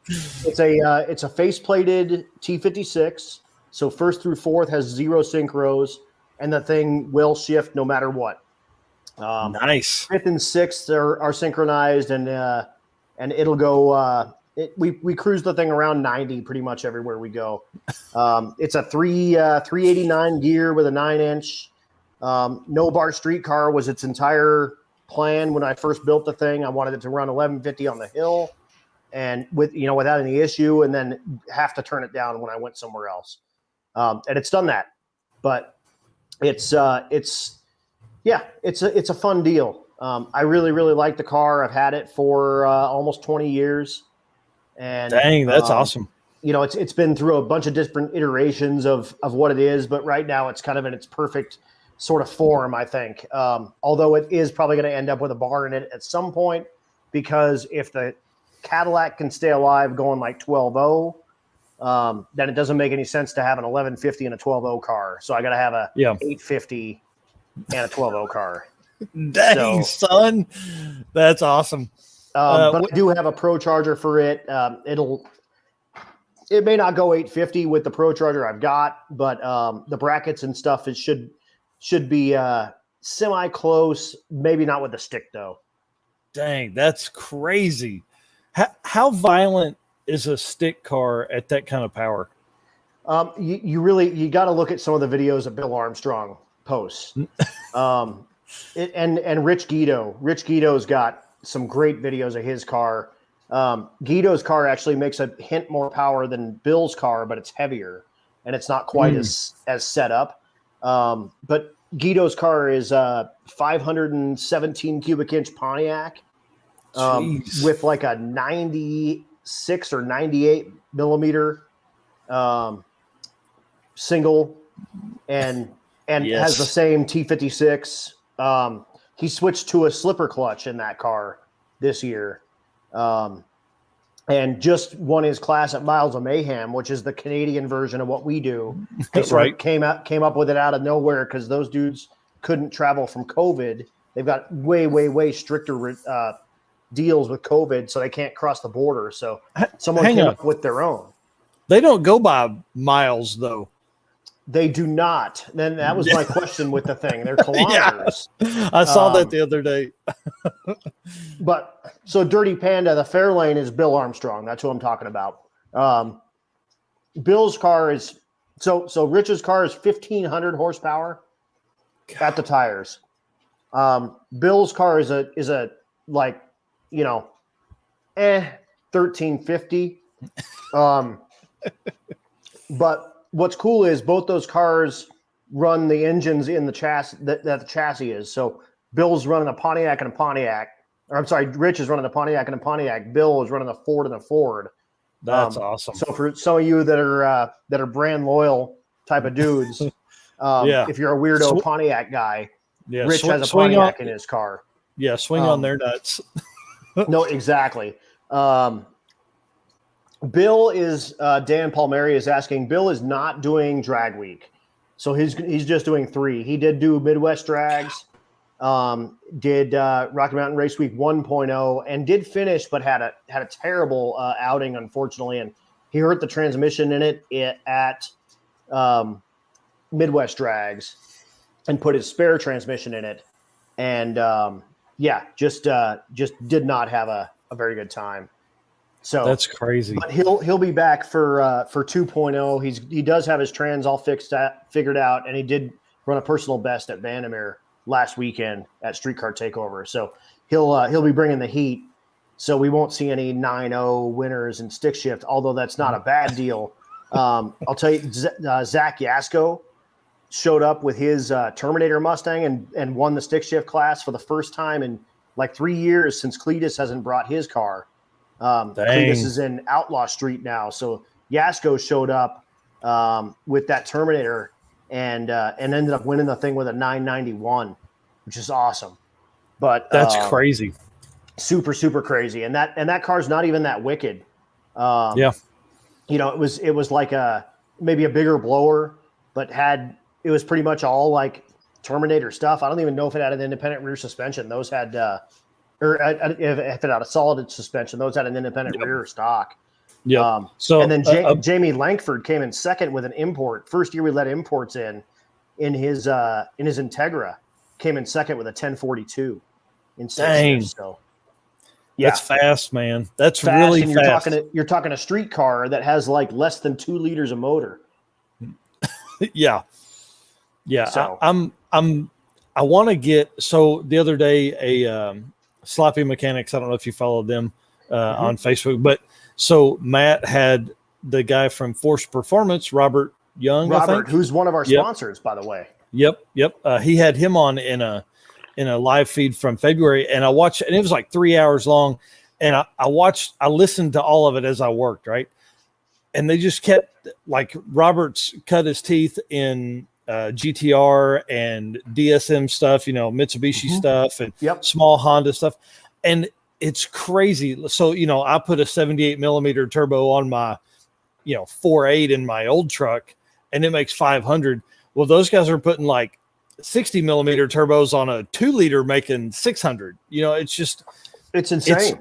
it's a face-plated T56. So first through fourth has 0 synchros, and the thing will shift no matter what. Nice. Fifth and sixth are synchronized, and it'll go. We cruise the thing around 90 pretty much everywhere we go. It's a 389 gear with a 9-inch. No bar street car was its entire plan when I first built the thing. I wanted it to run 1150 on the hill, and without any issue, and then have to turn it down when I went somewhere else. And it's done that, but it's a fun deal. I really, really like the car. I've had it for almost 20 years. And dang, that's awesome. It's been through a bunch of different iterations of what it is, but right now it's kind of in its perfect sort of form, I think. Although it is probably going to end up with a bar in it at some point, because if the Cadillac can stay alive going like 12.0, then it doesn't make any sense to have an 1150 and a 12.0 car. So I got to have a 850 and a 12.0 car. Dang, son, that's awesome. But I do have a Pro Charger for it. It may not go 850 with the Pro Charger I've got, but the brackets and stuff should be semi close. Maybe not with the stick though. Dang, that's crazy. How violent is a stick car at that kind of power? You got to look at some of the videos that Bill Armstrong posts. And Rich Guido. Rich Guido's got some great videos of his car. Guido's car actually makes a hint more power than Bill's car, but it's heavier and it's not quite as set up. But Guido's car is 517 cubic inch Pontiac with like a 96 or 98 millimeter single and has the same T56. He switched to a slipper clutch in that car this year. And just won his class at Miles of Mayhem, which is the Canadian version of what we do. That's right. Came up with it out of nowhere because those dudes couldn't travel from COVID. They've got way stricter deals with COVID, so they can't cross the border. So someone came up with their own. They don't go by miles though. They do not. Then that was my question with the thing. They're kilometers. I saw that the other day. But so Dirty Panda, the Fairlane is Bill Armstrong. That's who I'm talking about. Bill's car is so Rich's car is 1,500 horsepower at the tires. Bill's car is a like 1,350. But what's cool is both those cars run the engines in the chassis that the chassis is. So Bill's running a Pontiac and a Pontiac. Or I'm sorry, Rich is running a Pontiac and a Pontiac. Bill is running a Ford and a Ford. That's awesome. So for some of you that are brand loyal type of dudes, if you're a weirdo Pontiac guy, Rich has a Pontiac in his car. Yeah, swing on their nuts. No, exactly. Bill is Dan Palmieri is asking. Bill is not doing drag week, so he's just doing 3. He did do Midwest drags, did Rocky Mountain Race Week 1.0, and did finish, but had a terrible outing, unfortunately, and he hurt the transmission in it at Midwest drags, and put his spare transmission in it, and just did not have a very good time. So that's crazy. But he'll be back for 2.0. He does have his trans all figured out, and he did run a personal best at Vandermeer last weekend at Streetcar Takeover. So he'll be bringing the heat. So we won't see any 9.0 winners in stick shift, although that's not a bad deal. I'll tell you, Zach Yasko showed up with his Terminator Mustang and won the stick shift class for the first time in like 3 years since Cletus hasn't brought his car. Cletus is in Outlaw Street now, so Yasko showed up with that Terminator and ended up winning the thing with a 991, which is awesome. But that's crazy, super crazy, and that car's not even that wicked. It was like maybe a bigger blower, but it was pretty much all like Terminator stuff. I don't even know if it had an independent rear suspension. Those had. Or if it had a solid suspension, those had an independent rear stock. Yeah. And then Jamie Langford came in second with an import. First year we let imports in his Integra, came in second with a 1042 in 6 years. So that's fast, man. That's fast, really and fast. You're talking a street car that has like less than 2 liters of motor. Yeah. So I want to get. So the other day Sloppy Mechanics, I don't know if you followed them on Facebook, but so Matt had the guy from Force Performance, Robert Young, I think, who's one of our sponsors, by the way. Yep. He had him on in a live feed from February, and I watched, and it was like 3 hours long, and I listened to all of it as I worked, right? And they just kept, like, Robert's cut his teeth in GTR and DSM stuff, Mitsubishi stuff and small Honda stuff. And it's crazy. So, I put a 78 millimeter turbo on my, 4.8 in my old truck, and it makes 500. Well, those guys are putting like 60 millimeter turbos on a 2 liter making 600. It's insane.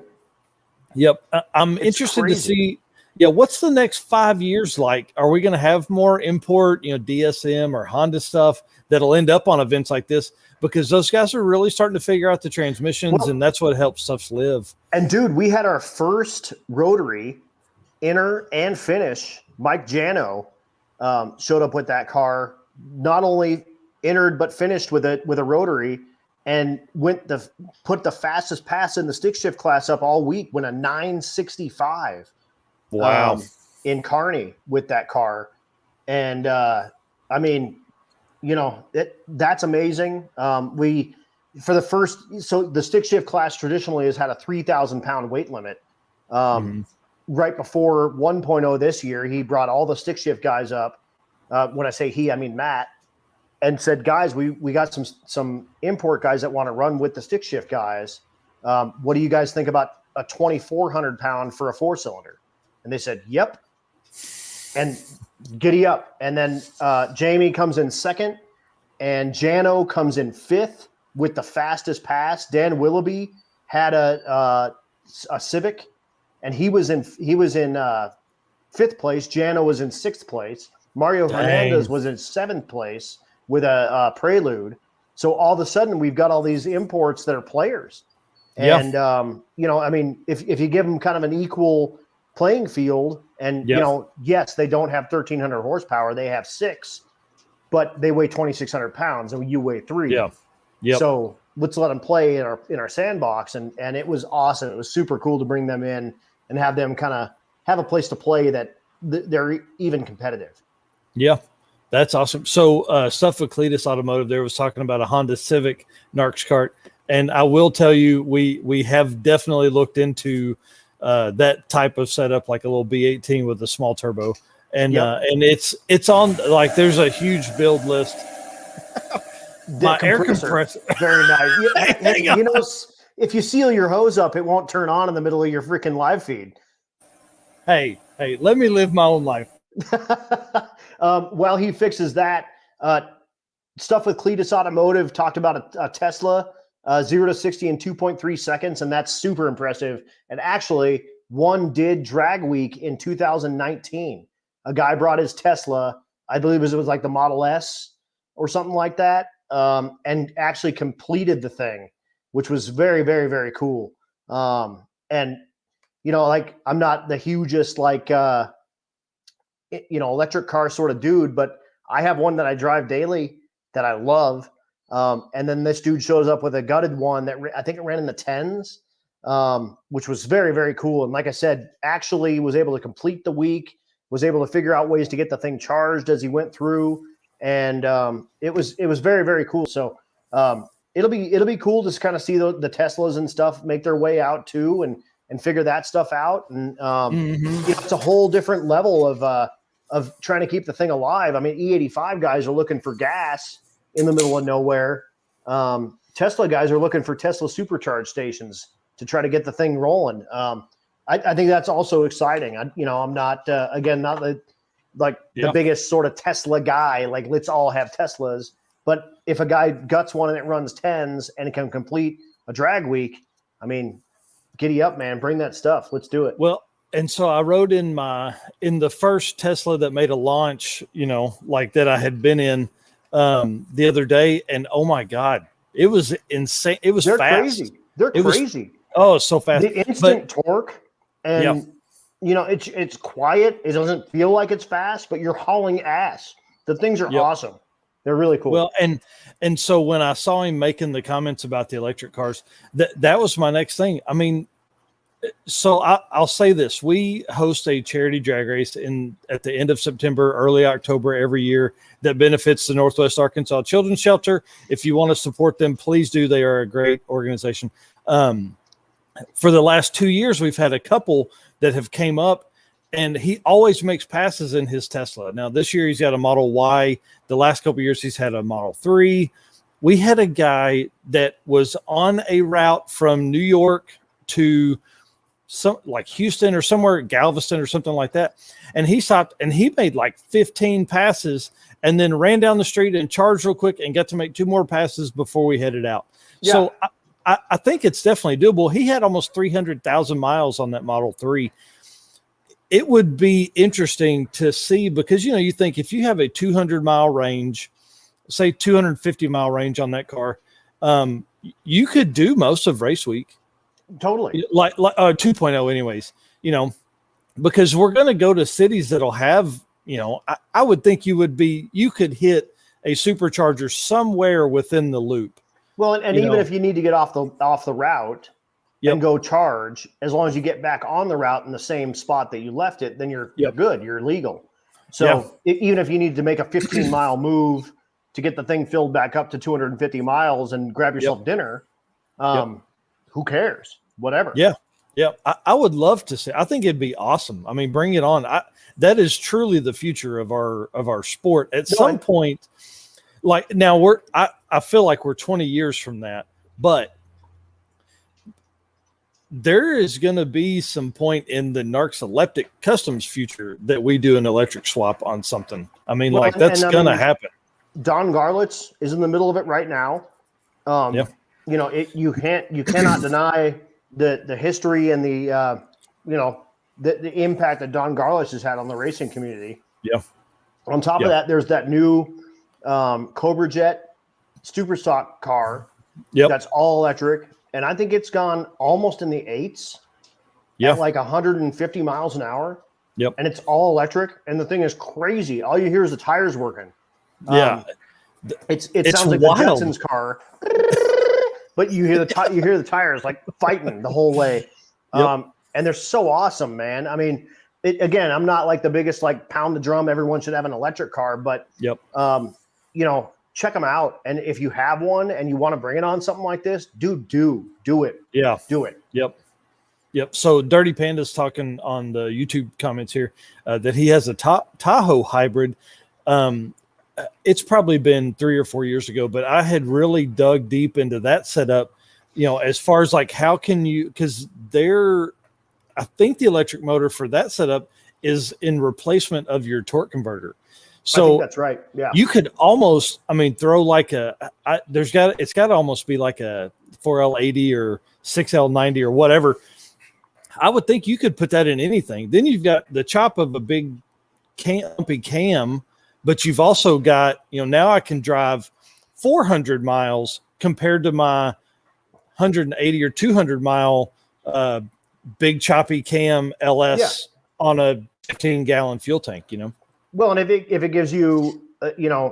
I'm interested to see. What's the next 5 years like? Are we going to have more import, DSM or Honda stuff that'll end up on events like this? Because those guys are really starting to figure out the transmissions, and that's what helps stuff live. And dude, we had our first rotary inner and finish. Mike Jano showed up with that car, not only entered but finished with a rotary, and put the fastest pass in the stick shift class up all week. Went a 965. Wow. In Kearney with that car. And that's amazing. The stick shift class traditionally has had a 3,000 pound weight limit. Right before 1.0 this year, he brought all the stick shift guys up. When I say he, I mean Matt, and said, guys, we got some import guys that want to run with the stick shift guys. What do you guys think about a 2,400 pound for a 4-cylinder? And they said, yep. And giddy up. And then Jamie comes in second, and Jano comes in fifth with the fastest pass. Dan Willoughby had a Civic, and he was in fifth place. Jano was in sixth place. Mario Hernandez was in seventh place with a Prelude. So all of a sudden, we've got all these imports that are players. And, if you give them kind of an equal playing field, and yes, they don't have 1,300 horsepower, they have 6, but they weigh 2,600 pounds, and you weigh 3. So let's let them play in our sandbox, and it was awesome. It was super cool to bring them in and have them kind of have a place to play that they're even competitive. That's awesome. So stuff with Cletus Automotive there was talking about a Honda Civic NARCS kart, and I will tell you, we have definitely looked into that type of setup, like a little B18 with a small turbo, and it's on, like, there's a huge build list. My air compressor, very nice. If you seal your hose up, it won't turn on in the middle of your freaking live feed. Hey, let me live my own life. While he fixes that, stuff with Cletus Automotive talked about a Tesla 0 to 60 in 2.3 seconds, and that's super impressive. And actually, one did drag week in 2019. A guy brought his Tesla, I believe it was like the Model S or something like that, and actually completed the thing, which was very, very, very cool. And I'm not the hugest electric car sort of dude, but I have one that I drive daily that I love. And then this dude shows up with a gutted one that I think it ran in the 10s, which was very, very cool. And like I said, actually was able to complete the week, was able to figure out ways to get the thing charged as he went through. And it was very, very cool. So it'll be cool to kind of see the Teslas and stuff make their way out too, and figure that stuff out. And it's a whole different level of trying to keep the thing alive. I mean, E85 guys are looking for gas in the middle of nowhere. Tesla guys are looking for Tesla supercharge stations to try to get the thing rolling. I think that's also exciting. I'm not the biggest sort of Tesla guy, like let's all have Teslas. But if a guy guts one and it runs 10s and it can complete a drag week, I mean, giddy up, man, bring that stuff. Let's do it. Well, and so I rode in the first Tesla that made a launch, like that I had been in the other day, and oh my God, it was insane. It was fast. Crazy. They're crazy. So fast. The instant torque, and it's quiet. It doesn't feel like it's fast, but you're hauling ass. The things are awesome. They're really cool. Well, and so when I saw him making the comments about the electric cars, that was my next thing. I mean, so I'll say this: we host a charity drag race at the end of September, early October every year that benefits the Northwest Arkansas Children's Shelter. If you want to support them, please do. They are a great organization. For the last 2 years, we've had a couple that have came up, and he always makes passes in his Tesla. Now this year he's got a Model Y. The last couple of years he's had a Model 3. We had a guy that was on a route from New York to some like Houston or somewhere, Galveston or something like that. And he stopped and he made like 15 passes and then ran down the street and charged real quick and got to make 2 more passes before we headed out. Yeah. So I think it's definitely doable. He had almost 300,000 miles on that Model 3. It would be interesting to see because, you think if you have a 200-mile range, say 250-mile range on that car, you could do most of race week. Totally. Like 2.0 anyways, because we're going to go to cities that'll have, I would think you could hit a supercharger somewhere within the loop. Well, and even if you need to get off the route and go charge, as long as you get back on the route in the same spot that you left it, then you're good. You're legal. So even if you need to make a 15-mile move to get the thing filled back up to 250 miles and grab yourself dinner, who cares? Whatever. Yeah. Yeah. I would love to see. I think it'd be awesome. I mean, bring it on. That is truly the future of our sport. At some point, like now I feel like we're 20 years from that, but there is going to be some point in the Narcoleptic Customs future that we do an electric swap on something. I mean, that's going to happen. Don Garlitz is in the middle of it right now. You cannot deny the history and the impact that Don Garlitz has had on the racing community. Yeah. On top of that, there's that new Cobra Jet super stock car that's all electric. And I think it's gone almost in the 8s at like 150 miles an hour. Yep. And it's all electric. And the thing is crazy. All you hear is the tires working. It sounds like wild. The Jetsons car, but you hear the tires like fighting the whole way. And they're so awesome, man. I mean, again, I'm not like the biggest like pound the drum. Everyone should have an electric car, but check them out. And if you have one and you want to bring it on something like this, do it. Yeah, do it. Yep. So Dirty Panda's talking on the YouTube comments here that he has a Tahoe hybrid. It's probably been 3 or 4 years ago, but I had really dug deep into that setup, as far as like, how can you, because I think the electric motor for that setup is in replacement of your torque converter. So I think that's right. Yeah. You could almost, throw like it's got to almost be like a 4L80 or 6L90 or whatever. I would think you could put that in anything. Then you've got the chop of a big cam, but you've also got, now I can drive 400 miles compared to my 180 or 200 mile big choppy cam LS on a 15-gallon fuel tank, Well, and if it gives you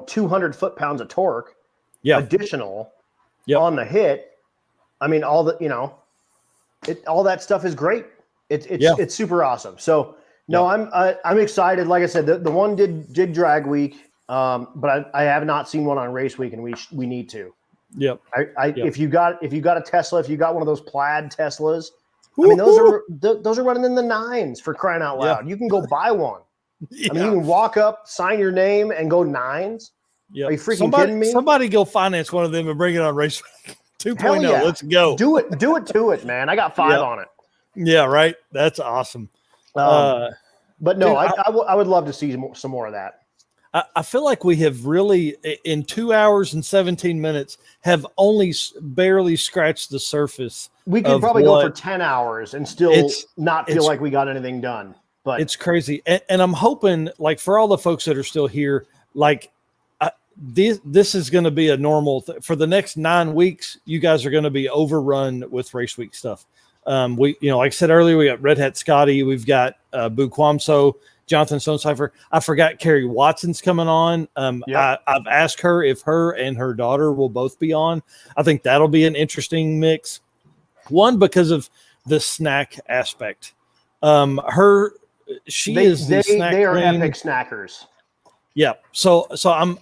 200 foot-pounds of torque additional on the hit, all that stuff is great. It's super awesome. So no, I'm excited. Like I said, the one did drag week, but I have not seen one on race week, and we need to. Yep. If you got a Tesla, if you got one of those plaid Teslas, those are running in the 9s for crying out loud. You can go buy one. Yeah. You can walk up, sign your name, and go 9s. Yeah. Are you freaking kidding me? Somebody go finance one of them and bring it on race 2.0. Yeah. Let's go. Do it to it, man. I got 5 on it. Yeah, right. That's awesome. But no, dude, I would love to see some more of that. I feel like we have really, in 2 hours and 17 minutes, have only barely scratched the surface. We could probably go for 10 hours and still not feel like we got anything done. But it's crazy. And I'm hoping, like, for all the folks that are still here, like, this is going to be a normal for the next 9 weeks. You guys are going to be overrun with race week stuff. Like I said earlier, we got Red Hat Scotty, we've got Boo Kwamso, Jonathan Stonecipher. I forgot Carrie Watson's coming on. I've asked her if her and her daughter will both be on. I think that'll be an interesting mix. One, because of the snack aspect. They are epic snackers. Yeah. So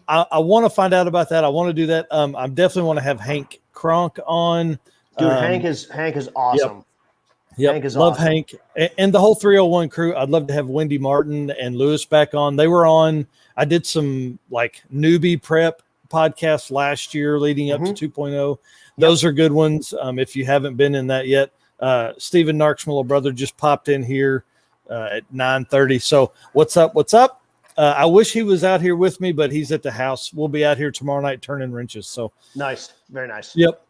I want to find out about that. I want to do that. I definitely want to have Hank Cronk on. Dude, Hank is awesome. Yep. Hank is Love awesome. Hank and the whole 301 crew. I'd love to have Wendy Martin and Lewis back on. They were on. I did some like newbie prep podcasts last year leading up to 2.0. Those are good ones. If you haven't been in that yet, Stephen Nark's little brother just popped in here at 9:30. So what's up? What's up? I wish he was out here with me, but he's at the house. We'll be out here tomorrow night turning wrenches. So nice. Very nice. Yep.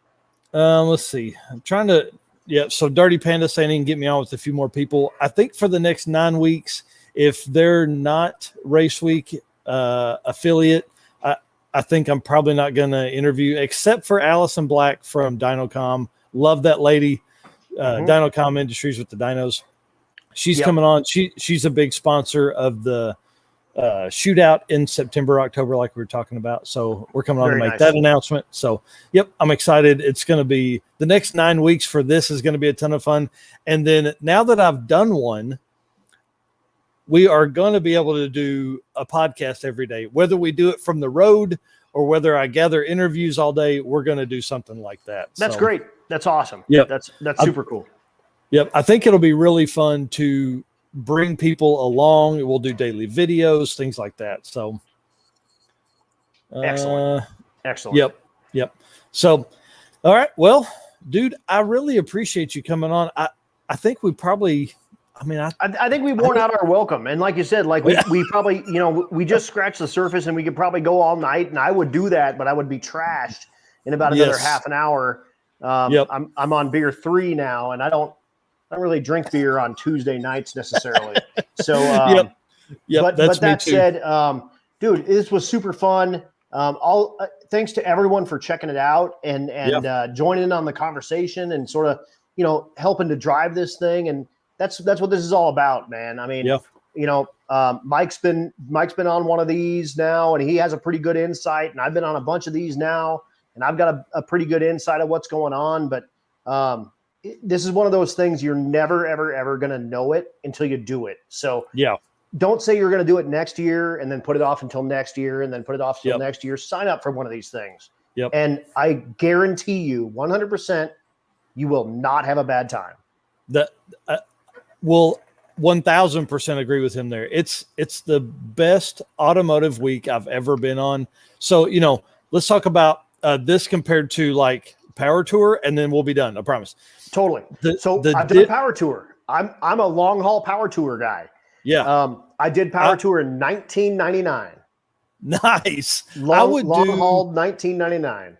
Let's see. I'm trying to. Yeah, so Dirty Panda saying he can get me on with a few more people. I think for the next 9 weeks, if they're not Race Week affiliate, I think I'm probably not going to interview, except for Allison Black from Dynocom. Love that lady. Dynocom Industries with the dinos. She's coming on. She's a big sponsor of the shootout in September, October, like we were talking about. So we're coming on to make that announcement. So, I'm excited. It's going to be the next 9 weeks for this is going to be a ton of fun. And then now that I've done one, we are going to be able to do a podcast every day, whether we do it from the road or whether I gather interviews all day. We're going to do something like that. That's great. That's awesome. Yeah, that's super cool. Yep. I think it'll be really fun to bring people along. We'll do daily videos, things like that. So excellent. Yep. So, all right. Well, dude, I really appreciate you coming on. I think we probably, I think we've worn out our welcome. And like you said, like we probably, we just scratched the surface and we could probably go all night, and I would do that, but I would be trashed in about another half an hour. I'm on beer 3 now, and I don't really drink beer on Tuesday nights necessarily. So, but that said, dude, this was super fun. Thanks to everyone for checking it out and joining in on the conversation and sort of, helping to drive this thing. And that's what this is all about, man. I mean, Mike's been on one of these now, and he has a pretty good insight, and I've been on a bunch of these now, and I've got a pretty good insight of what's going on. But, this is one of those things you're never, ever, ever going to know it until you do it. So don't say you're going to do it next year and then put it off until next year and then put it off until next year. Sign up for one of these things. And I guarantee you 100% you will not have a bad time. That will 1000% agree with him there. It's the best automotive week I've ever been on. So, let's talk about this compared to like Power Tour, and then we'll be done. I promise. Totally. I've done a Power Tour. I'm a long haul Power Tour guy. Yeah. I did Power Tour in 1999. Nice. Long haul 1999.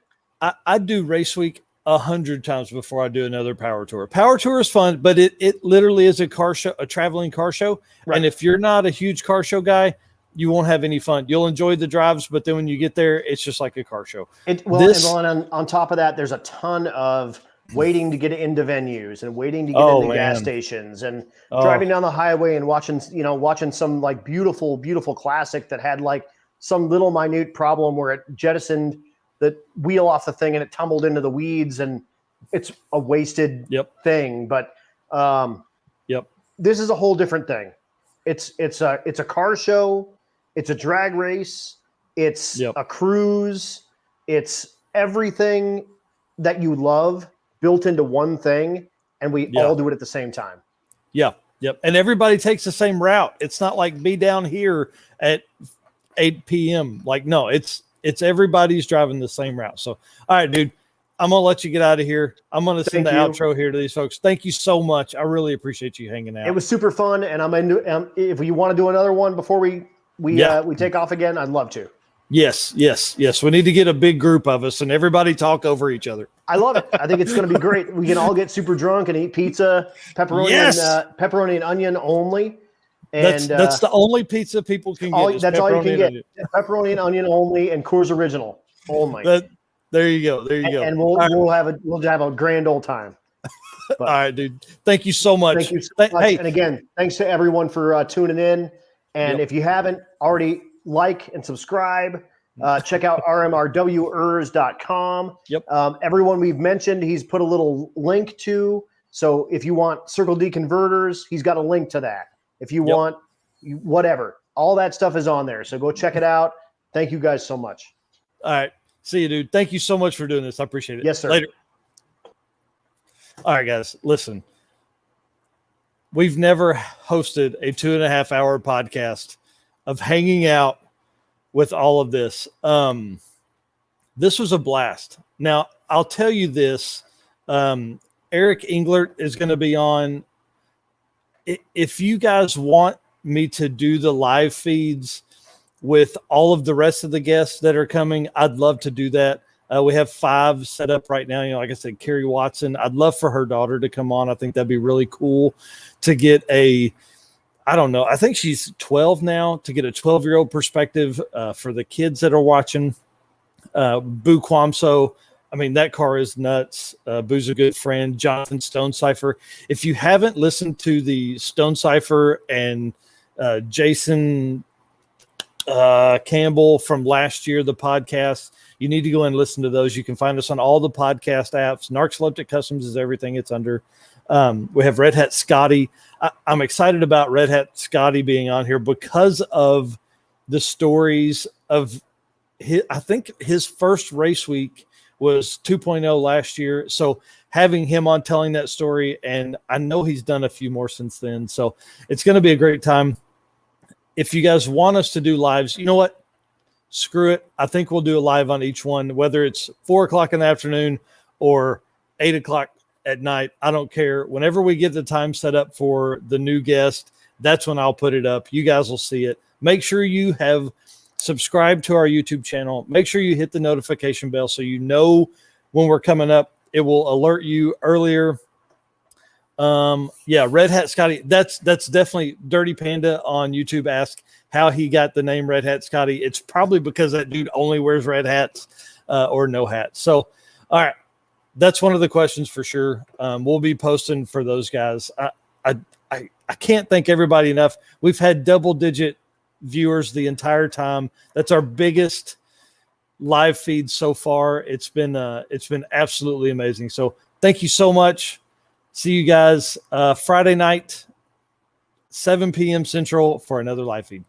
I'd do Race Week 100 times before I do another Power Tour. Power Tour is fun, but it literally is a car show, a traveling car show. Right. And if you're not a huge car show guy, you won't have any fun. You'll enjoy the drives, but then when you get there, it's just like a car show. And on top of that, there's a ton of waiting to get into venues and waiting to get into gas stations and driving down the highway and watching some like beautiful, beautiful classic that had like some little minute problem where it jettisoned the wheel off the thing and it tumbled into the weeds, and it's a wasted thing. But this is a whole different thing. It's a car show. It's a drag race. It's a cruise. It's everything that you love built into one thing, and we all do it at the same time. Yeah. Yep. And everybody takes the same route. It's not like be down here at 8 p.m. Like, no, it's everybody's driving the same route. So, all right, dude, I'm going to let you get out of here. I'm going to send the outro here to these folks. Thank you so much. I really appreciate you hanging out. It was super fun. And if you want to do another one before we take off again, I'd love to. Yes. We need to get a big group of us and everybody talk over each other. I love it. I think it's going to be great. We can all get super drunk and eat pizza, pepperoni and onion only. And that's the only pizza people can get. That's all you can get. Pepperoni and onion only, and Coors Original only. There you go. And we'll have a grand old time. All right, dude. Thank you so much. Thank you so much. Hey. And again, thanks to everyone for tuning in. And if you haven't already, like and subscribe. Check out rmrwers.com. Everyone we've mentioned, he's put a little link to. So if you want Circle D converters, he's got a link to that. If you want whatever, all that stuff is on there. So go check it out. Thank you guys so much. All right. See you, dude. Thank you so much for doing this. I appreciate it. Yes, sir. Later. All right, guys. Listen, we've never hosted a 2.5-hour podcast of hanging out with all of this. This was a blast. Now, I'll tell you this. Eric Englert is going to be on. If you guys want me to do the live feeds with all of the rest of the guests that are coming, I'd love to do that. We have 5 set up right now. Like I said, Carrie Watson. I'd love for her daughter to come on. I think that'd be really cool to get I don't know. I think she's 12 now, to get a 12-year-old perspective for the kids that are watching. Boo Quamso. I mean, that car is nuts. Boo's a good friend. Jonathan Stonecipher. If you haven't listened to the Stonecipher and Jason Campbell from last year, the podcast, you need to go and listen to those. You can find us on all the podcast apps. Narcoleptic Customs is everything it's under. We have Red Hat Scotty. I'm excited about Red Hat Scotty being on here because of the stories of I think his first race week was 2.0 last year. So having him on telling that story, and I know he's done a few more since then. So it's going to be a great time. If you guys want us to do lives, you know what? Screw it. I think we'll do a live on each one, whether it's 4:00 in the afternoon or 8:00 at night. I don't care. Whenever we get the time set up for the new guest, that's when I'll put it up. You guys will see it. Make sure you have subscribed to our YouTube channel. Make sure you hit the notification bell so you know when we're coming up. It will alert you earlier. Yeah, Red Hat Scotty. That's definitely Dirty Panda on YouTube asked how he got the name Red Hat Scotty. It's probably because that dude only wears red hats or no hats. So, all right, that's one of the questions for sure. We'll be posting for those guys. I can't thank everybody enough. We've had double-digit viewers the entire time. That's our biggest live feed so far. It's been absolutely amazing. So thank you so much. See you guys Friday night, 7 p.m. Central for another live feed.